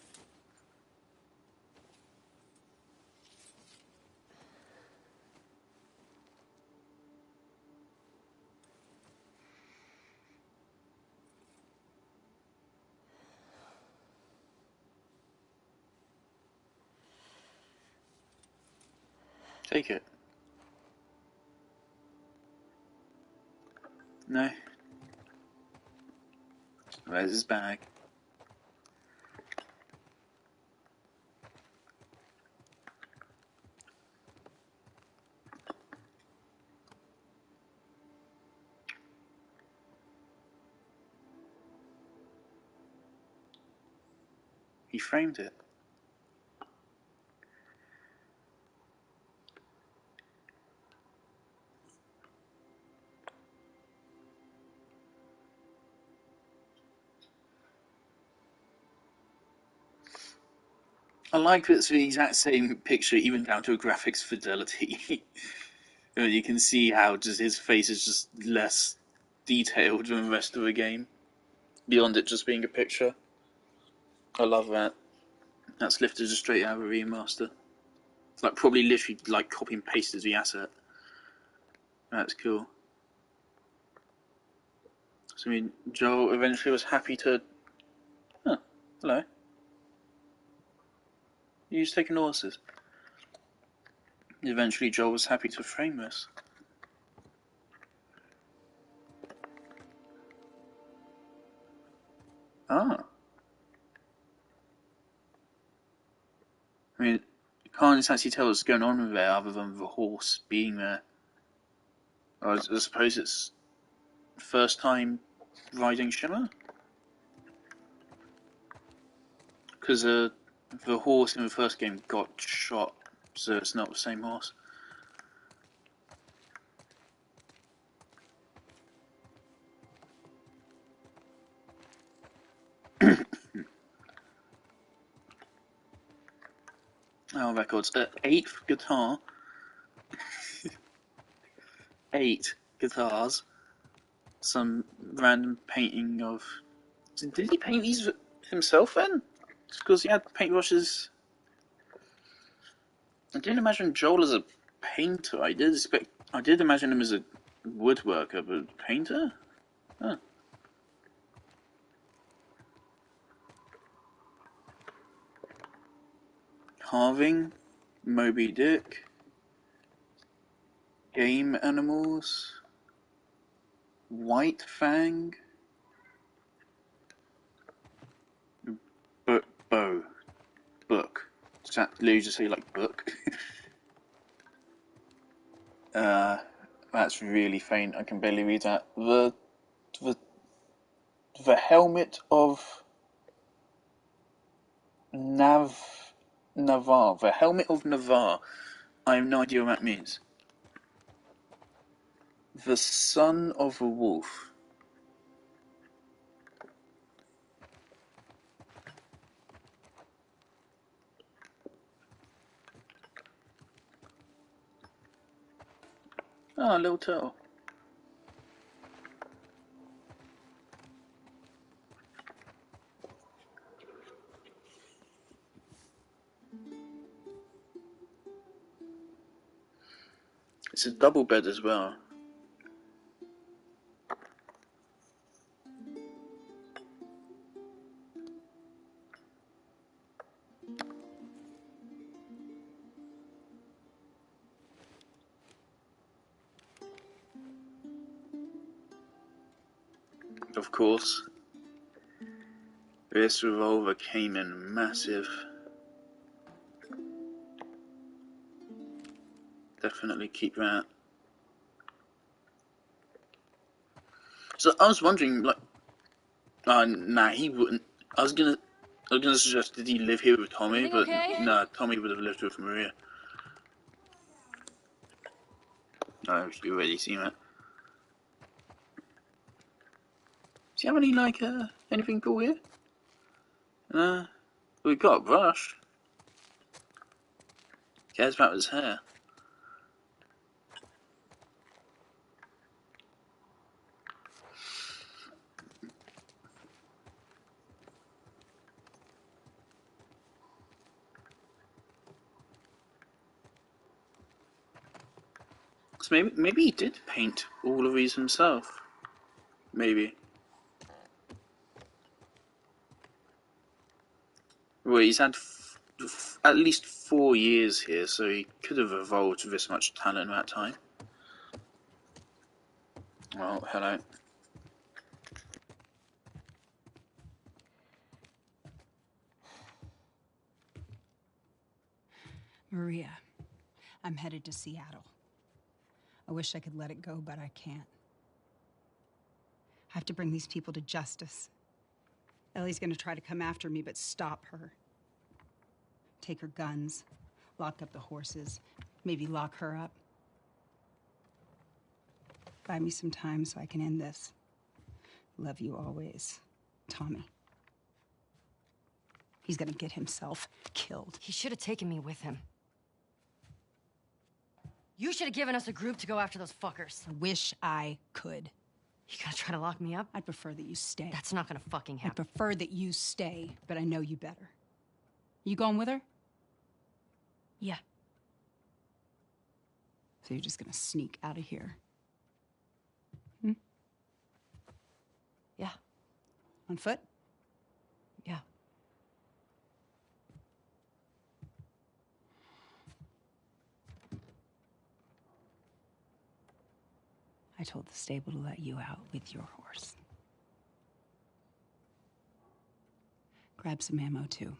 Take it. No. Where's his bag? He framed it. I like that it's the exact same picture, even down to a graphics fidelity. You can see how just his face is just less detailed than the rest of the game, beyond it just being a picture. I love that. That's lifted just straight out of a remaster. It's like probably literally like copy and pasted the asset. That's cool. So I mean, Joel eventually was happy to. Huh? Hello. You just taking horses. Eventually, Joel was happy to frame this. Ah. I mean, you can't actually tell what's going on there other than the horse being there. I suppose it's first time riding Shimmer? Because the horse in the first game got shot, so it's not the same horse. Oh, records. 8th guitar. 8 guitars. Some random painting of... Did he paint these himself then? Because he had paintbrushes. I didn't imagine Joel as a painter. I did imagine him as a woodworker, but painter? Huh. Carving, Moby Dick, game animals, White Fang, book. Does that literally just say like book? That's really faint. I can barely read that. The helmet of Navarre. The helmet of Navarre. I have no idea what that means. The son of a wolf. Ah, a little turtle. It's a double bed as well. Of course, this revolver came in massive. Definitely keep that. So I was wondering, like, nah, he wouldn't. I was gonna suggest, did he live here with Tommy? Everything But okay? nah, Tommy would have lived with Maria. Oh, you already seen that. Do you have any like anything cool here? We've got a brush. Cares about his hair. So maybe he did paint all of these himself. Maybe. Well, he's had at least 4 years here, so he could have evolved this much talent in that time. Oh, hello. Maria, I'm headed to Seattle. I wish I could let it go, but I can't. I have to bring these people to justice. Ellie's gonna try to come after me, but stop her. Take her guns, lock up the horses, maybe lock her up. Buy me some time so I can end this. Love you always, Tommy. He's gonna get himself killed. He should have taken me with him. You should have given us a group to go after those fuckers. I wish I could. You gonna try to lock me up? I'd prefer that you stay. That's not gonna fucking happen. I'd prefer that you stay, but I know you better. You going with her? Yeah. So you're just gonna sneak out of here? Yeah. On foot? Yeah. I told the stable to let you out with your horse. Grab some ammo, too.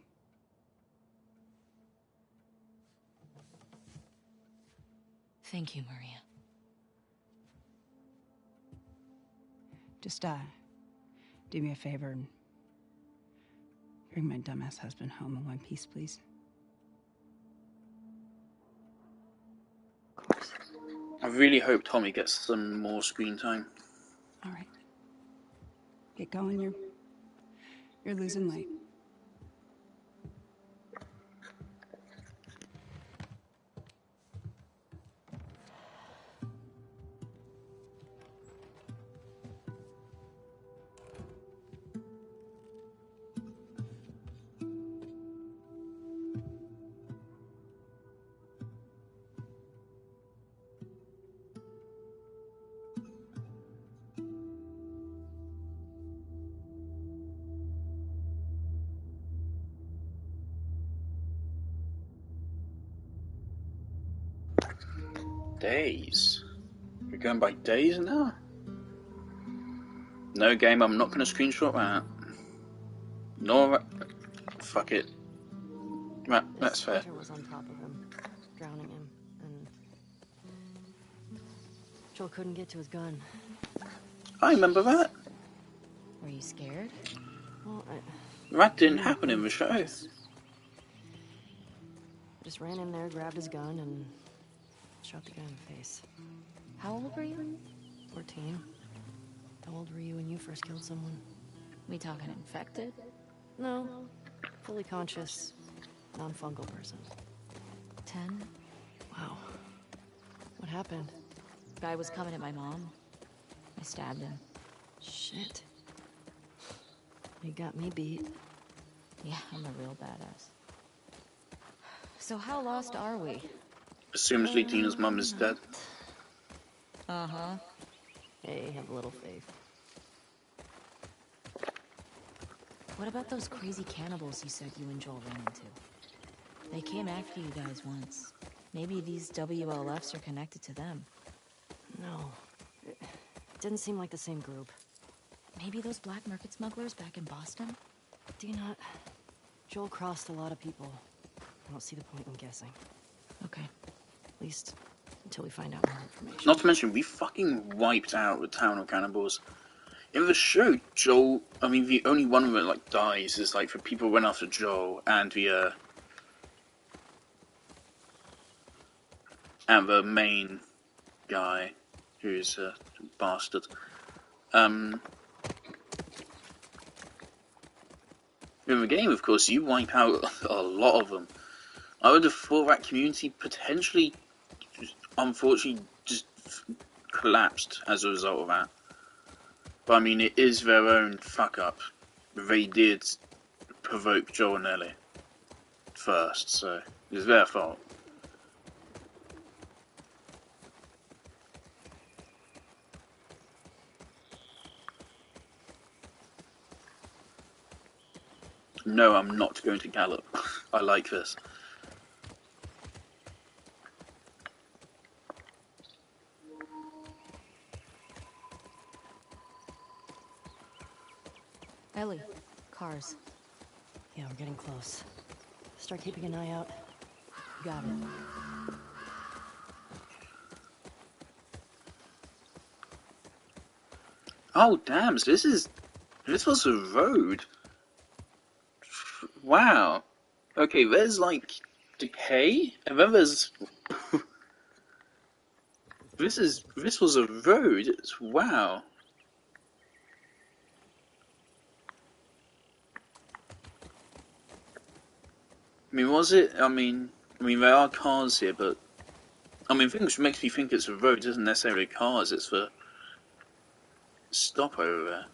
Thank you, Maria. Just, do me a favor and bring my dumbass husband home in one piece, please. Of course. I really hope Tommy gets some more screen time. All right. Get going, you're losing weight. Days. We're going by days now? No game, I'm not going to screenshot that. Nor... Fuck it. Right, that's fair. Hunter was on top of him, drowning him, and Joel couldn't get to his gun. I remember that. Were you scared? Well, That didn't happen in the show. I just ran in there, grabbed his gun, and shot the guy in the face. How old were you? 14. How old were you when you first killed someone? We talking infected? No. Fully conscious, non-fungal person. 10? Wow. What happened? Guy was coming at my mom. I stabbed him. Shit. You got me beat. Yeah, I'm a real badass. So how lost are we? Assumedly Tina's mum is dead. Uh-huh. Hey, have a little faith. What about those crazy cannibals you said you and Joel ran into? They came after you guys once. Maybe these WLFs are connected to them. No. It didn't seem like the same group. Maybe those black market smugglers back in Boston? Do you not? Joel crossed a lot of people. I don't see the point in guessing. Okay. At least until we find out more information. Not to mention, we fucking wiped out the town of cannibals. In the show, Joel, I mean, the only one of them like dies is like the people who went after Joel and the main guy who's a bastard. In the game, of course, you wipe out a lot of them. I would have thought that community potentially, unfortunately, just collapsed as a result of that. But I mean, it is their own fuck up. They did provoke Joel and Ellie first, so it's their fault. No, I'm not going to Gallup. I like this. Ellie, cars. Yeah, we're getting close. Start keeping an eye out. Got it. Oh damn! So this was a road. Wow. Okay, there's like decay, and then there's this was a road. Wow. I mean, was it? I mean, there are cars here, but I mean, things makes me think it's a road. It isn't necessarily cars. It's the stop over there.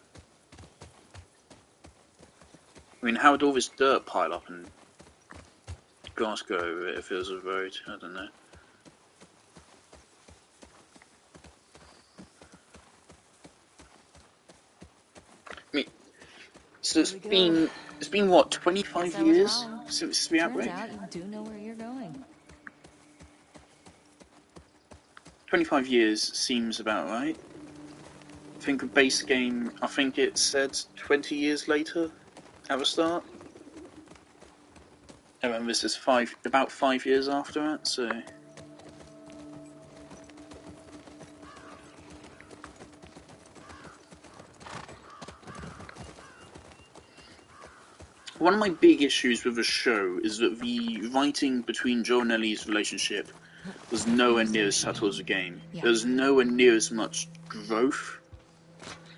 I mean, how would all this dirt pile up and grass go over it if it was a road? I don't know. I mean, so it's been what, 25 years since the outbreak? Turns out you do know where you're going. 25 years seems about right. I think a base game, I think it said 20 years later at the start. And then this is about 5 years after that, so... One of my big issues with the show is that the writing between Joel and Ellie's relationship was nowhere near as subtle as the game. There was nowhere near as much growth.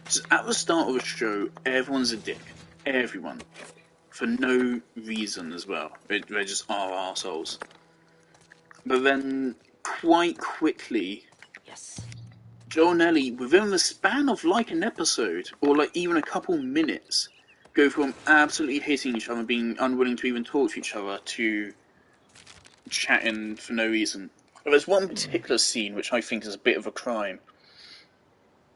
So at the start of the show, everyone's a dick. Everyone. For no reason as well. They just are arseholes. But then, quite quickly, Joel and Ellie, within the span of like an episode, or like even a couple minutes, go from absolutely hating each other, being unwilling to even talk to each other, to chatting for no reason. There's one particular scene which I think is a bit of a crime,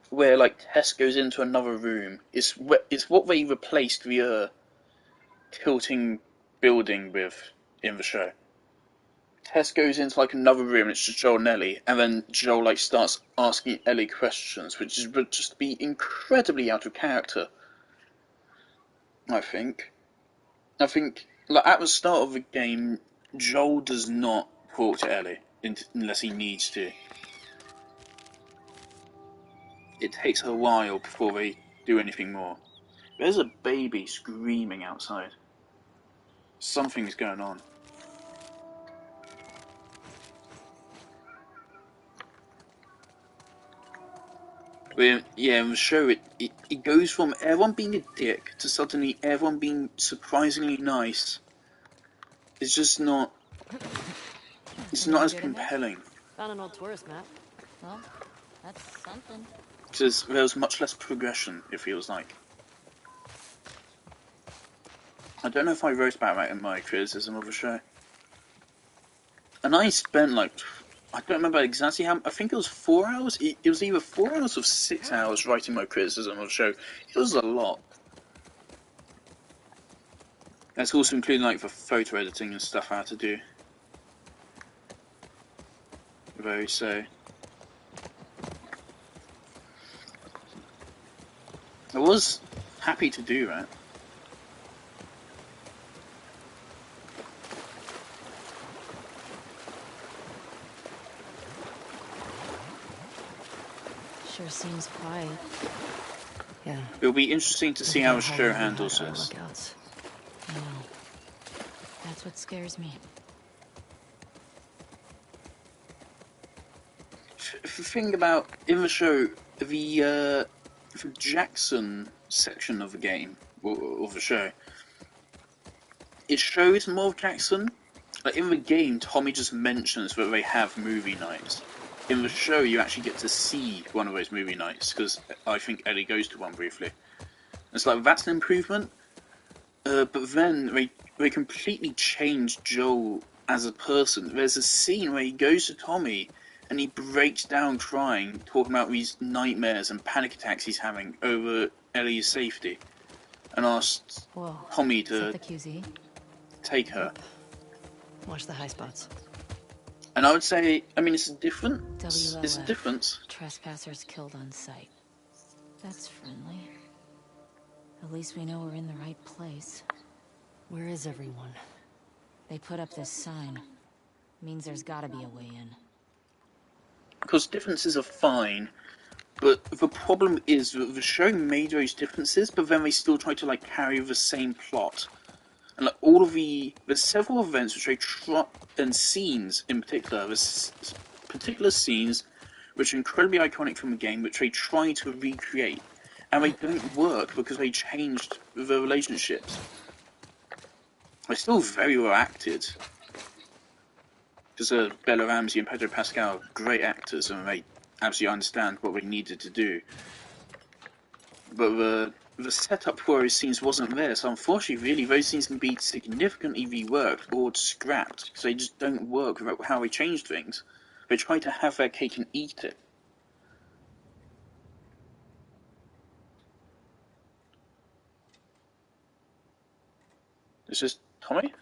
where like Tess goes into another room. It's what they replaced the tilting building with in the show. Tess goes into like another room and it's just Joel and Ellie, and then Joel like starts asking Ellie questions, which is would just be incredibly out of character. I think like at the start of the game, Joel does not talk to Ellie unless he needs to. It takes a while before they do anything more. There's a baby screaming outside. Something's going on. But yeah, in the show, it goes from everyone being a dick to suddenly everyone being surprisingly nice. It's just not... It's not as compelling. Found an old tourist map. Well, that's something. Because there's much less progression, it feels like. I don't know if I wrote about that in my criticism of the show. And I spent like... I don't remember exactly how... I think it was 4 hours? It was either 4 hours or 6 hours writing my criticism of the show. It was a lot. That's also including like the photo editing and stuff I had to do. Very so. I was happy to do that. Sure seems quiet. Yeah. It'll be interesting to see how the show handles this. I know. That's what scares me. The thing about, in the show, the Jackson section of the game, or of the show, it shows more of Jackson. Like in the game, Tommy just mentions that they have movie nights. In the show, you actually get to see one of those movie nights, because I think Ellie goes to one briefly. It's like, that's an improvement, but then they completely changed Joel as a person. There's a scene where he goes to Tommy, and he breaks down crying, talking about these nightmares and panic attacks he's having over Ellie's safety, and asks Tommy to take her. Watch the high spots. And I would say, I mean, it's a difference. It's a difference. Trespassers killed on sight. That's friendly. At least we know we're in the right place. Where is everyone? They put up this sign. Means there's gotta be a way in. Because differences are fine, but the problem is that the show made those differences, but then they still try to like carry the same plot. And like all of there's several events which they try, and scenes in particular, there's particular scenes which are incredibly iconic from the game, which they try to recreate, and they don't work because they changed the relationships. They're still very well acted. Because Bella Ramsey and Pedro Pascal are great actors, and they absolutely understand what they needed to do. But the setup for those scenes wasn't there, so unfortunately, really, those scenes can be significantly reworked or scrapped, because they just don't work with how they changed things. They try to have their cake and eat it. Is this Tommy?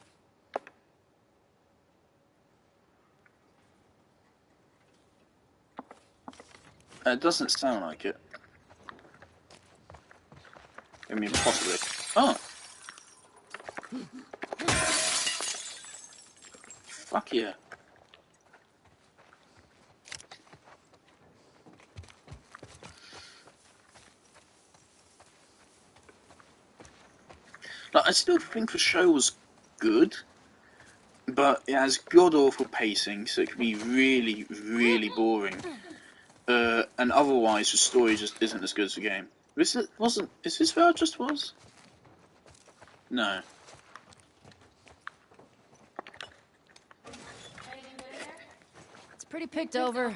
It doesn't sound like it. I mean, possibly. Oh! Fuck yeah. Like, I still think the show was good, but it has god-awful pacing, so it can be really, really boring. And otherwise, the story just isn't as good as the game. Is this where I just was? No. It's pretty picked over.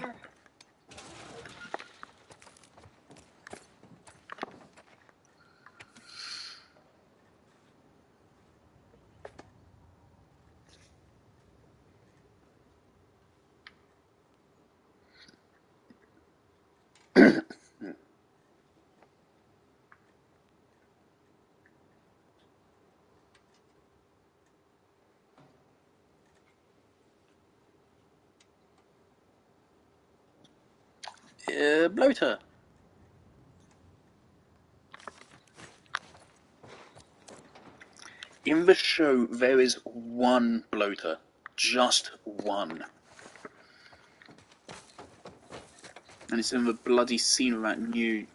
bloater. In the show, there is one bloater. Just one. And it's in the bloody scene of that new,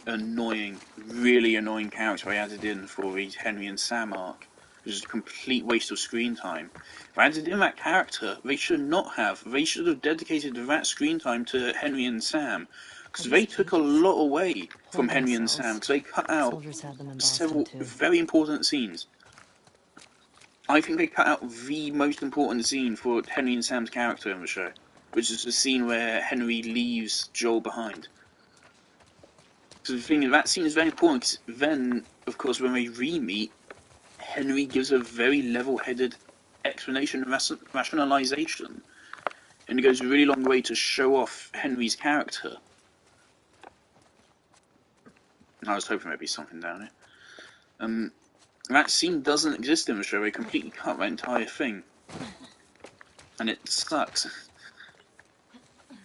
annoying, really annoying character I added in for the Henry and Sam arc. Which is a complete waste of screen time. If I added in that character, they should not have. They should have dedicated that screen time to Henry and Sam. Because they took a lot away from Henry and Sam. Because they cut out several very important scenes. I think they cut out the most important scene for Henry and Sam's character in the show. Which is the scene where Henry leaves Joel behind. So the thing is, that scene is very important, because then, of course, when they re-meet, Henry gives a very level-headed explanation and rationalization. And it goes a really long way to show off Henry's character. I was hoping there'd be something down here. That scene doesn't exist in the show. They completely cut that entire thing. And it sucks.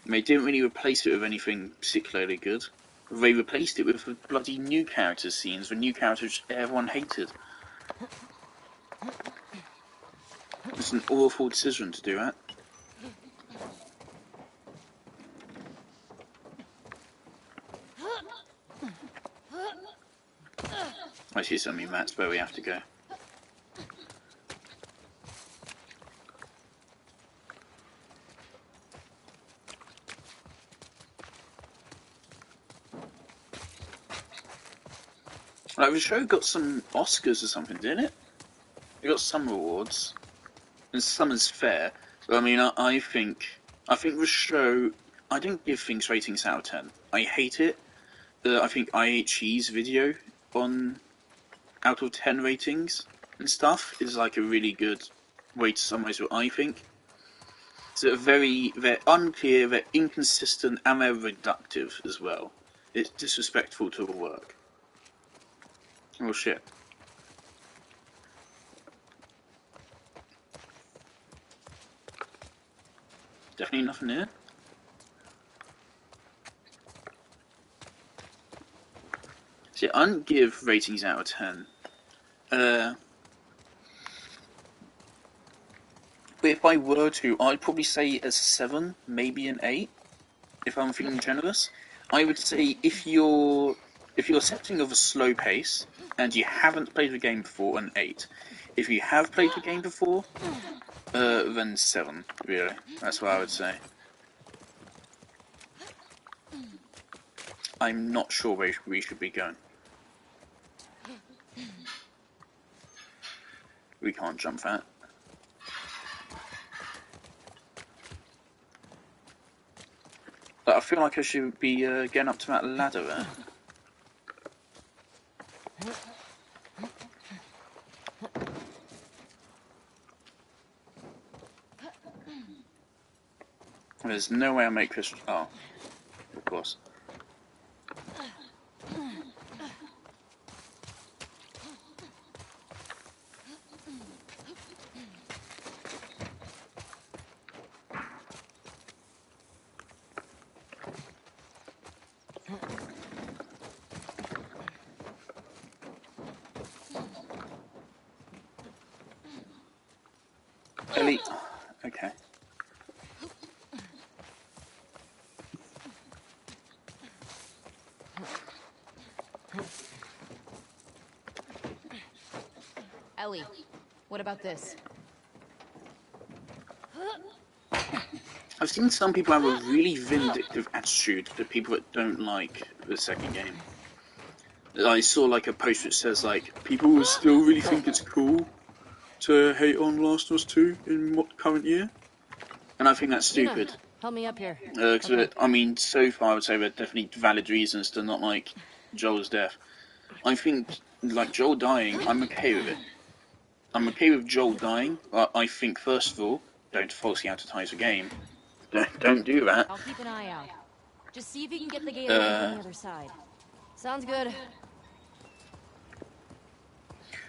They didn't really replace it with anything particularly good. They replaced it with the bloody new character scenes, the new characters everyone hated. It's an awful decision to do that. I see something, that's where we have to go. Like, the show got some Oscars or something, didn't it? It got some awards, and some is fair. But I mean, I think the show. I don't give things ratings out of 10. I hate it. I think IHE's video on out of 10 ratings and stuff is like a really good way to summarize what I think. So they're unclear, they're inconsistent, and they're reductive as well. It's disrespectful to the work. Oh shit. Definitely nothing here. See, I don't give ratings out of 10. But if I were to, I'd probably say a 7, maybe an 8, if I'm feeling generous. I would say if you're accepting of a slow pace, and you haven't played the game before, an 8. If you have played the game before, then 7, really. That's what I would say. I'm not sure where we should be going. We can't jump that. But I feel like I should be getting up to that ladder there. There's no way I make this. Oh, of course. Ellie, okay. Ellie, what about this? I've seen some people have a really vindictive attitude to people that don't like the second game. I saw like a post which says like, people will still really think it's cool to hate on Last of Us 2 in what current year? And I think that's stupid. Help me up here. Okay. I mean, so far I would say there are definitely valid reasons to not like Joel's death. I think, like, Joel dying, I'm okay with it. I'm okay with Joel dying. I think, first of all, don't falsely advertise the game. Don't do that. I'll keep an eye out. Just see if you can get the gate open from the other side. Sounds good.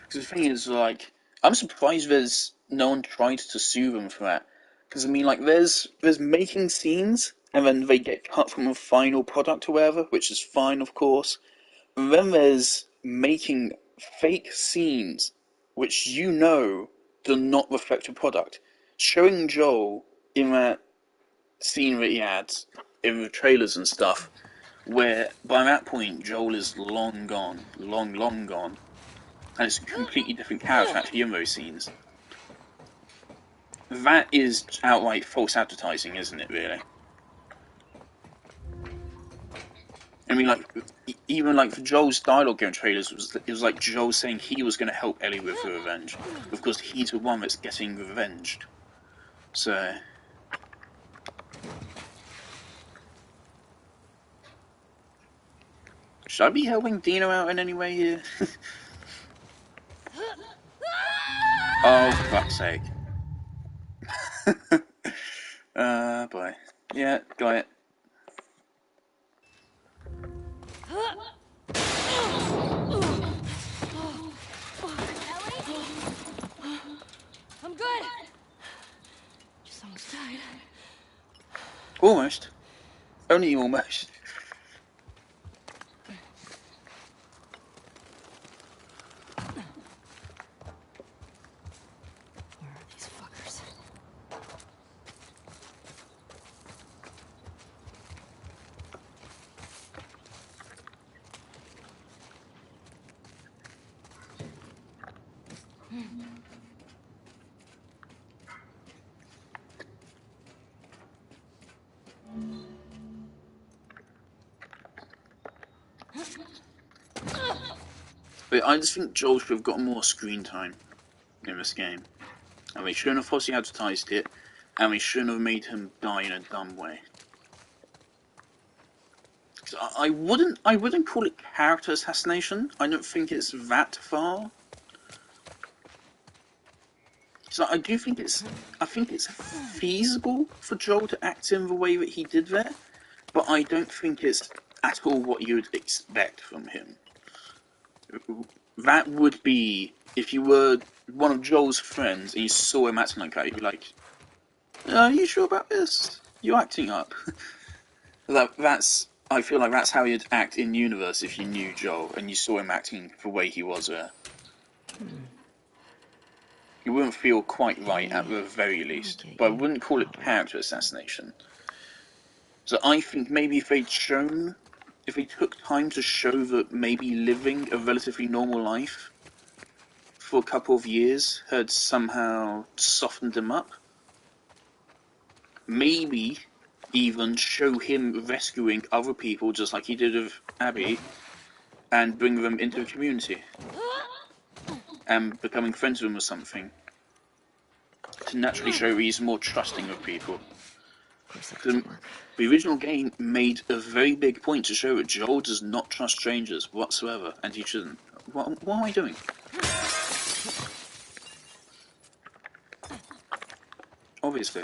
Because the thing is, like, I'm surprised there's no one tried to sue them for that. Because, I mean, like, there's making scenes and then they get cut from a final product or whatever, which is fine, of course. And then there's making fake scenes which you know do not reflect the product. Showing Joel in that scene that he had in the trailers and stuff, where by that point Joel is long gone, long gone, and it's a completely different character actually in those scenes. That is outright false advertising, isn't it, really? I mean, like, even like for Joel's dialogue in trailers, it was like Joel saying he was going to help Ellie with her revenge, because he's the one that's getting revenged. So, should I be helping Dino out in any way here? Oh, for fuck's sake. Boy. Yeah, got it. I'm good. Just almost died. Almost. Only almost. Where are these fuckers? But I just think Joel should have got more screen time in this game. And they shouldn't have falsely advertised it, and they shouldn't have made him die in a dumb way. I wouldn't call it character assassination. I don't think it's that far. So I think it's feasible for Joel to act in the way that he did there, but I don't think it's at all what you would expect from him. That would be if you were one of Joel's friends and you saw him acting like that, you'd be like, "Are you sure about this? You're acting up." I feel like that's how you'd act in universe if you knew Joel and you saw him acting the way he was there. It wouldn't feel quite right at the very least, but I wouldn't call it character assassination. So I think maybe if they took time to show that maybe living a relatively normal life for a couple of years had somehow softened him up, maybe even show him rescuing other people just like he did with Abby and bring them into the community and becoming friends with them or something, to naturally show he's more trusting of people. The original game made a very big point to show that Joel does not trust strangers whatsoever, and he shouldn't. What am I doing? Obviously.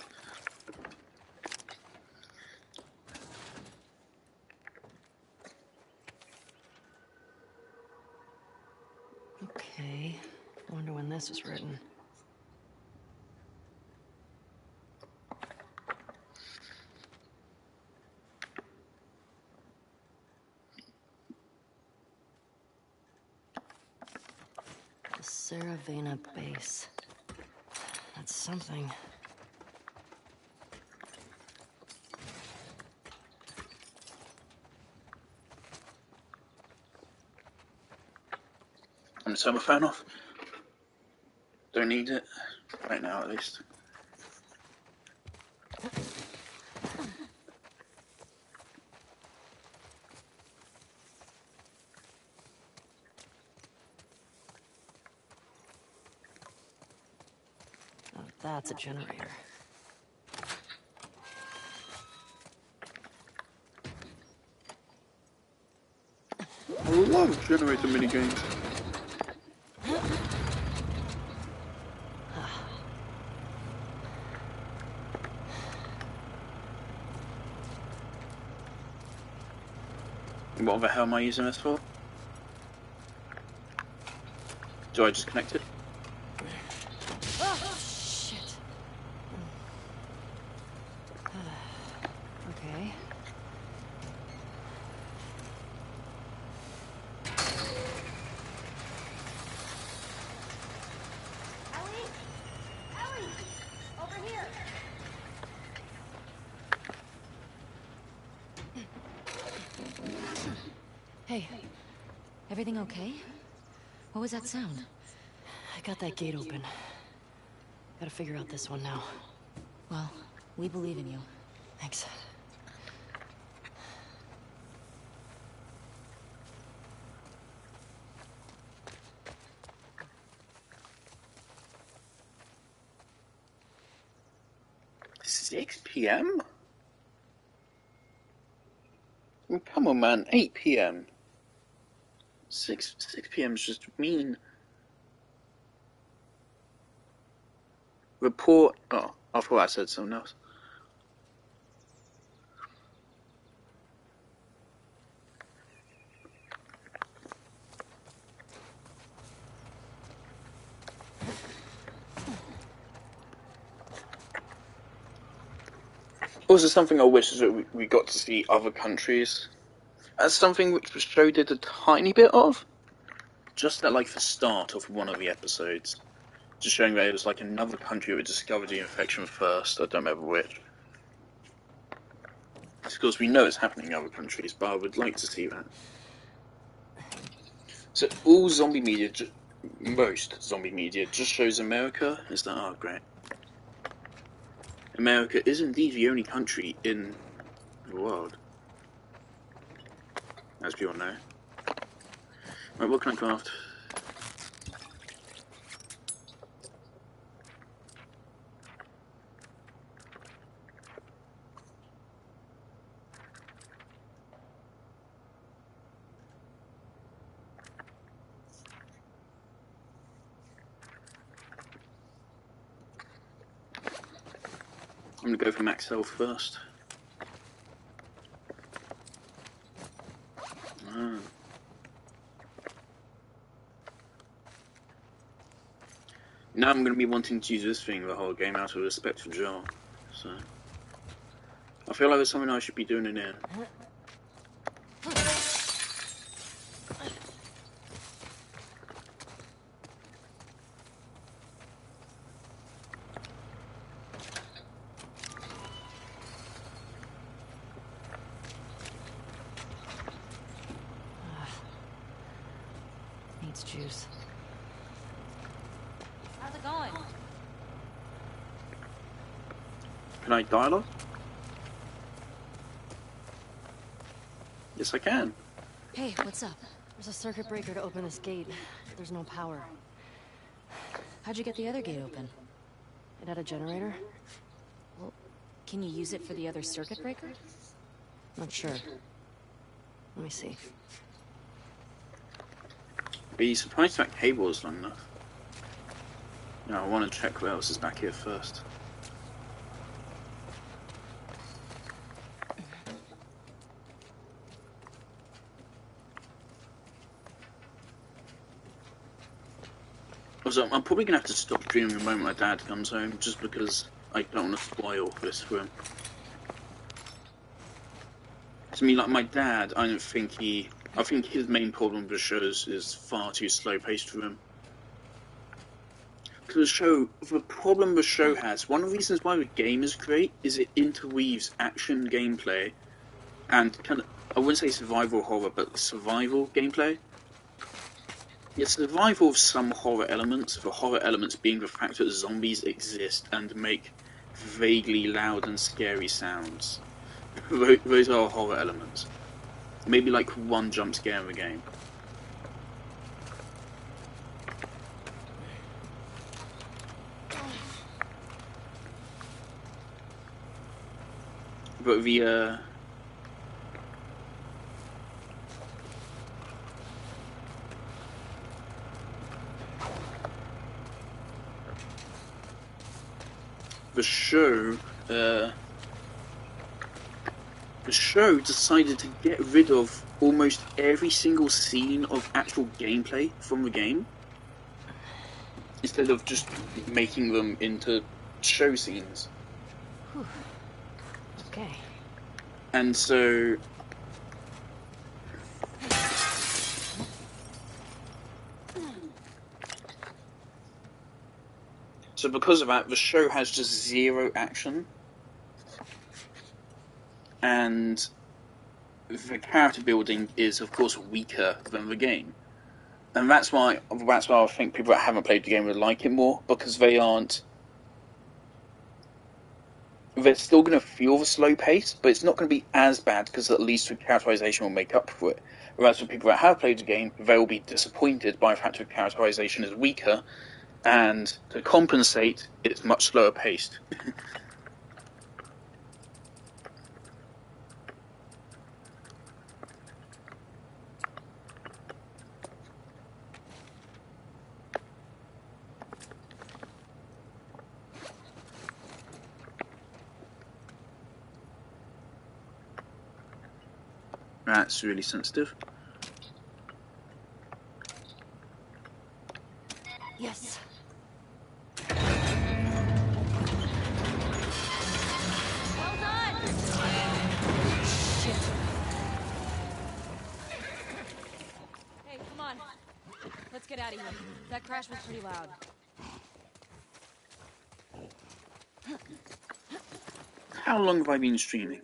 Okay. Wonder when this was written. The Saravena base. That's something. I'm gonna turn my fan off. Don't need it. Right now, at least. Oh, that's a generator. I love generator minigames. What the hell am I using this for? Do I just connect it? Oh, shit. Okay. Hey, everything okay? What was that sound? I got that gate open. Gotta figure out this one now. Well, we believe in you. Thanks. Six PM? Oh, come on, man. 8 PM. 6 PM is just mean. Report. Oh, I thought I said something else. Also, something I wish is that we got to see other countries. That's something which the show did a tiny bit of. Just at like the start of one of the episodes. Just showing that it was like another country that discovered the infection first. I don't remember which. It's because we know it's happening in other countries, but I would like to see that. So all zombie media, most zombie media, just shows America. Is that, oh great. America is indeed the only country in the world. As we all know. Right, what can I craft? I'm gonna go for max health first. Ah. Now I'm gonna be wanting to use this thing the whole game out of respect for Joel. So I feel like there's something I should be doing in here. Needs juice. How's it going? Can I dialogue? Yes, I can. Hey, what's up? There's a circuit breaker to open this gate. There's no power. How'd you get the other gate open? It had a generator? Well, can you use it for the other circuit breaker? Not sure. Let me see. Be surprised that cable is long enough. No, I want to check what else is back here first. Also, I'm probably going to have to stop streaming the moment my dad comes home, just because I don't want to spoil this for him. To me, like, my dad, I think his main problem with the shows is far too slow-paced for him. Because the problem the show has, one of the reasons why the game is great is it interweaves action gameplay and kind of, I wouldn't say survival horror, but survival gameplay. It's survival of some horror elements, the horror elements being the fact that zombies exist and make vaguely loud and scary sounds. Those are horror elements. Maybe like one jump scare in the game. But the show decided to get rid of almost every single scene of actual gameplay from the game, instead of just making them into show scenes. Whew. Okay. And so because of that, the show has just zero action. And the character building is, of course, weaker than the game. And that's why I think people that haven't played the game would like it more, because they're still going to feel the slow pace, but it's not going to be as bad, because at least the characterization will make up for it. Whereas for people that have played the game, they will be disappointed by the fact that the characterization is weaker, and to compensate, it's much slower paced. That's really sensitive. Yes. Well done! Shit. Hey, come on. Let's get out of here. That crash was pretty loud. How long have I been streaming?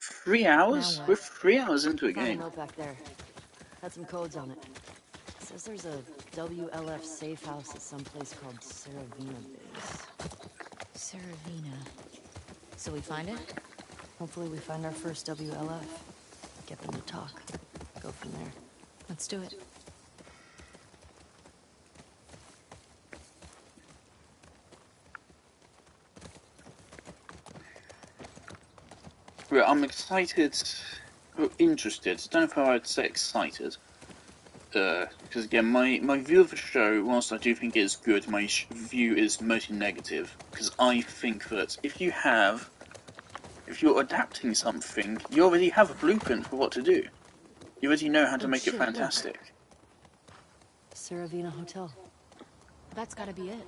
3 hours? We're 3 hours into a Found a game. note back there. Had some codes on it. It says there's a WLF safe house at some place called Saravina Base. Saravina. So we find it? Hopefully we find our first WLF. Get them to talk. Go from there. Let's do it. Well, I'm excited, or interested. Don't know if I would say excited. Because again, my view of the show, whilst I do think it is good, my view is mostly negative. Because I think that if you're adapting something, you already have a blueprint for what to do. You already know how to make it fantastic. Saravina Hotel. That's gotta be it.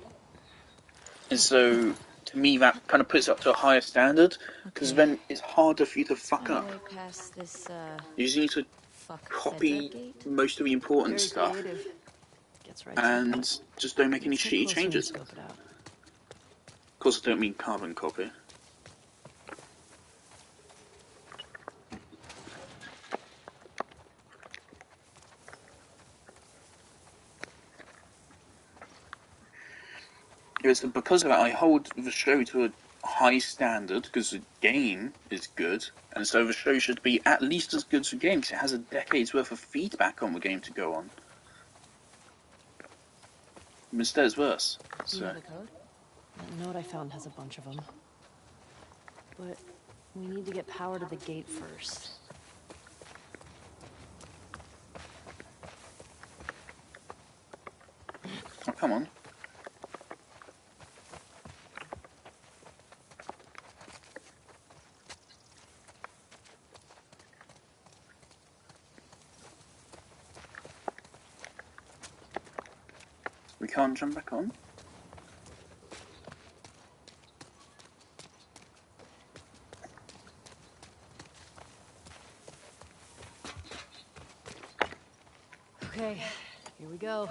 And so, to me, that kind of puts it up to a higher standard, because then it's harder for you to fuck up. Past this, You just need to copy most of the important stuff, and just don't make any shitty changes. Of course, I don't mean carbon copy. Because of that, I hold the show to a high standard, because the game is good, and so the show should be at least as good as the game, because it has a decade's worth of feedback on the game to go on. But instead it's worse. So. You know the code? The note I found has a bunch of them. But we need to get power to the gate first. Oh, come on. We can't jump back on? Okay, here we go.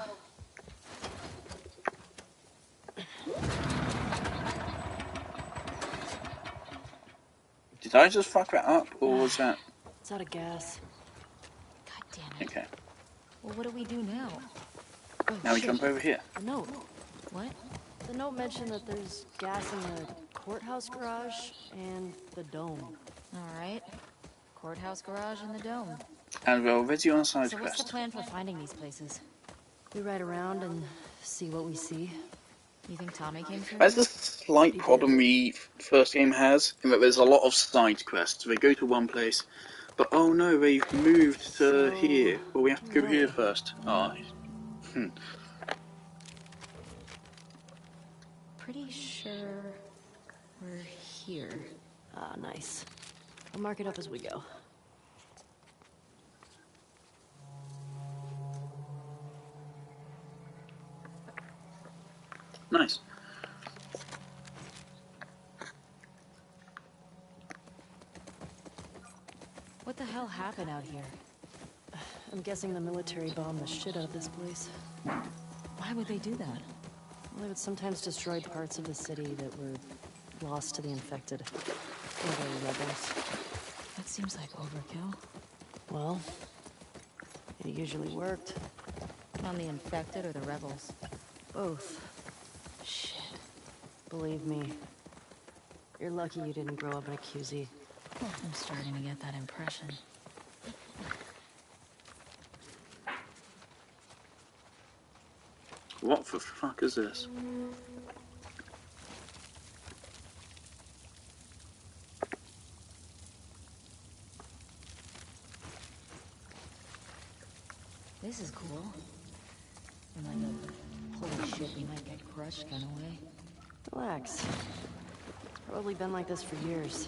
Did I just fuck that up, or was that... It's out of gas. God damn it. Okay. Well, what do we do now? Oh, Now we shit. jump over here. The note. What? The note mentioned that there's gas in the courthouse garage and the dome. Alright. Courthouse garage and the dome. And we're already on a side So what's the quest. plan for finding these places? We ride around and see what we see. You think Tommy came through? That's a slight problem the first game has, in that there's a lot of side quests. They go to one place, but oh no, they've moved to here. Well, we have to go here first. Oh. Pretty sure we're here. Ah, nice. I'll mark it up as we go. Nice. What the hell happened out here? I'm guessing the military bombed the shit out of this place. Why would they do that? Well, they would sometimes destroy parts of the city that were lost to the infected. Or the rebels. That seems like overkill. Well, it usually worked. On the infected or the rebels? Both. Shit. Believe me, you're lucky you didn't grow up in a QZ. I'm starting to get that impression. What the fuck is this? This is cool. In like a holy shit, we might get crushed kind of way. Relax. It's probably been like this for years.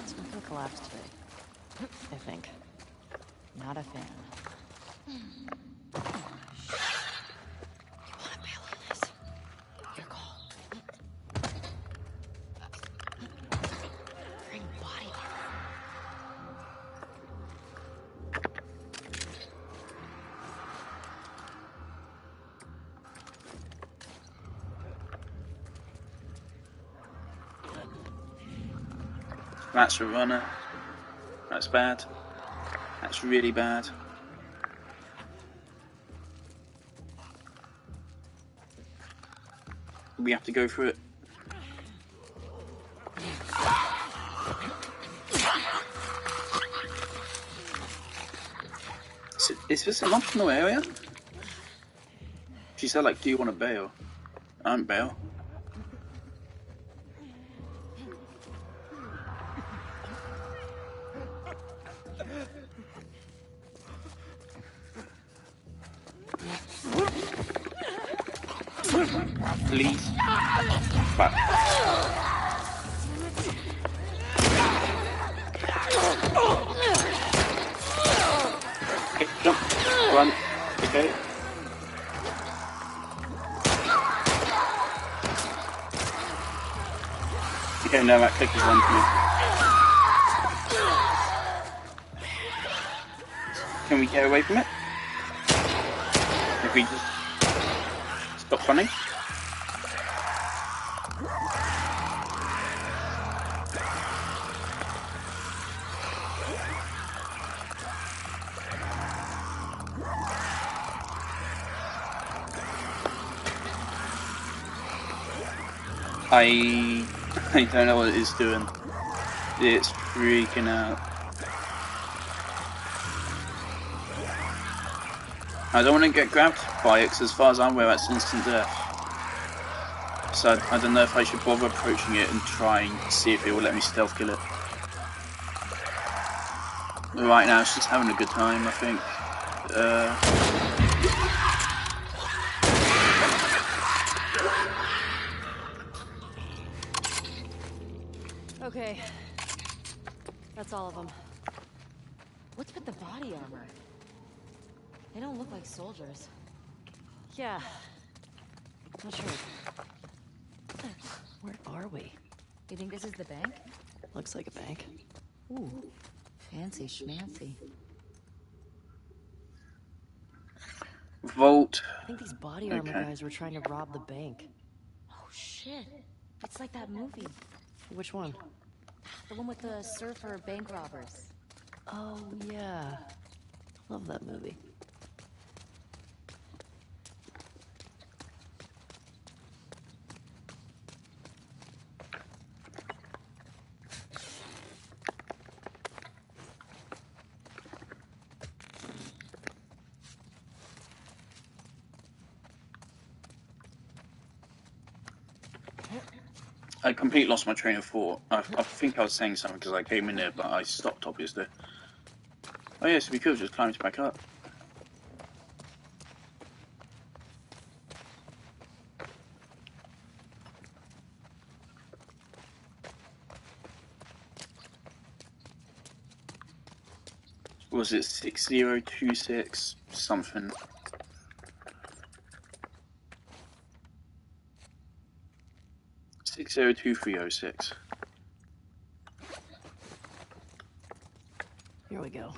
It's not gonna collapse today. I think. Not a fan. Your call. Bring body armor. That's a runner. That's bad. That's really bad. We have to go through it. Is this an optional area? She said, like, do you want to bail? I don't bail. Please. Fuck. Okay, jump. Run. Okay. Okay, now that click is run for me. Can we get away from it? If we just stop running? I don't know what it is doing. It's freaking out. I don't want to get grabbed by it, because as far as I'm aware, that's instant death. So I don't know if I should bother approaching it and try and see if it will let me stealth kill it. Right now, it's just having a good time, I think. Okay. That's all of them. What's with the body armor? They don't look like soldiers. Yeah. Not sure. Where are we? You think this is the bank? Looks like a bank. Ooh, fancy schmancy. Vault. I think these body armor guys were trying to rob the bank. Oh shit. It's like that movie. Which one? The one with the surfer bank robbers. Oh, yeah. Love that movie. I completely lost my train of thought. I think I was saying something because I came in there, but I stopped, obviously. Oh yes, we could have just climbed back up. Was it 6026 something? Six 02306. Here we go.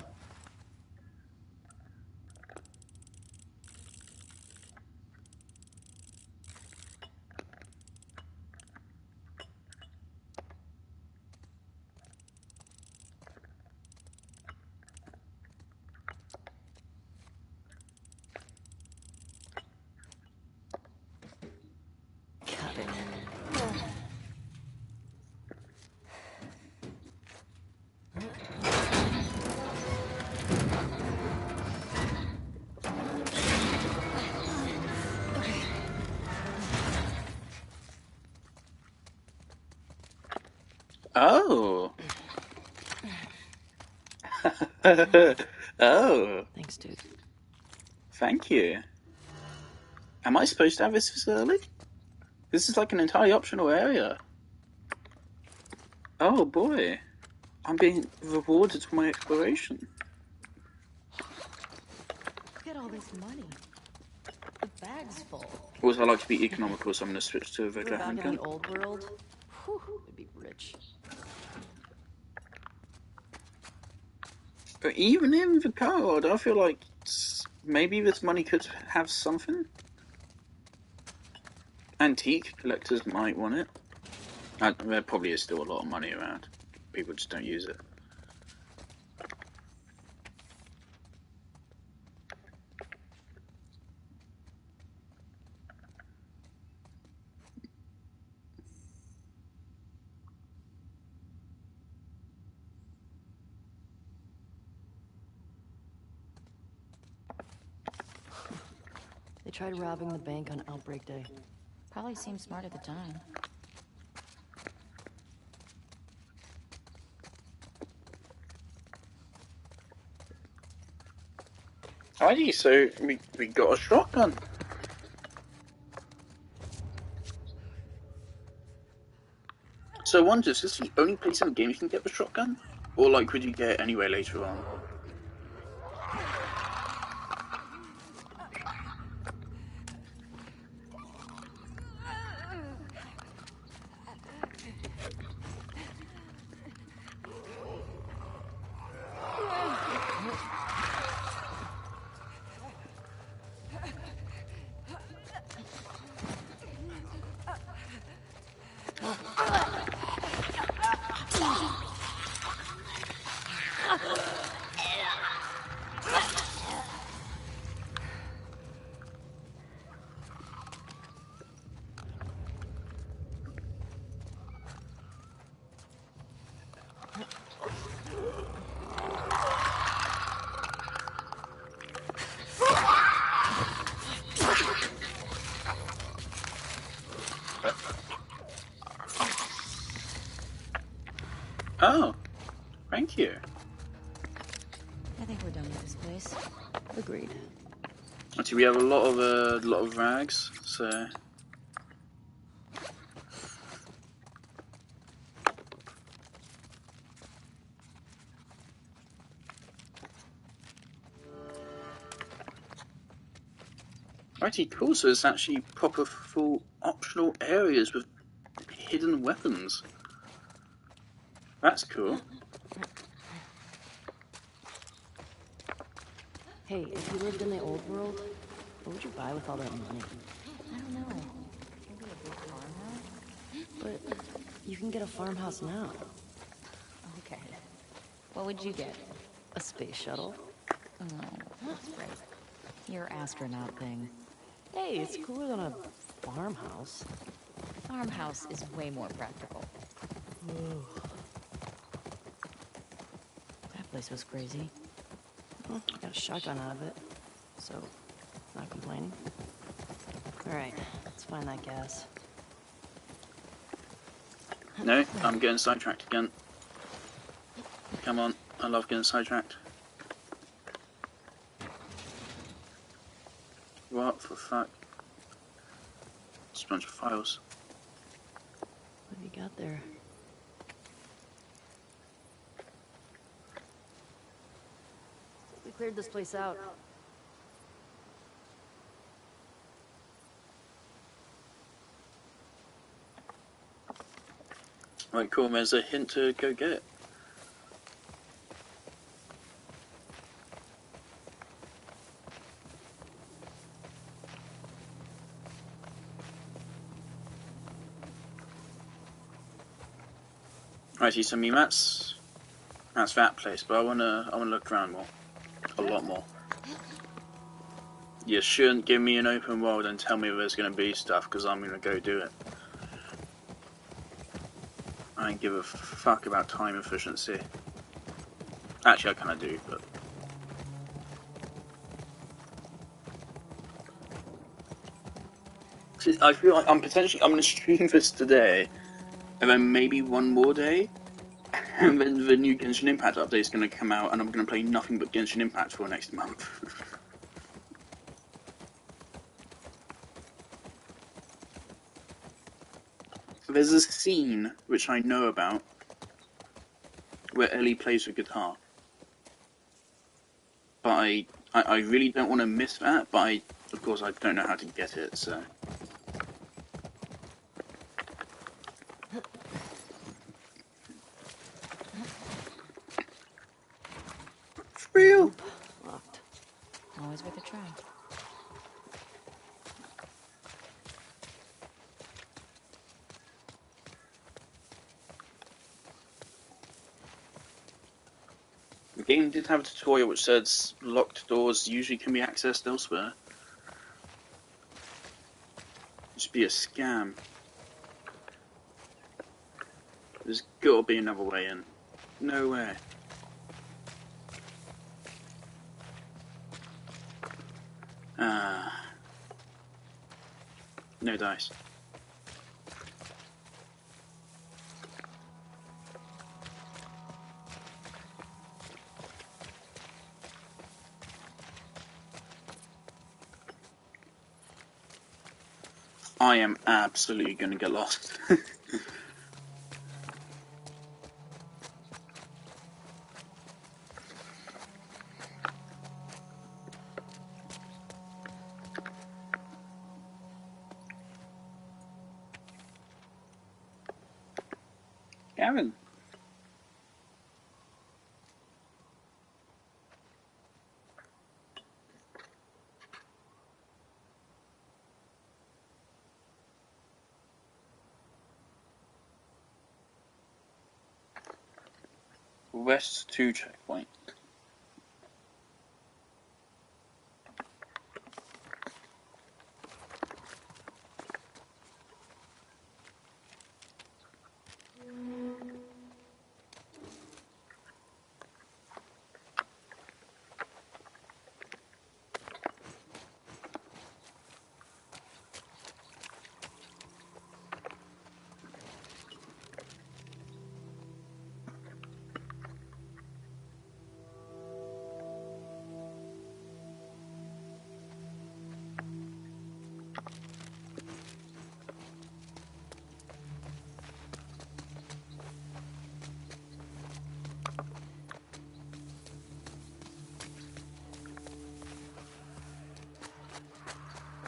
Oh. Oh. Thanks, dude. Thank you. Am I supposed to have this early? This is like an entirely optional area. Oh boy. I'm being rewarded for my exploration. Look at all this money. The bag's full. Also, I like to be economical, so I'm going to switch to a If we regular were back in handgun. the old world, whew, we'd be rich. But even in the card, I feel like maybe this money could have something. Antique collectors might want it. There probably is still a lot of money around. People just don't use it. They tried robbing the bank on Outbreak Day. Probably seemed smart at the time. Alrighty, so we got a shotgun. So I wonder, is this the only place in the game you can get the shotgun? Or like, could you get it anywhere later on? Oh, thank you. I think we're done with this place. Agreed. Actually, we have a lot of rags, so. Righty, cool. So it's actually proper full optional areas with hidden weapons. That's cool. Hey, if you lived in the old world, what would you buy with all that money? I don't know. Maybe a big farmhouse? But you can get a farmhouse now. Okay. What would you get? A space shuttle. Oh, that's right. Your astronaut thing. Hey, it's cooler than a farmhouse. Farmhouse is way more practical. That place was crazy. Well, I got a shotgun out of it, so not complaining. All right, let's find that gas. No, I'm getting sidetracked again. Come on, I love getting sidetracked. What the fuck? Just a bunch of files. What have you got there? We cleared this place out. Right, cool. There's a hint to go get it. Righty, so that's that place, but I wanna look around more, a lot more. You shouldn't give me an open world and tell me there's gonna be stuff, because I'm gonna go do it. I don't give a fuck about time efficiency. Actually, I kind of do, but. See, I feel like I'm going to stream this today, and then maybe one more day, And then the new Genshin Impact update is going to come out, and I'm going to play nothing but Genshin Impact for next month. There's a scene which I know about where Ellie plays the guitar, but I really don't want to miss that. But of course, I don't know how to get it, so. Real. Locked. Always worth a try. The game did have a tutorial which says locked doors usually can be accessed elsewhere. It should be a scam. There's gotta be another way in. No way. No dice. I am absolutely going to get lost. Gavin. West 2 checkpoint.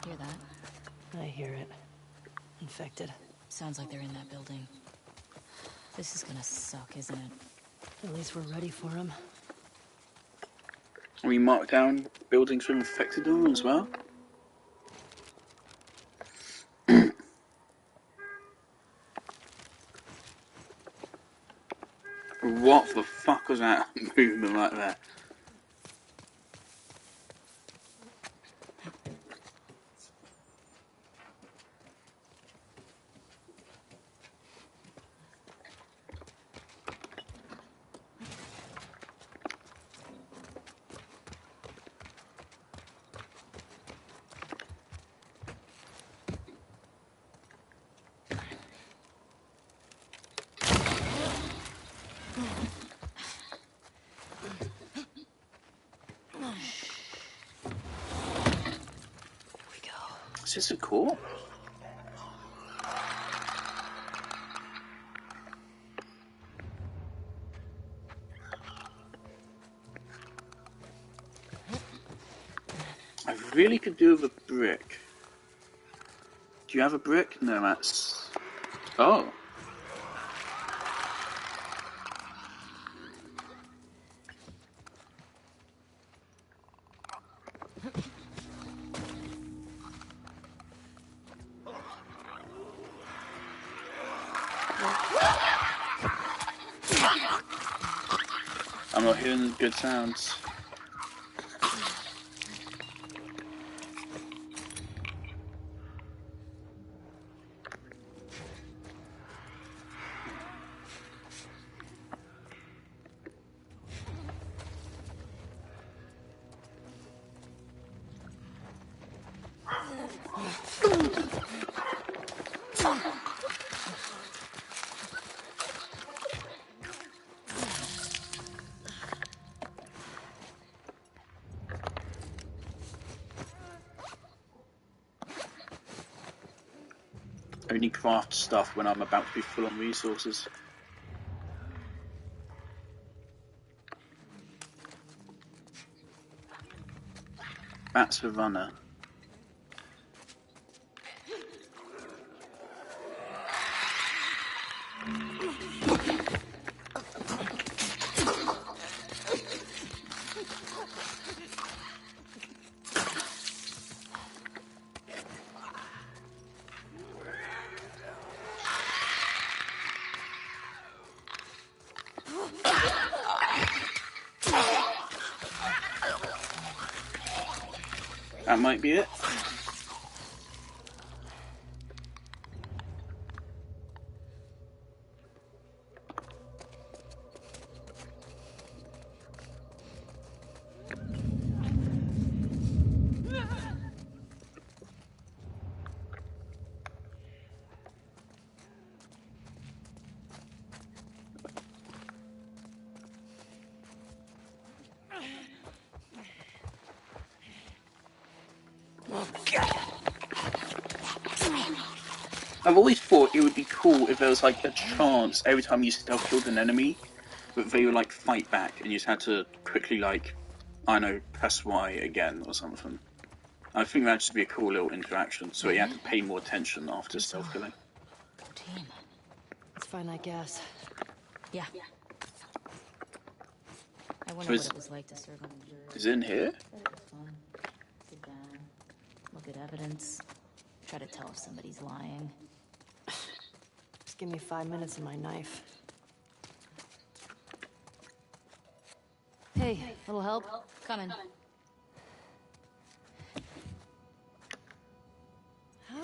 Hear that? I hear it. Infected. Sounds like they're in that building. This is gonna suck, isn't it? At least we're ready for them. We mark down buildings with infected on as well. What the fuck was that movement like that? Is this a core? I really could do with a brick. Do you have a brick? No, that's... Oh. I'm not hearing good sounds. only craft stuff when I'm about to be full on resources. That's a runner. That might be it. I've always thought it would be cool if there was like a chance every time you stealth killed an enemy that they would like fight back and you just had to quickly like, I know, press Y again or something. I think that'd just be a cool little interaction, so you have to pay more attention after stealth killing. Team. Let's find that gas. Yeah. I wonder what it was like to serve on the jury. Is it in here? But it was fun. Sit down, look at evidence, try to tell if somebody's lying. Just give me 5 minutes and my knife. Hey, little help? Coming.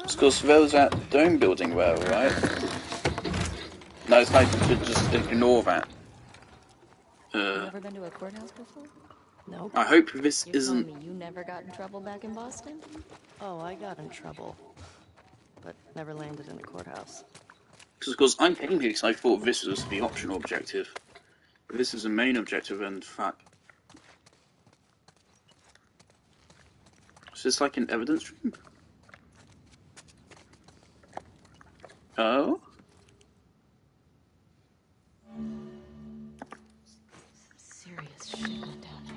It's because there was that dome building there, right? No, it's like to just ignore that. Never been to a courthouse before? Nope. I hope this You're isn't. telling me you never got in trouble back in Boston? Oh, I got in trouble. But never landed in a courthouse. Because I came here because I thought this was the optional objective. But this is the main objective, and fuck. Is this like an evidence room? Oh? Serious shit went down there.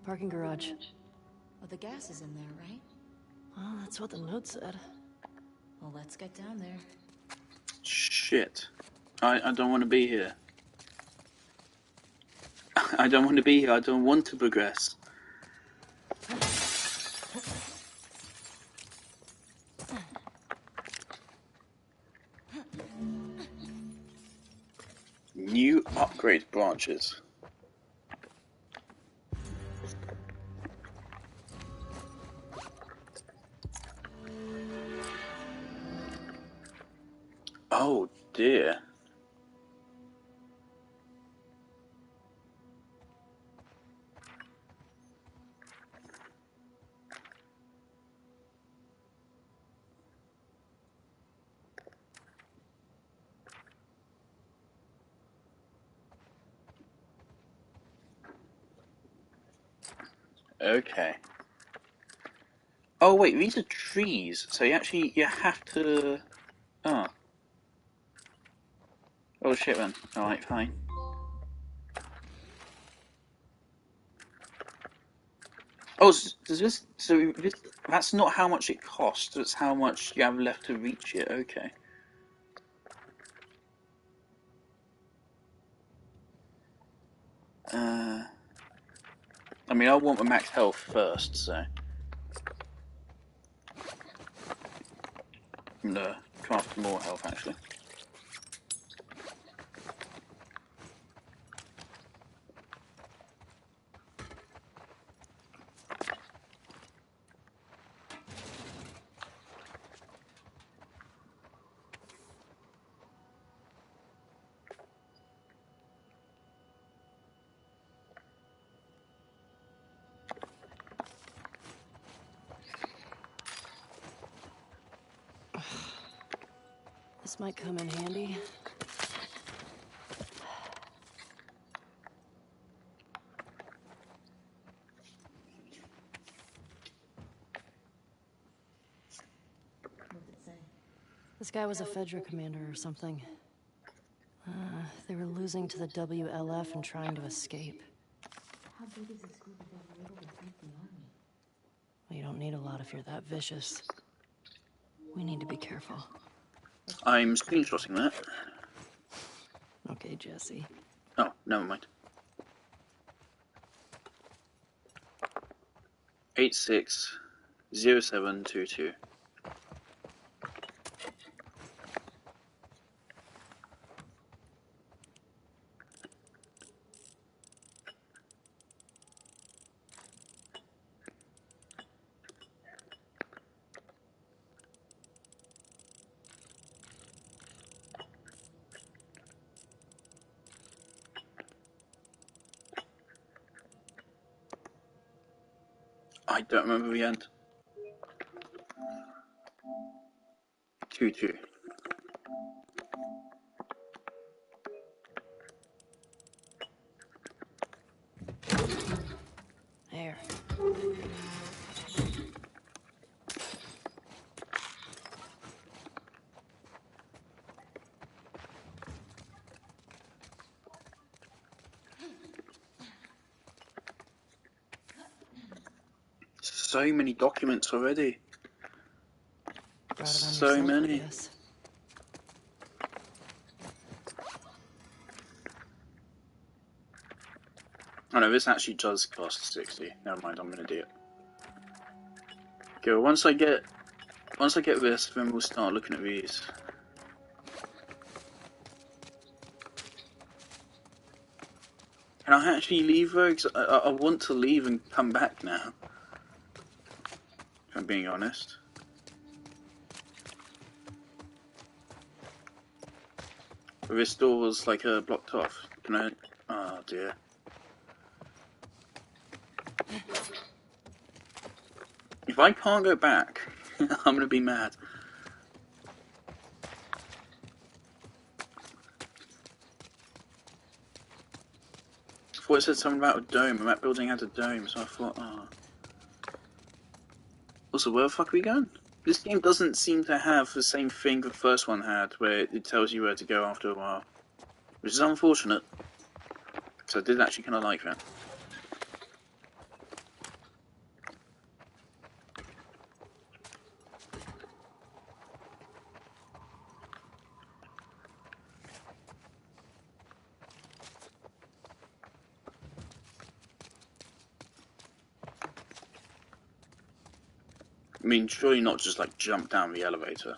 Parking garage. Well, the gas is in there, right? Well, that's what the note said. Well, let's get down there. Shit. I don't want to be here. I don't want to be here. I don't want to progress. New upgrade branches. Oh dear. Okay. Oh wait, these are trees, so you have to. Oh. Oh shit, man. All right, fine. Oh, that's not how much it costs. It's how much you have left to reach it. Okay. I mean, I want my max health first, so. I'm gonna craft more health, actually. This might come in handy. This guy was a Fedra commander or something. They were losing to the WLF and trying to escape. How big is this group if they were able to beat the army? Well, you don't need a lot if you're that vicious. We need to be careful. I'm screenshotting that. Okay, Jesse. Oh, never mind. 860722. I don't remember the end. 2-2. There. So many documents already. So many. Oh no, this actually does cost 60. Never mind, I'm an idiot. Okay, well, once I get this, then we'll start looking at these. Can I actually leave though? 'Cause I want to leave and come back now. If I'm being honest. But this door was like blocked off. Can I? Oh dear. If I can't go back, I'm gonna be mad. I thought it said something about a dome, and that building had a dome, so I thought, oh. Also, where the fuck are we going? This game doesn't seem to have the same thing the first one had, where it tells you where to go after a while. Which is unfortunate. So I did actually kind of like that. I mean, surely not just like jump down the elevator.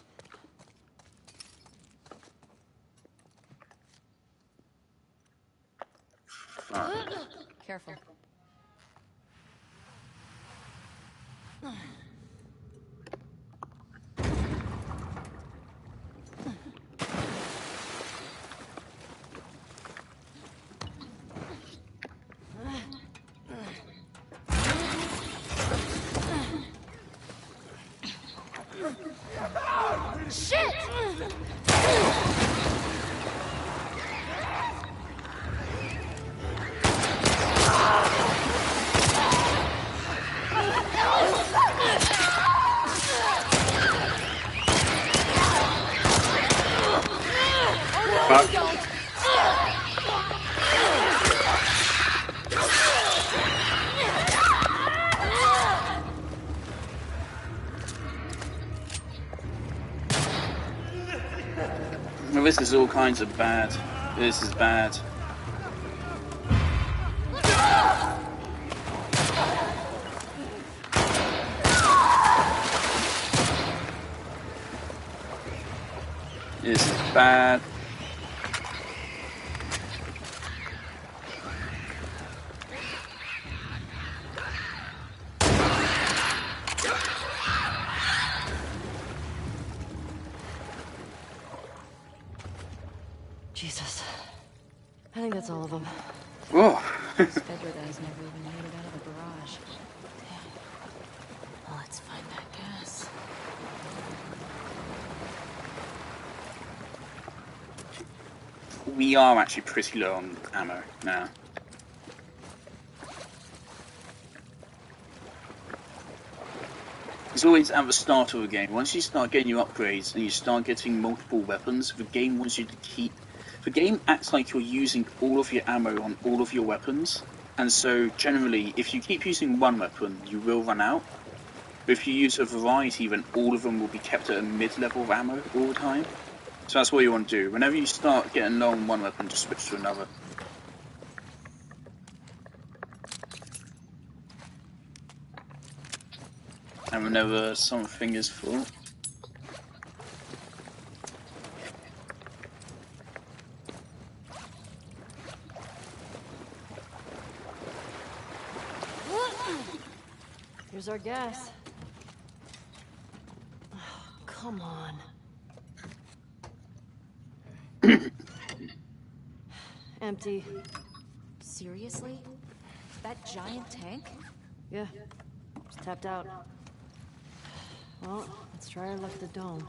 Fine. Careful. Shit! Well, this is all kinds of bad. This is bad. This is bad. Jesus. I think that's all of them. Whoa. Those Fedra guys never even made it out of the garage. Damn. Well, let's find that gas. We are actually pretty low on ammo now. It's always at the start of a game. Once you start getting your upgrades and you start getting multiple weapons, the game wants you to keep... The game acts like you're using all of your ammo on all of your weapons, and so generally, if you keep using one weapon, you will run out. But if you use a variety, then all of them will be kept at a mid-level of ammo all the time. So that's what you want to do. Whenever you start getting low on one weapon, just switch to another. And whenever something is full... Here's our gas. Oh, come on. Empty. Seriously? That giant tank? Yeah. It's tapped out. Well, let's try our luck at the dome.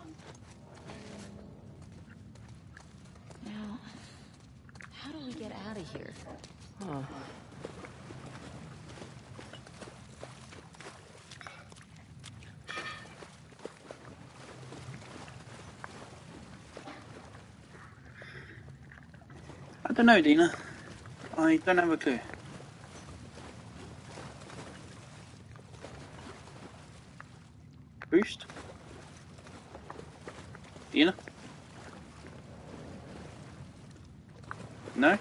Now, how do we get out of here? Huh. I don't know, Dina. I don't have a clue. Boost? Dina? No?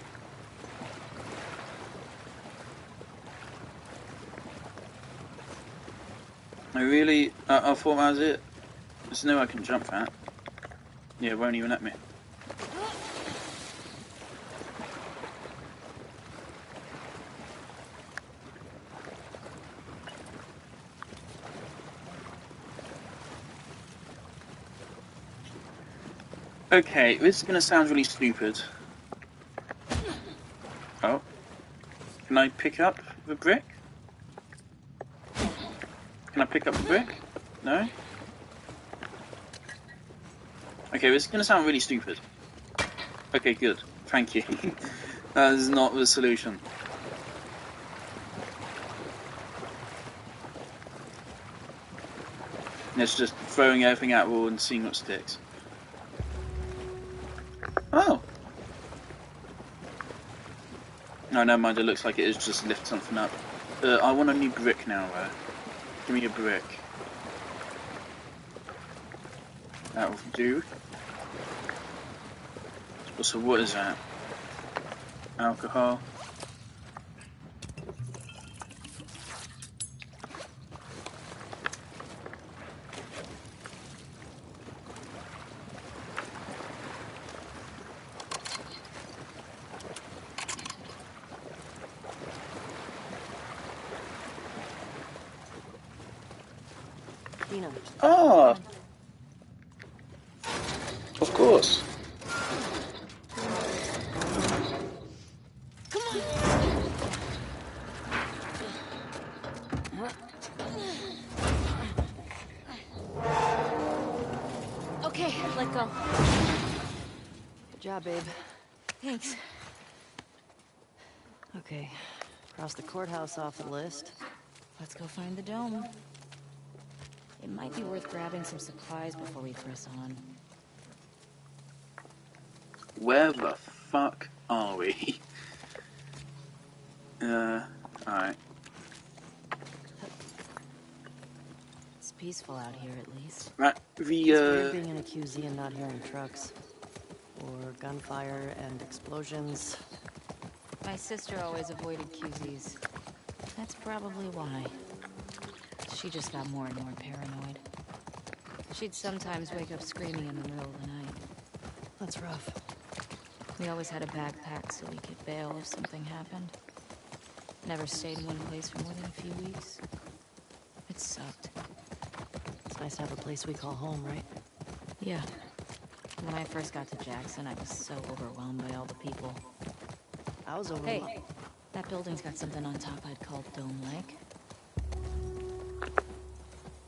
I really... I thought that was it. There's no way I can jump that. Yeah, it won't even let me. Okay, this is going to sound really stupid. Oh. Can I pick up the brick? Can I pick up the brick? No? Okay, this is going to sound really stupid. Okay, good. Thank you. That is not the solution. It's just throwing everything at the wall and seeing what sticks. Oh! No, never mind, it looks like it is just lift something up. I want a new brick now, give me a brick. That will do. So what is that? Alcohol. Dina. Ah! Of course. Okay, let go. Good job, babe. Thanks. Okay, cross the courthouse off the list. Let's go find the dome. It might be worth grabbing some supplies before we press on. Where the fuck are we? Alright. It's peaceful out here, at least. Right, It's weird being in a QZ and not hearing trucks. Or gunfire and explosions. My sister always avoided QZs. That's probably why. She just got more and more paranoid. She'd sometimes wake up screaming in the middle of the night. That's rough. We always had a backpack so we could bail if something happened. Never stayed in one place for more than a few weeks. It sucked. It's nice to have a place we call home, right? Yeah. When I first got to Jackson, I was so overwhelmed by all the people. I was overwhelmed. Hey, that building's got something on top I'd call Dome Lake.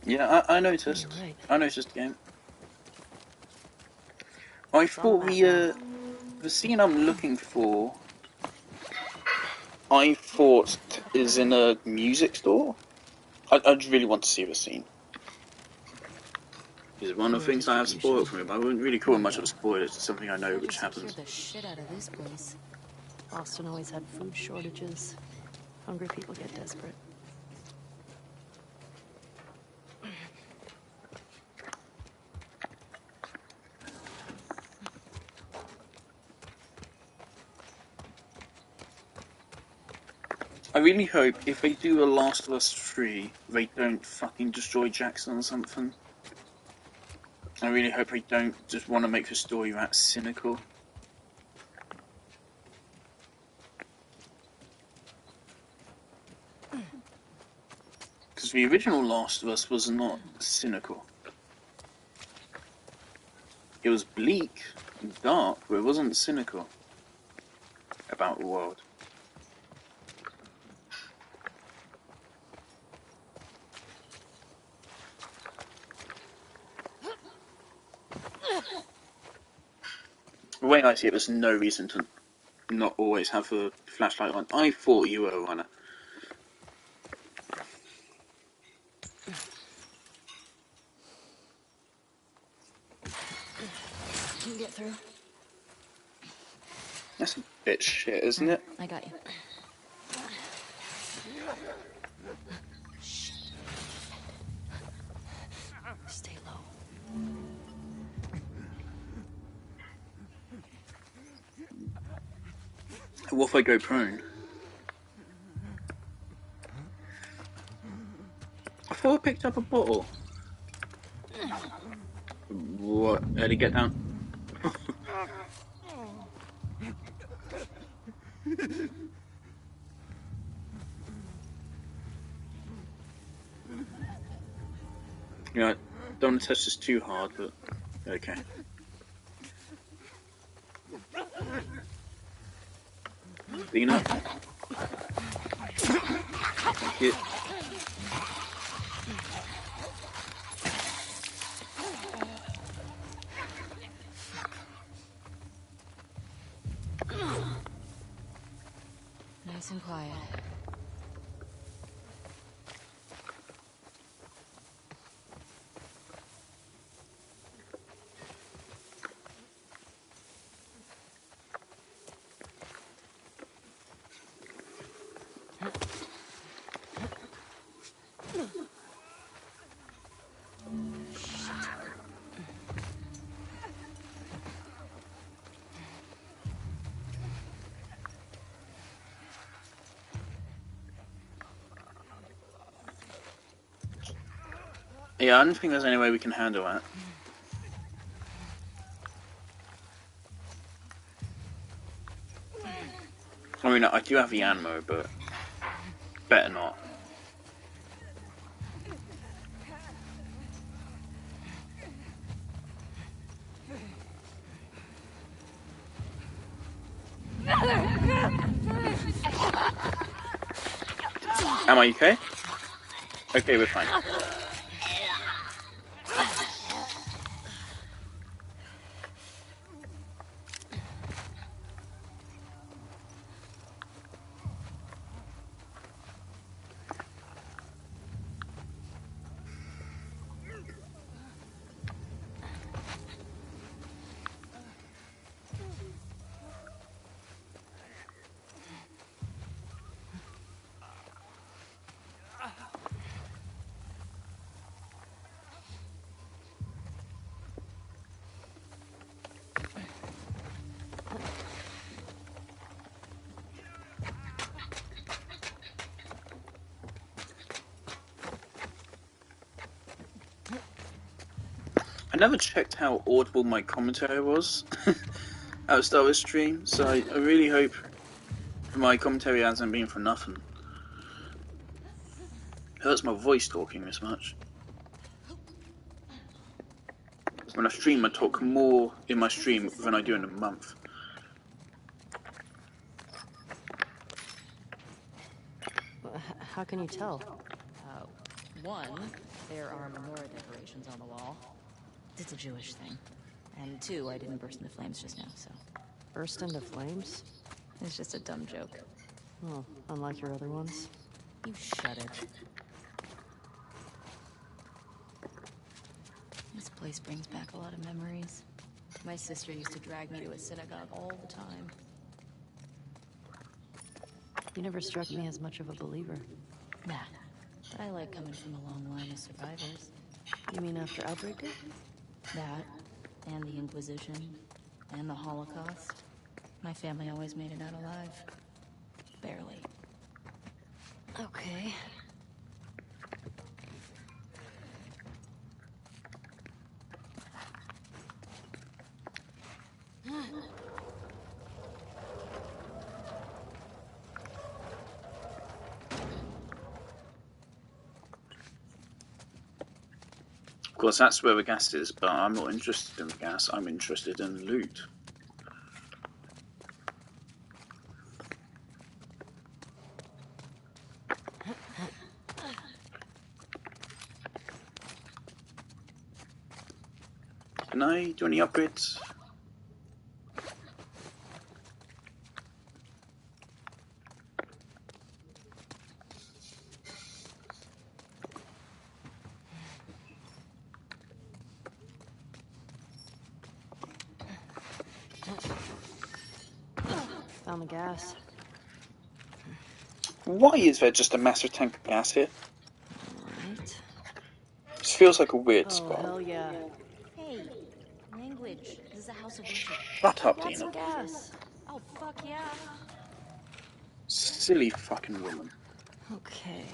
Yeah, I noticed. You're right. I noticed the game. I thought the scene I'm looking for, I thought is in a music store. I just really want to see the scene. Is one of the things I have spoiled from it, but I wouldn't really call it much of a spoiler. It's something I know which happens. The shit out of this place. Austin always had food shortages. Hungry people get desperate. I really hope if they do a Last of Us 3, they don't fucking destroy Jackson or something. I really hope they don't just want to make the story that cynical. Because the original Last of Us was not cynical. It was bleak and dark, but it wasn't cynical about the world. The way I see it, there's no reason to not always have a flashlight on. I thought you were a runner. Can you get through? That's a bit shit, isn't it? I got you. Stay low. What if I go prone? I thought I picked up a bottle. What? Eddie, get down. Yeah, don't want to touch this too hard, but okay. Lena? Get. Nice and quiet. Yeah, I don't think there's any way we can handle that. I mean, I do have the ammo, but better not. Am I okay? Okay, we're fine. I never checked how audible my commentary was at the start of the stream, so I really hope my commentary hasn't been for nothing. It hurts my voice talking this much. When I stream, I talk more in my stream than I do in a month. How can you tell? One, there are menorah decorations on the wall. It's a Jewish thing. And two, I didn't burst into flames just now, so... Burst into flames? It's just a dumb joke. Oh, unlike your other ones? You shut it. This place place brings back a lot of memories. My sister used to drag me to a synagogue all the time. You never struck me as much of a believer. Nah, but I like coming from a long line of survivors. You mean after Outbreak Day? That, and the Inquisition, and the Holocaust. My family always made it out alive. Barely. Okay. Of course, that's where the gas is, but I'm not interested in the gas. I'm interested in loot. Can I do any upgrades? Found the gas. Why is there just a massive tank of gas here? Right. This feels like a weird Oh, spot. hell yeah. Hey, language. This is a house of worship. Shut up, Got Dina. some gas. Oh, fuck yeah. Silly fucking woman. Okay.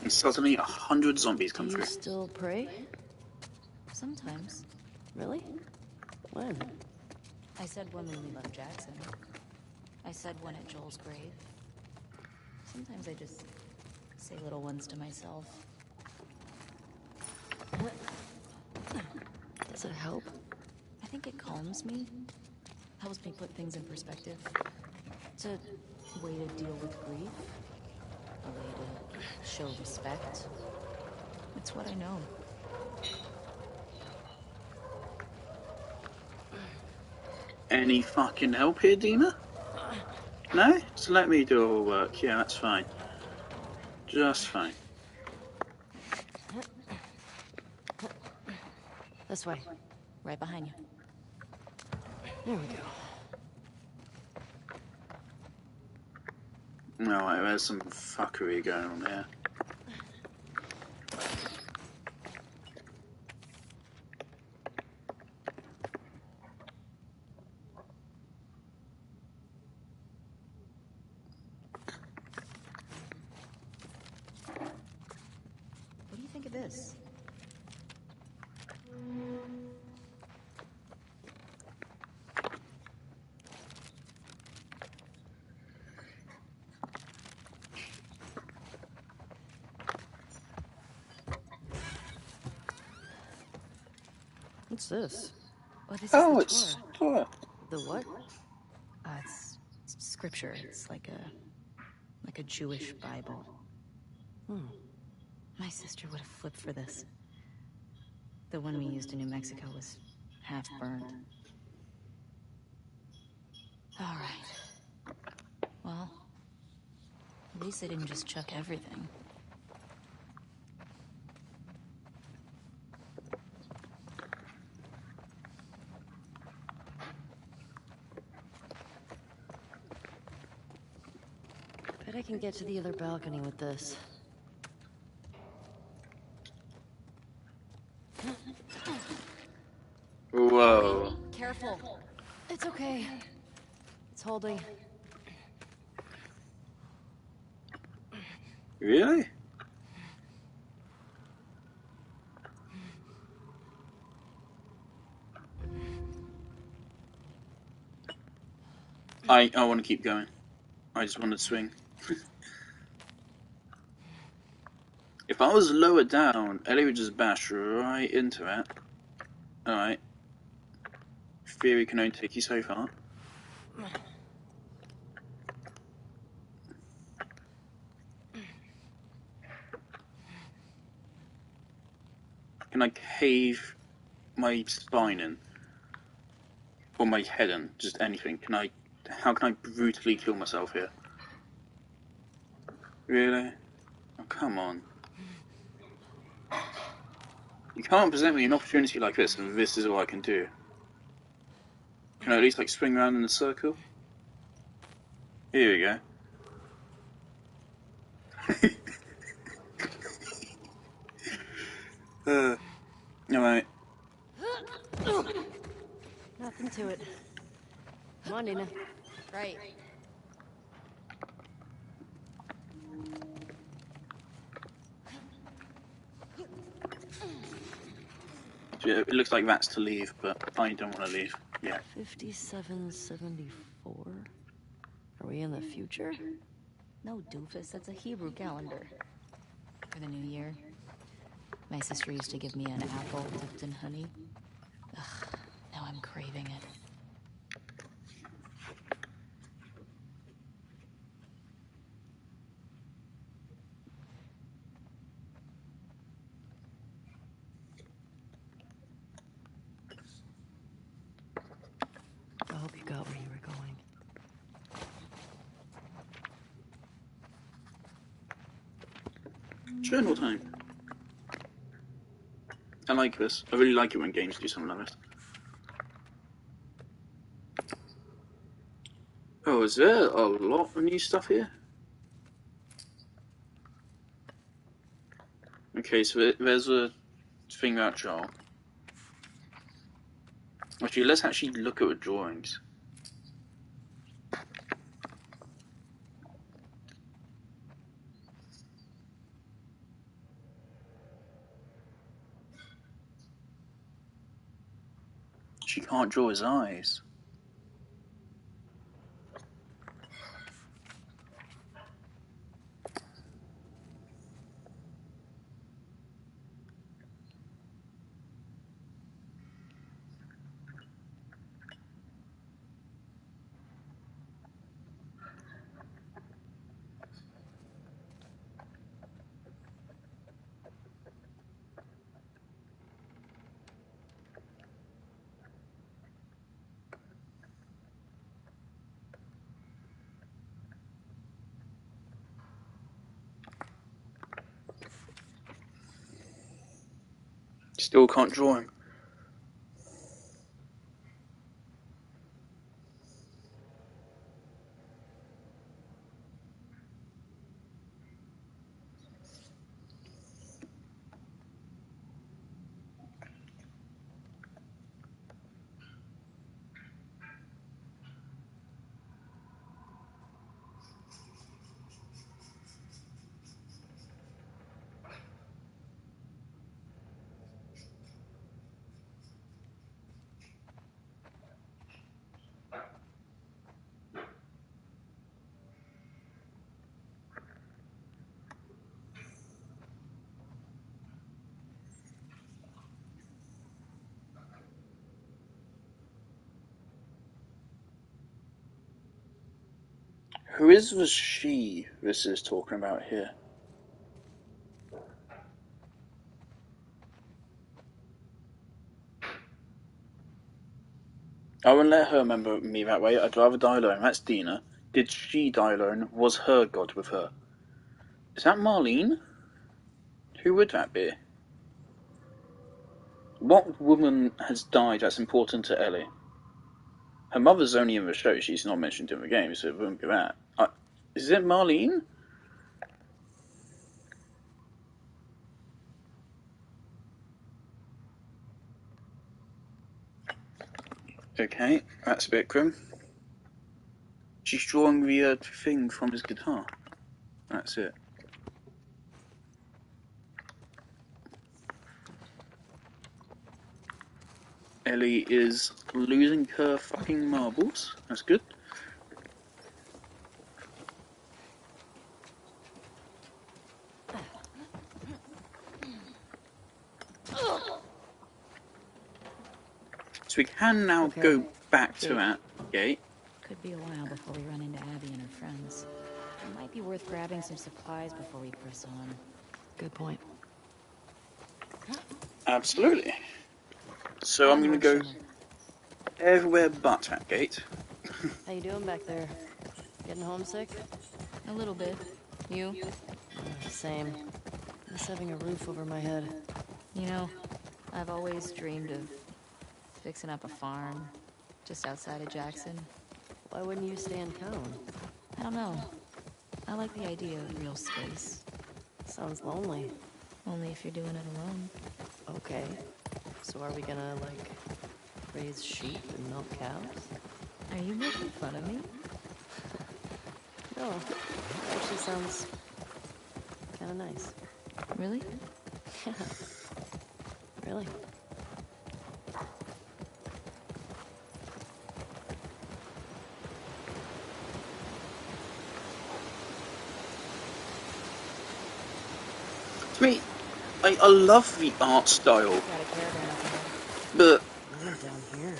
And suddenly 100 zombies come Do you through. still pray? Sometimes. Really? When? I said one when we left Jackson. I said one at Joel's grave. Sometimes I just say little ones to myself. Does it help? I think it calms me. Helps me put things in perspective. It's a way to deal with grief. A way to show respect. It's what I know. Any fucking help here, Dina? No? Just let me do all the work. Yeah, that's fine. Just fine. This way. Right behind you. There we go. Alright, there's some fuckery going on here. What do you think of this? What's this? Oh, this Oh, is it's the Torah. Torah. The what? It's scripture. It's like a Jewish Bible. My sister would have flipped for this. The one we used in New Mexico was half burned. All right. Well, at least they didn't just chuck everything. Bet I can get to the other balcony with this. Whoa. Careful. It's okay. It's holding. Really? I want to keep going. I just want to swing. If I was lower down, Ellie would just bash right into it. Alright. Theory can only take you so far. Can I cave my spine in? Or my head in? Just anything. How can I brutally kill myself here? Really? Oh, come on. You can't present me an opportunity like this, and this is all I can do. Can I at least, like, swing around in a circle? Here we go. Alright. Nothing to it. Come on, Nina. Right. It looks like that's to leave, but I don't want to leave. Yeah. 5774. Are we in the future? No, doofus, that's a Hebrew calendar. For the new year. My sister used to give me an apple dipped in honey. Ugh, now I'm craving it. I hope you got where you were going. Journal time. I like this. I really like it when games do something like this. Oh, is there a lot of new stuff here? Okay, so there's a thing about Joel. Actually, let's actually look at the drawings. She can't draw his eyes. Still can't draw him. Who is the she this is talking about here? I wouldn't let her remember me that way. I'd rather die alone. That's Dina. Did she die alone? Was her God with her? Is that Marlene? Who would that be? What woman has died that's important to Ellie? Her mother's only in the show. She's not mentioned in the game, so it wouldn't be that. Is it Marlene? Okay, that's a bit grim. She's drawing the thing from his guitar. That's it. Ellie is losing her fucking marbles. That's good. So we can now go back to that gate. Could be a while before we run into Abby and her friends. It might be worth grabbing some supplies before we press on. Good point. Absolutely. So I'm gonna go everywhere but that gate. How you doing back there? Getting homesick? A little bit. You? Same. Just having a roof over my head. You know, I've always dreamed of fixing up a farm just outside of Jackson. Why wouldn't you stay in town? I don't know. I like the idea of real space. Sounds lonely. Only if you're doing it alone. Okay. So are we gonna, like, raise sheep and milk cows? Are you making fun of me? No. It actually sounds kinda nice. Really? Yeah. Really. To me, I love the art style, but Down here.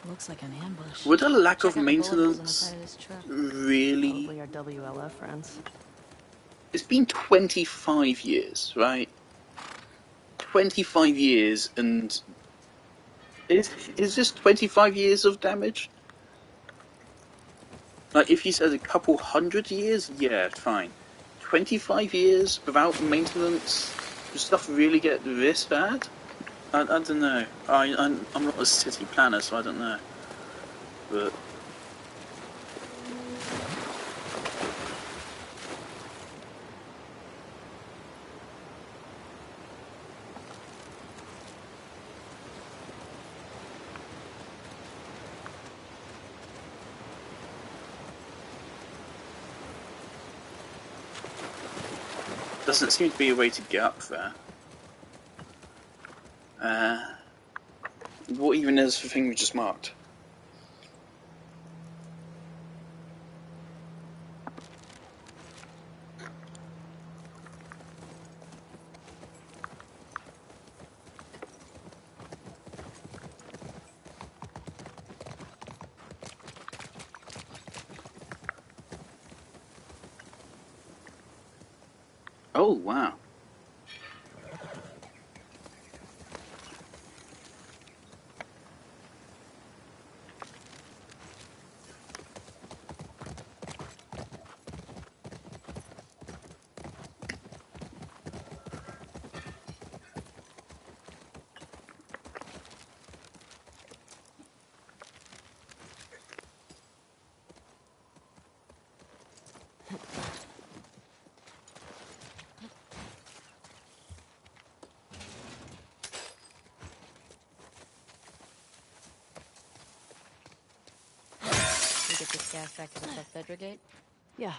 Looks like an ambush. with a lack Check of out the bullet holes on the maintenance, side of this truck. really, Probably our WLF friends. it's been 25 years, right? 25 years, and is this 25 years of damage? Like, if you said a couple hundred years, yeah, fine. 25 years without maintenance, does stuff really get this bad? I don't know. I'm not a city planner, so I don't know. But doesn't seem to be a way to get up there. What even is the thing we just marked? Oh, wow. We get this gas back to the South Fedra gate? Yeah.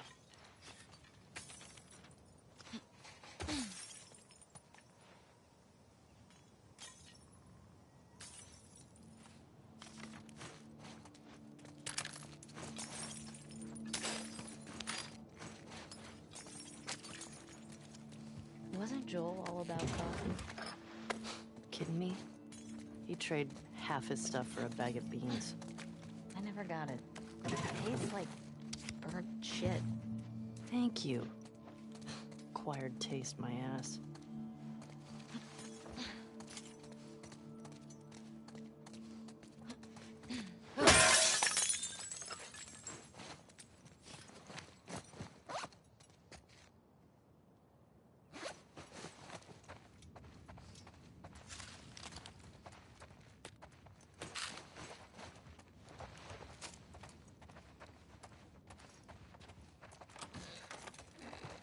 Wasn't Joel all about coffee? Kidding me? He'd trade half his stuff for a bag of beans. I never got it. It tastes like burnt shit. Thank you. Acquired taste, my ass.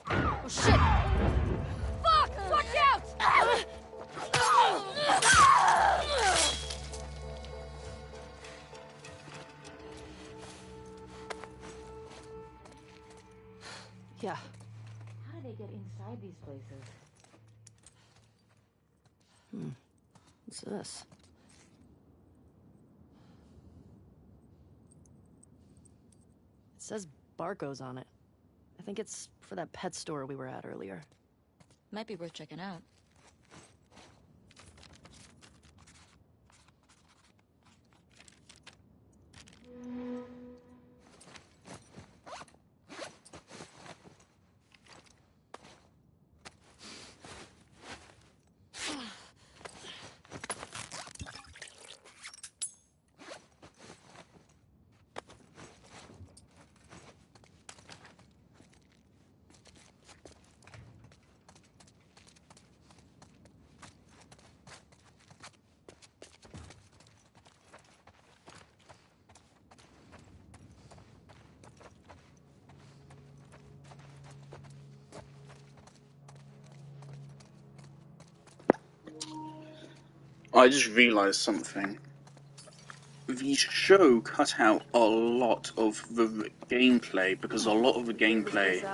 Oh shit! Fuck! Watch out! Yeah. How do they get inside these places? What's this? It says Barco's on it. I think it's for that pet store we were at earlier. Might be worth checking out. I just realised something. The show cut out a lot of the gameplay because a lot of the gameplay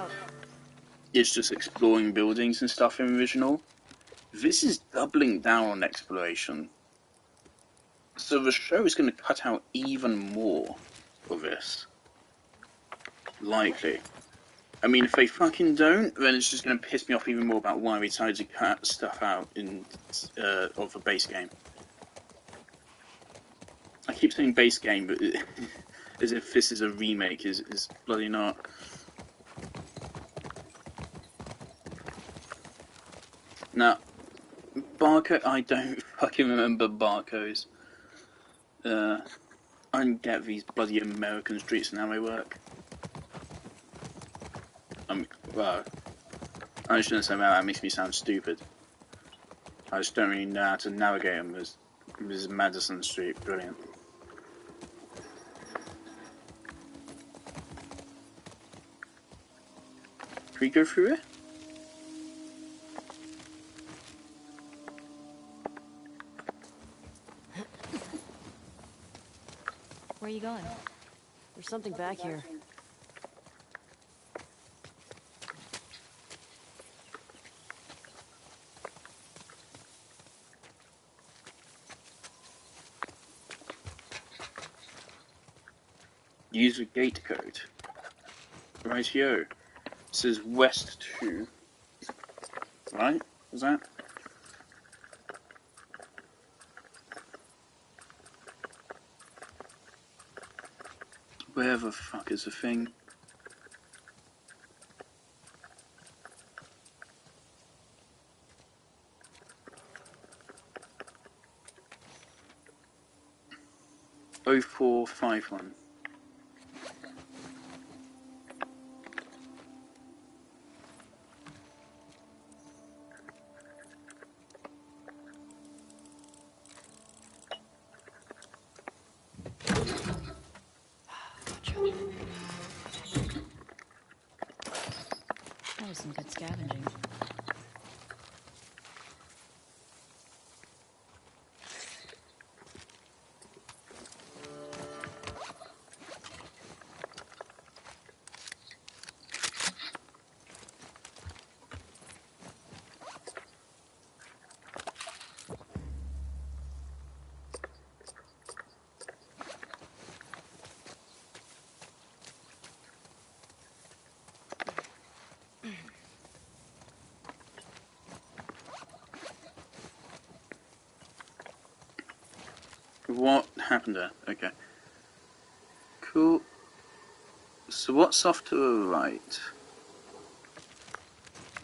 is just exploring buildings and stuff in the original. This is doubling down on exploration. So the show is going to cut out even more of this. Likely. I mean, if they fucking don't, then it's just going to piss me off even more about why we decided to cut stuff out in of the base game. I keep saying base game, but as if this is a remake, is bloody not. Now, Barco, I don't fucking remember Barco's. I don't get these bloody American streets and how they work. Well, I shouldn't say that makes me sound stupid. I just don't really know how to navigate them. This is Madison Street, brilliant. Can we go through it? Where are you going? There's something back here. Use the gate code. Rightio. It says West 2. Right? Was that? Where the fuck is the thing? Oh 0451. That was some good scavenging. What happened there? Okay. Cool. So what's off to the right?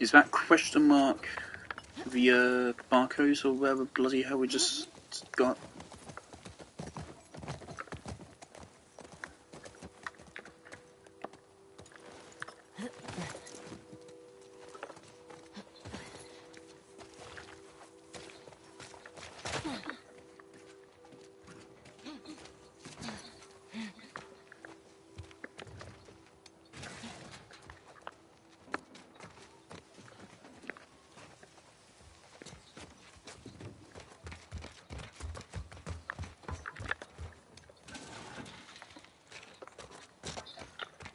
Is that question mark the barcodes or whatever bloody hell we just got?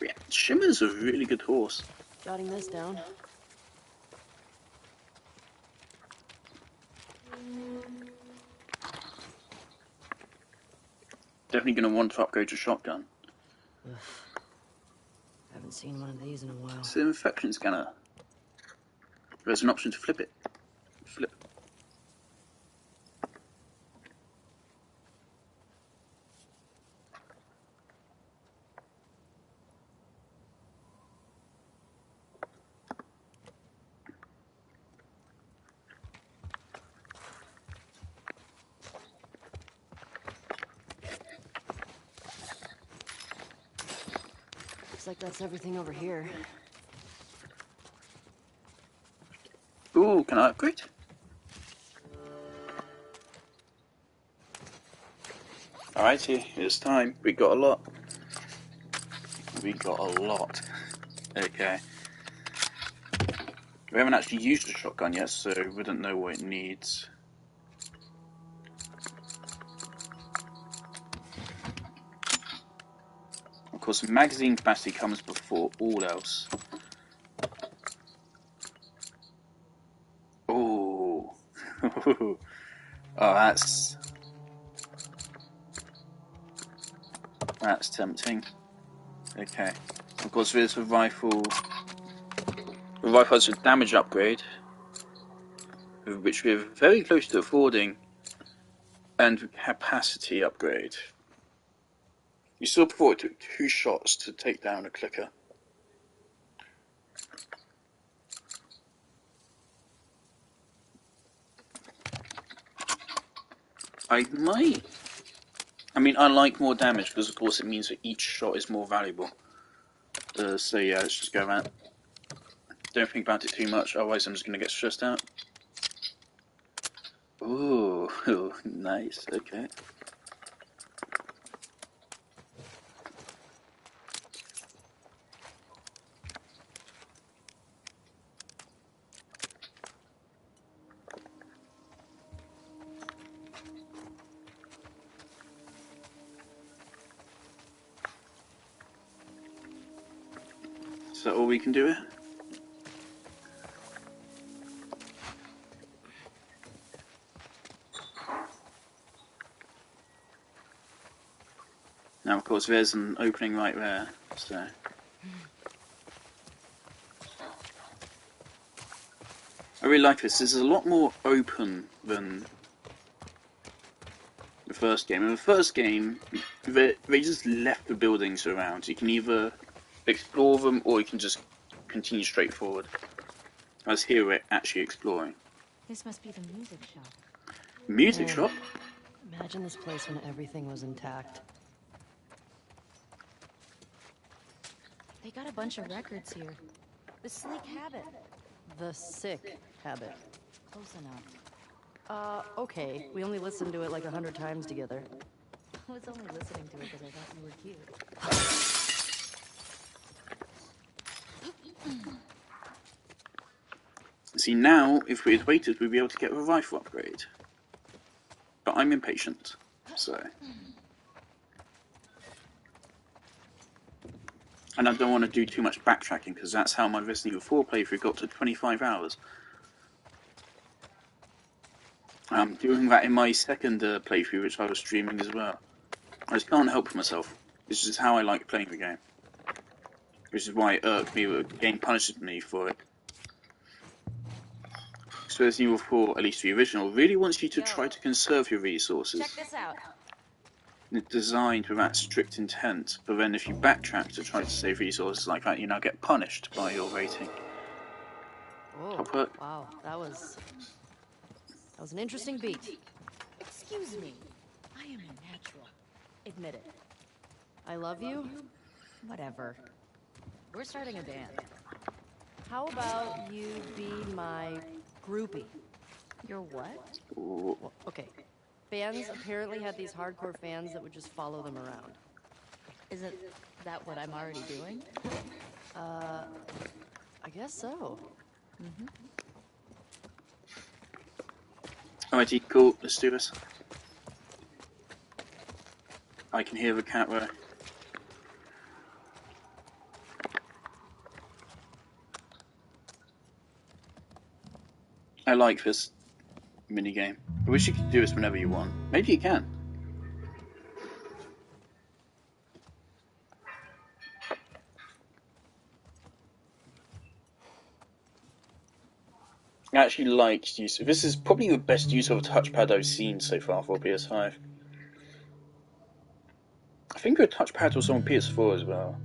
Yeah, Shimmer's a really good horse. Jotting this down. Definitely going to want to upgrade to shotgun. Ugh. Haven't seen one of these in a while. It's an infection scanner. There's an option to flip it. Flip. Looks like that's everything over here. Ooh, can I upgrade? Alrighty, it's time. We got a lot. We got a lot. Okay. We haven't actually used the shotgun yet, so we don't know what it needs. course, magazine capacity comes before all else. Oh, oh, that's tempting. Okay, of course, there's a rifle. The rifle has a damage upgrade, which we're very close to affording, and capacity upgrade. You still before it took 2 shots to take down a clicker. I mean, I like more damage because, of course, it means that each shot is more valuable. So yeah, let's just go around. Don't think about it too much, otherwise I'm just going to get stressed out. Ooh, nice, okay. Is that all we can do here? Now, of course, there's an opening right there, so... I really like this. This is a lot more open than the first game. In the first game, they just left the buildings around. You can either explore them, or you can just continue straight forward. As here, we're actually exploring. This must be the music shop. Music shop? Imagine this place when everything was intact. They got a bunch of records here. The Sleek Habit. The Sick Habit. Close enough. Okay. We only listened to it like 100 times together. I was only listening to it because I thought you were cute. See, now, if we had waited, we'd be able to get a rifle upgrade. But I'm impatient, so... And I don't want to do too much backtracking, because that's how my Resident Evil 4 playthrough got to 25 hours. I'm doing that in my second playthrough, which I was streaming as well. I just can't help myself. This is how I like playing the game. Which is why it irked me, the game punishes me for it. So Resident Evil 4, at least the original, really wants you to try to conserve your resources. Check this out. It's designed with that strict intent, but then if you backtrack to try to save resources like that, you now get punished by your rating. Oh, wow, that was an interesting beat. Excuse me. I am a natural. Admit it. I love you? Whatever. We're starting a band. How about you be my groupie? Your what? Well, okay. Bands apparently had these hardcore fans that would just follow them around. Isn't that what I'm already doing? I guess so. Alrighty, cool, let's do this. I can hear the cat there. I like this minigame. I wish you could do this whenever you want. Maybe you can. I actually liked use of this. Is probably the best use of a touchpad I've seen so far for PS5. I think the touchpad was on PS4 as well.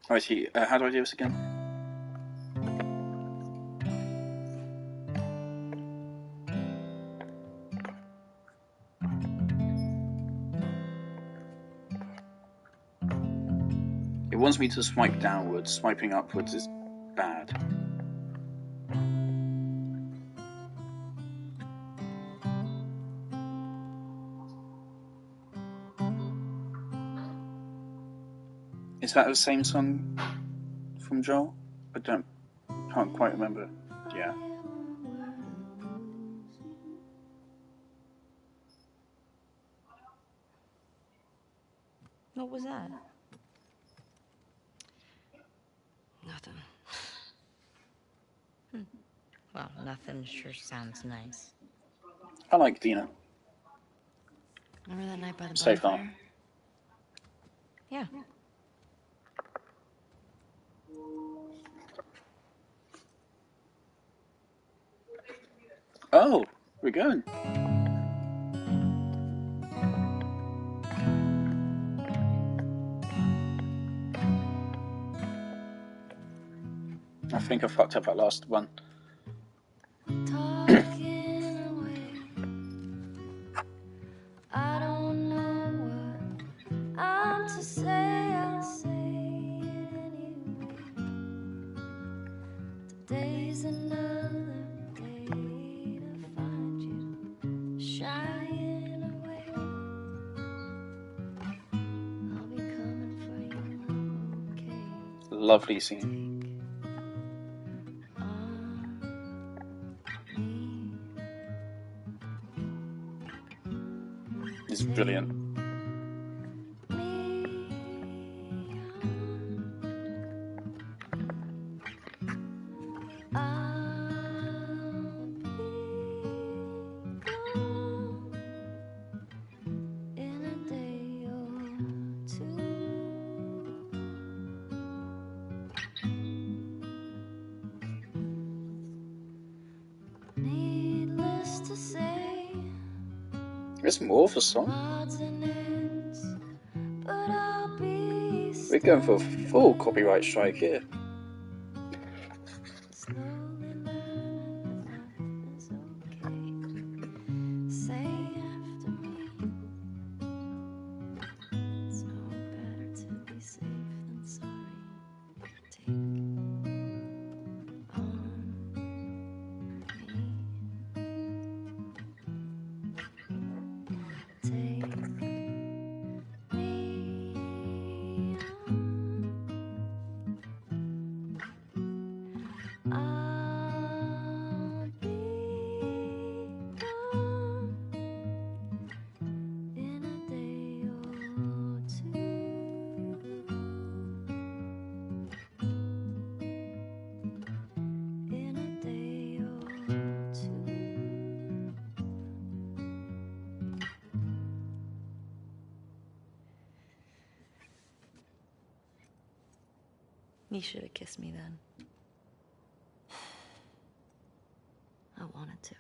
Alrighty, how do I do this again? It wants me to swipe downwards. Swiping upwards is bad. Is that the same song from Joel? I can't quite remember. Yeah. What was that? Nothing. Well, nothing sure sounds nice. I like Dina. Remember that night by the So far. bonfire? Yeah. Oh, we're going. I think I fucked up that last one. I don't know what I'm to say, I'll say it anyway. Today's another day to find you shying away. I'll be coming for you, okay? Lovely scene. It's brilliant. Needless to say, There's more of a song. odds and ends, but I'll be We're going for a full copyright strike here. slowly learning life is okay. Say after me, it's no better to be safe than sorry. Take You should have kissed me then. I wanted to.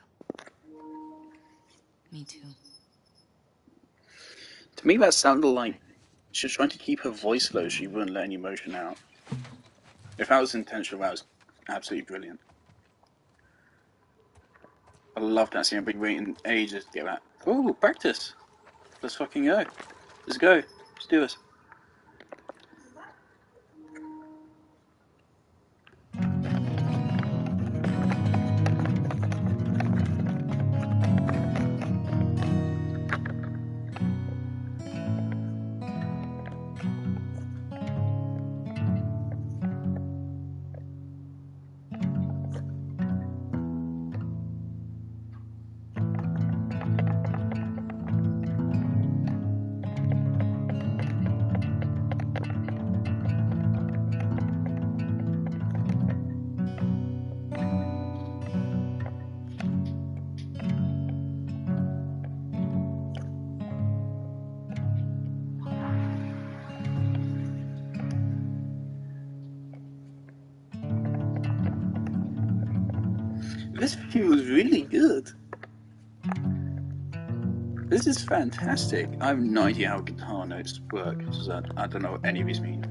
Me too. To me, that sounded like she was trying to keep her voice low. She wouldn't let any emotion out. If that was intentional, that was absolutely brilliant. I love that scene. I've been waiting ages to get that. Oh, practice. Let's fucking go. Let's go. Let's do this. This feels really good. This is fantastic. I have no idea how guitar notes work, so I don't know what any of these mean.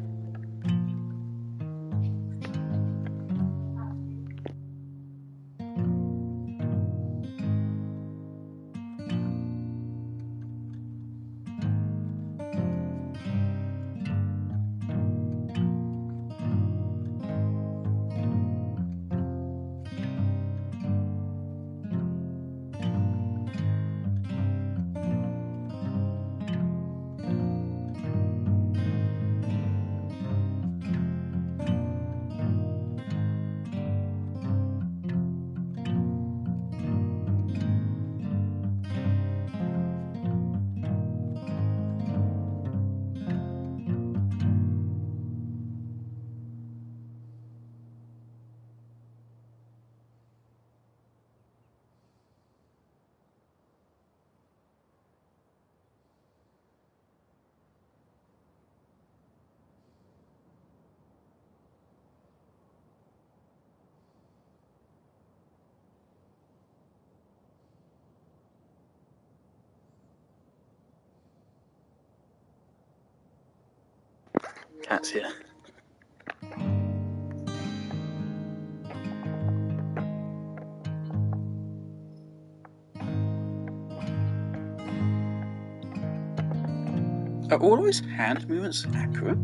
Cat's here. Are all of his hand movements accurate?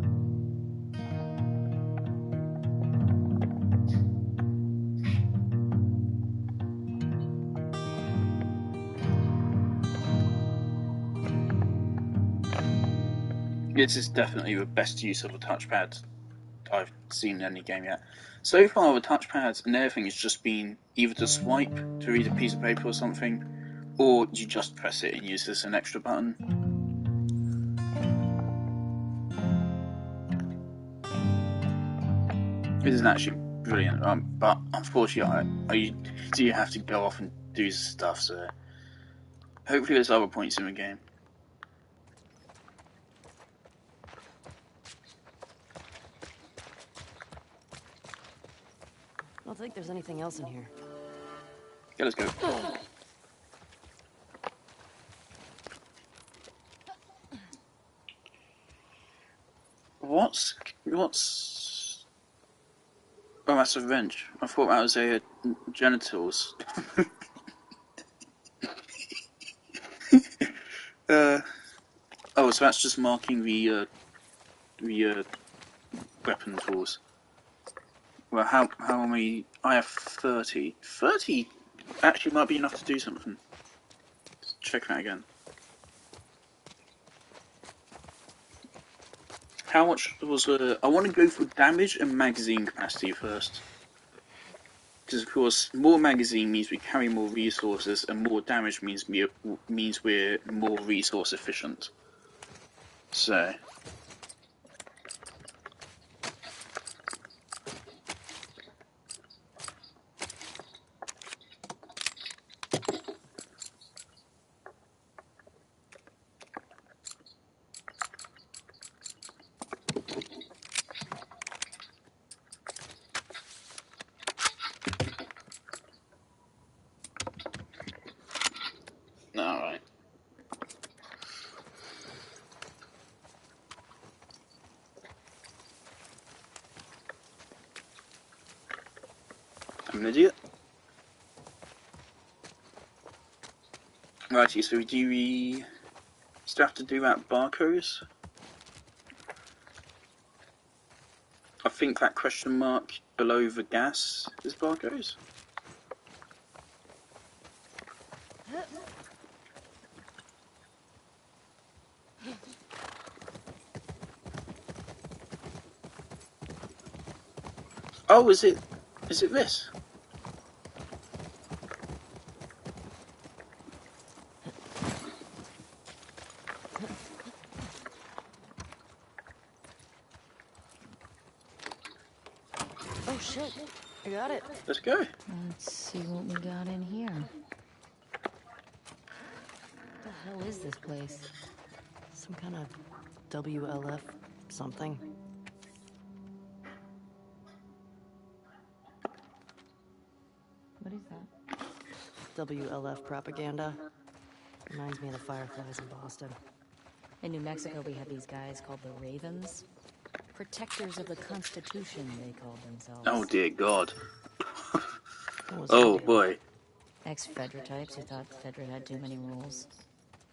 This is definitely the best use of a touchpad I've seen in any game yet. So far, the touchpads and everything has just been either to swipe to read a piece of paper or something, or you just press it and use this as an extra button. It isn't actually brilliant, but unfortunately, I do have to go off and do stuff, so hopefully there's other points in the game. I don't think there's anything else in here. Yeah, let's go. What's... Oh, that's a wrench. I thought that was a genitals. Oh, so that's just marking the weapon tools. Well, how many? I have 30. 30 actually might be enough to do something. Let's check that again. How much was I want to go for damage and magazine capacity first. Because of course, more magazine means we carry more resources, and more damage means we're more resource efficient. So. Alright. I'm an idiot. Righty, so do we still have to do that barcodes? I think that question mark below the gas is barcodes. Oh, is it this? Oh shit, I got it. Let's go. Let's see what we got in here. What the hell is this place? Some kind of WLF something. What is that? WLF propaganda. Reminds me of the Fireflies in Boston. In New Mexico, we had these guys called the Ravens. Protectors of the Constitution, they called themselves. Oh dear God. Oh boy. Ex-Fedra types who thought Fedra had too many rules.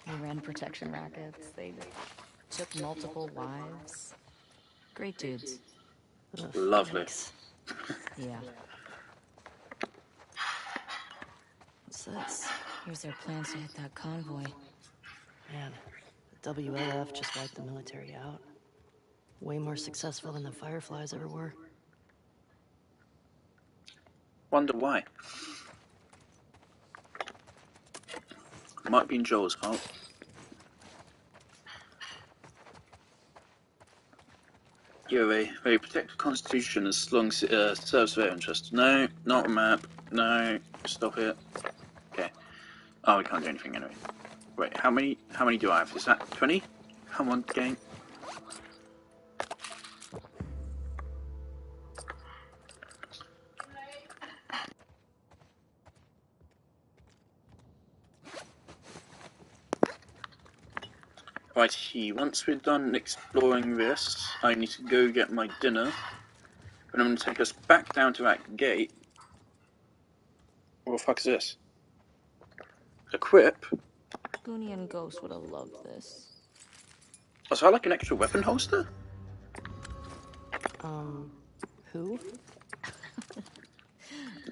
They ran protection rackets. They took multiple wives. Great dudes. Ugh, Lovely. yikes. Yeah. What's this? Here's their plans to hit that convoy. Man, the WLF just wiped the military out. Way more successful than the Fireflies ever were. Wonder why. Might be in Joel's fault. They protect the Constitution as long as it serves their interest. No, not a map. No, stop it. Okay. Oh, we can't do anything anyway. Wait, how many do I have? Is that 20? Come on, game. Righty, once we're done exploring this, I need to go get my dinner. And I'm going to take us back down to that gate. What the fuck is this? Equip? Goonie and Ghost would have loved this. Is that like an extra weapon holster? Who?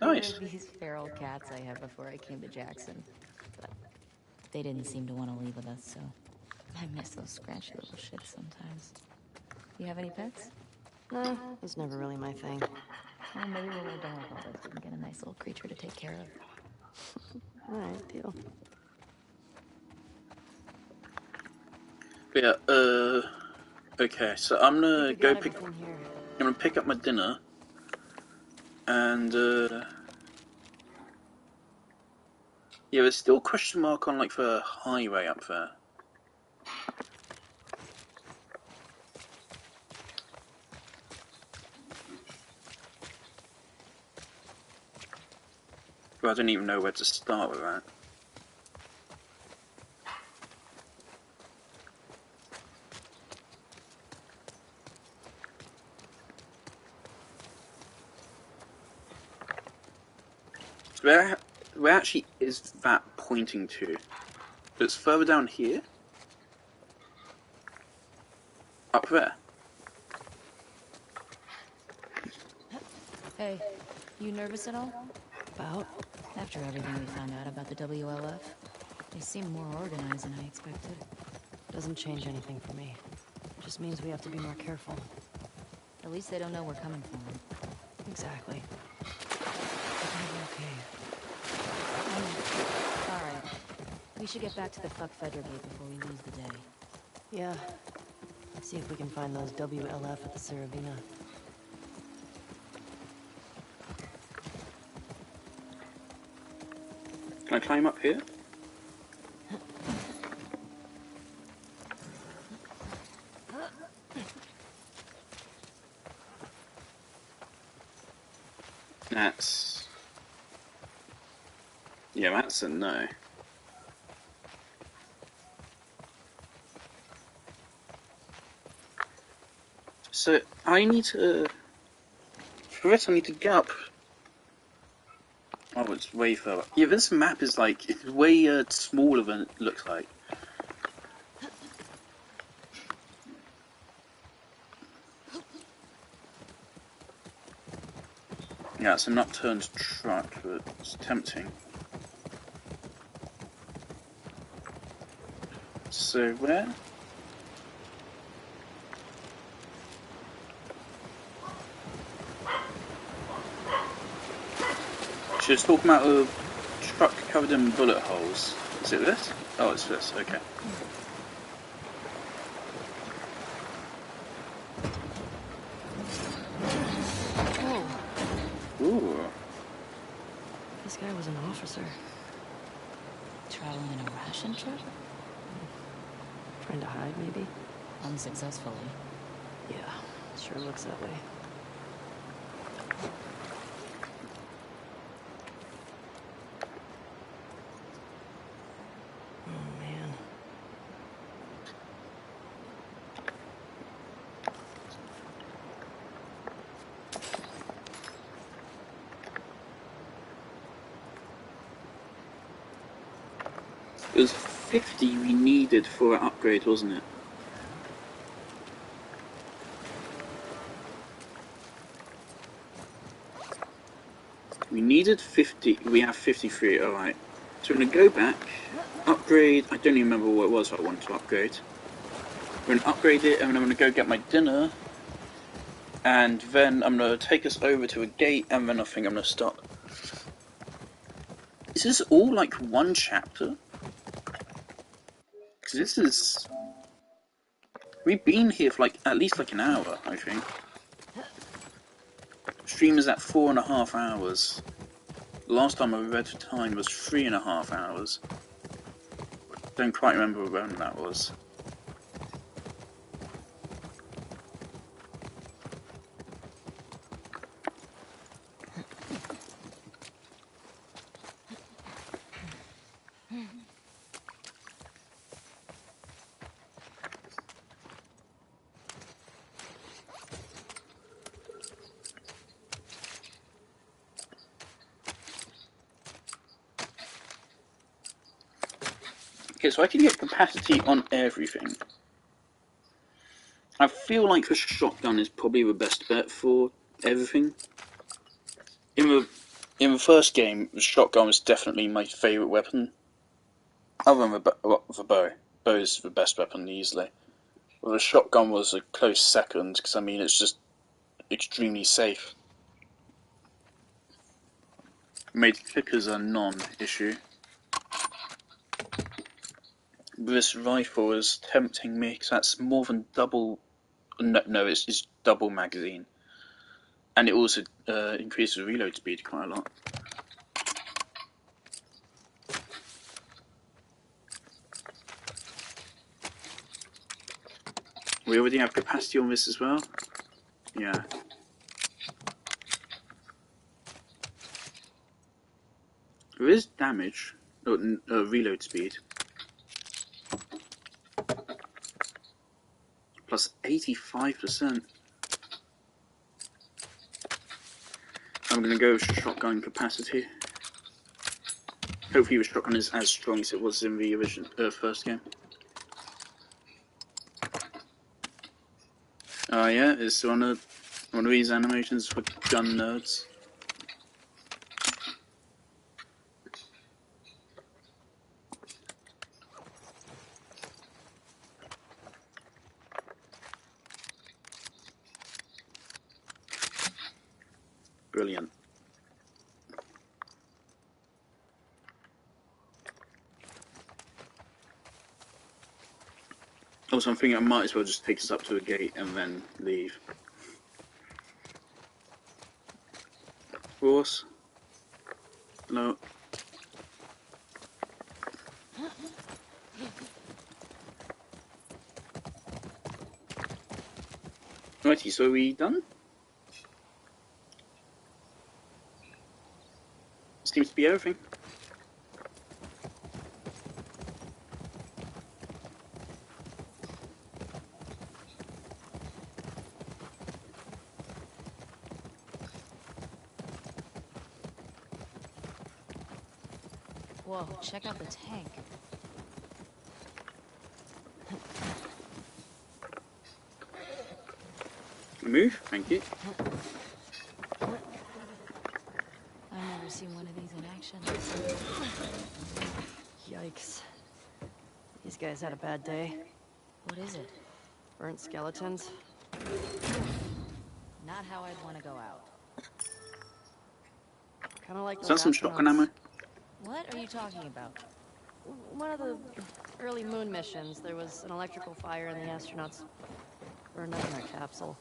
Nice. There are these feral cats I had before I came to Jackson. But they didn't seem to want to leave with us, so I miss those scratchy little shits sometimes. You have any pets? Nah, it's never really my thing. Well, maybe when we're done with all this, we can get a nice little creature to take care of. Alright, deal. But yeah, okay, so I'm gonna go pick... I'm gonna pick up my dinner. And, yeah, there's still a question mark on, like, the highway up there. But I don't even know where to start with that. So where actually is that pointing to? It's further down here? Up there? Hey, you nervous at all? About? After everything we found out about the WLF, they seem more organized than I expected. Doesn't change anything for me. Just means we have to be more careful. At least they don't know we're coming for them. Exactly. It's gonna be okay. Alright. We should get back to the fuck Fedra gate before we lose the day. Yeah. Let's see if we can find those WLF at the Saravina. Can I climb up here? That's... yeah, that's a no. So, I need to... for this I need to get up... oh, it's way further. Yeah, this map is like, it's way smaller than it looks like. Yeah, it's an upturned truck, but it's tempting. So, where? She was talking about a truck covered in bullet holes. Is it this? Oh, it's this, okay. Ooh. This guy was an officer. Traveling in a ration truck? Trying to hide, maybe? Unsuccessfully. Yeah, sure looks that way. Oh, man. It was 50 we needed for an upgrade, wasn't it? We needed 50, we have 53, alright. So we're going to go back, upgrade, I don't even remember what it was I wanted to upgrade. We're going to upgrade it and then I'm going to go get my dinner. And then I'm going to take us over to a gate and then I think I'm going to stop. Is this all like one chapter? Because this is... we've been here for like at least like an hour, I think. Stream is at 4.5 hours. The last time I read for time was 3.5 hours. Don't quite remember when that was. Okay, so I can get capacity on everything. I feel like the shotgun is probably the best bet for everything. In the first game, the shotgun was definitely my favourite weapon. Other than the bow. Bow is the best weapon, easily. Well, the shotgun was a close second, because I mean, it's just extremely safe. Made clickers a non-issue. This rifle is tempting me, because that's more than double... No, it's double magazine. And it also increases reload speed quite a lot. We already have capacity on this as well? Yeah. There is damage, reload speed. Plus 85%. I'm gonna go with shotgun capacity. Hopefully the shotgun is as strong as it was in the original, first game. Oh yeah, it's one of these animations for gun nerds. Brilliant. Also, I'm thinking I might as well just take us up to a gate and then leave. Horse? No. Righty, so are we done? Seems to be everything. Whoa, check out the tank. Move, thank you. I've never seen one of these in action. Yikes. These guys had a bad day. What is it? Burnt skeletons. Not how I'd want to go out. Kind of like Is that some shotgun ammo? What are you talking about? One of the early moon missions, there was an electrical fire and the astronauts burned up in their capsule.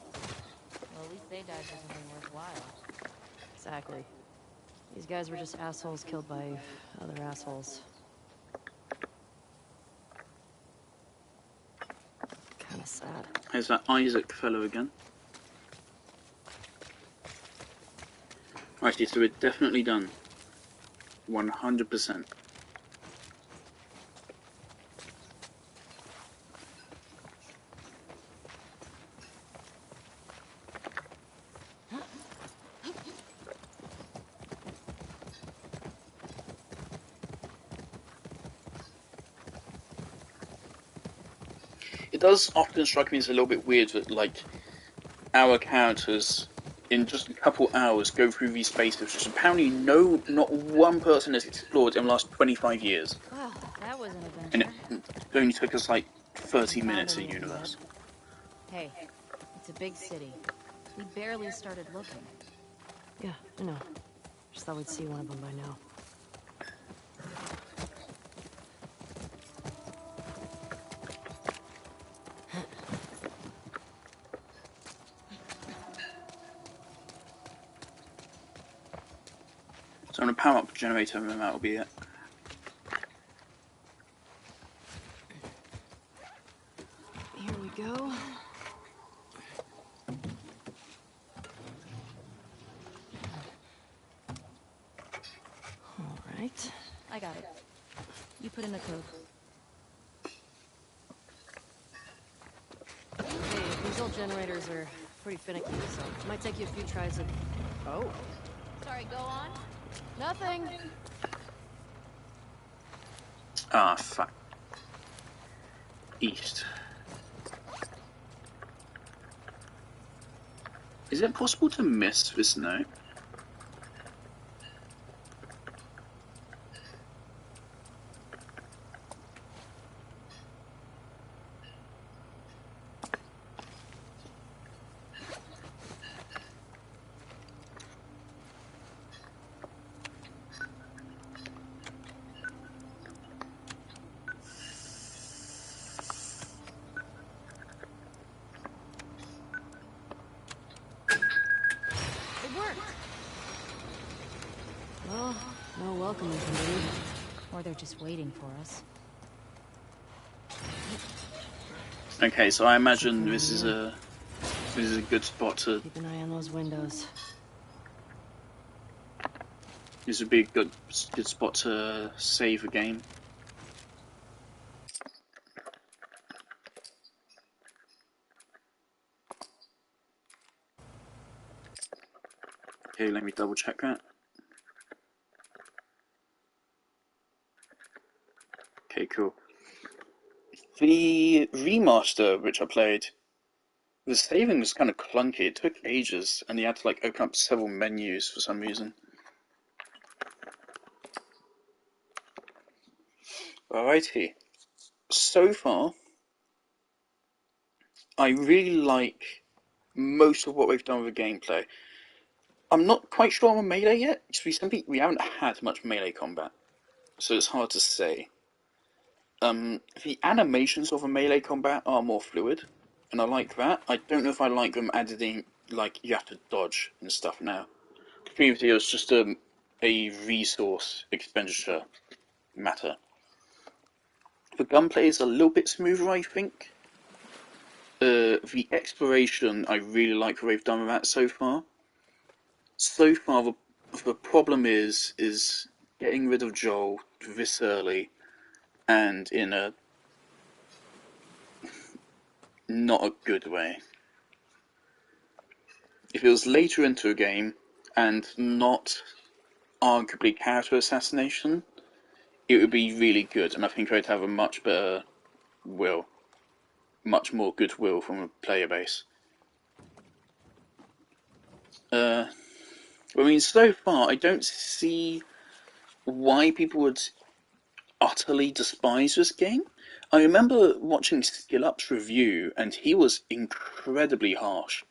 Well, at least they died for something worthwhile. Exactly. These guys were just assholes killed by other assholes. Kinda sad. There's that Isaac fellow again. Righty, so we're definitely done. 100%. It does often strike me as a little bit weird that, like, our characters, in just a couple hours, go through these spaces which apparently not one person has explored in the last 25 years. Wow, that was an adventure. And it only took us, like, 30 minutes in universe. Hey, it's a big city. We barely started looking. Yeah, I know. Just thought we'd see one of them by now. So I'm going to power up the generator and that'll be it. Here we go. All right. I got it. You put in the code. Hey, these old generators are pretty finicky, so it might take you a few tries of... Oh. Sorry, go on. Nothing. Ah, fuck. east. Is it possible to miss this note? Well, no welcoming committee. Or they're just waiting for us. Okay, so I imagine this is a good spot to. Keep an eye on those windows. This would be a good spot to save a game. Okay, let me double check that. Okay, cool. The remaster which I played, the saving was kind of clunky. It took ages, and you had to like open up several menus for some reason. Alrighty. So far, I really like most of what we've done with the gameplay. I'm not quite sure I'm a melee yet, because we haven't had much melee combat, so it's hard to say. The animations of a melee combat are more fluid, and I like that. I don't know if I like them added in, like, you have to dodge and stuff now. Previously, it was just a resource expenditure matter. The gunplay is a little bit smoother, I think. The exploration, I really like what they've done with that so far. So far, the problem is getting rid of Joel this early, and in a not a good way. If it was later into a game, and not arguably character assassination, it would be really good, and I think I'd have a much better will. Much more goodwill from a player base. I mean, so far, I don't see why people would utterly despise this game. I remember watching SkillUp's review, and he was incredibly harsh.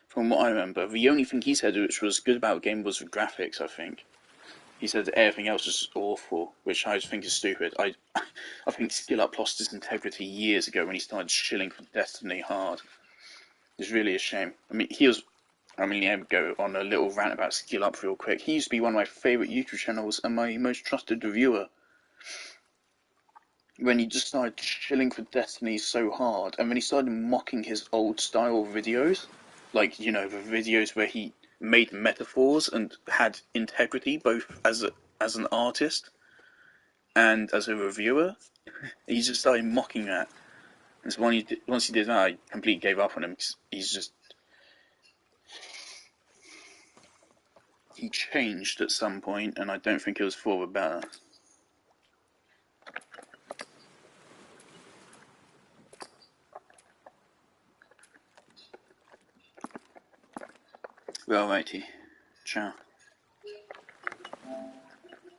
From what I remember, the only thing he said which was good about the game was the graphics, I think. He said that everything else was awful, which I think is stupid. I think SkillUp lost his integrity years ago when he started shilling for Destiny hard. It's really a shame. I mean, I'll go on a little rant about SkillUp real quick. He used to be one of my favourite YouTube channels and my most trusted reviewer. When he just started shilling for Destiny so hard, and when he started mocking his old style videos, like, you know, the videos where he made metaphors and had integrity both as an artist and as a reviewer, he just started mocking that. And so once he did that, I completely gave up on him. He changed at some point, and I don't think it was for the better. Well, righty. Ciao.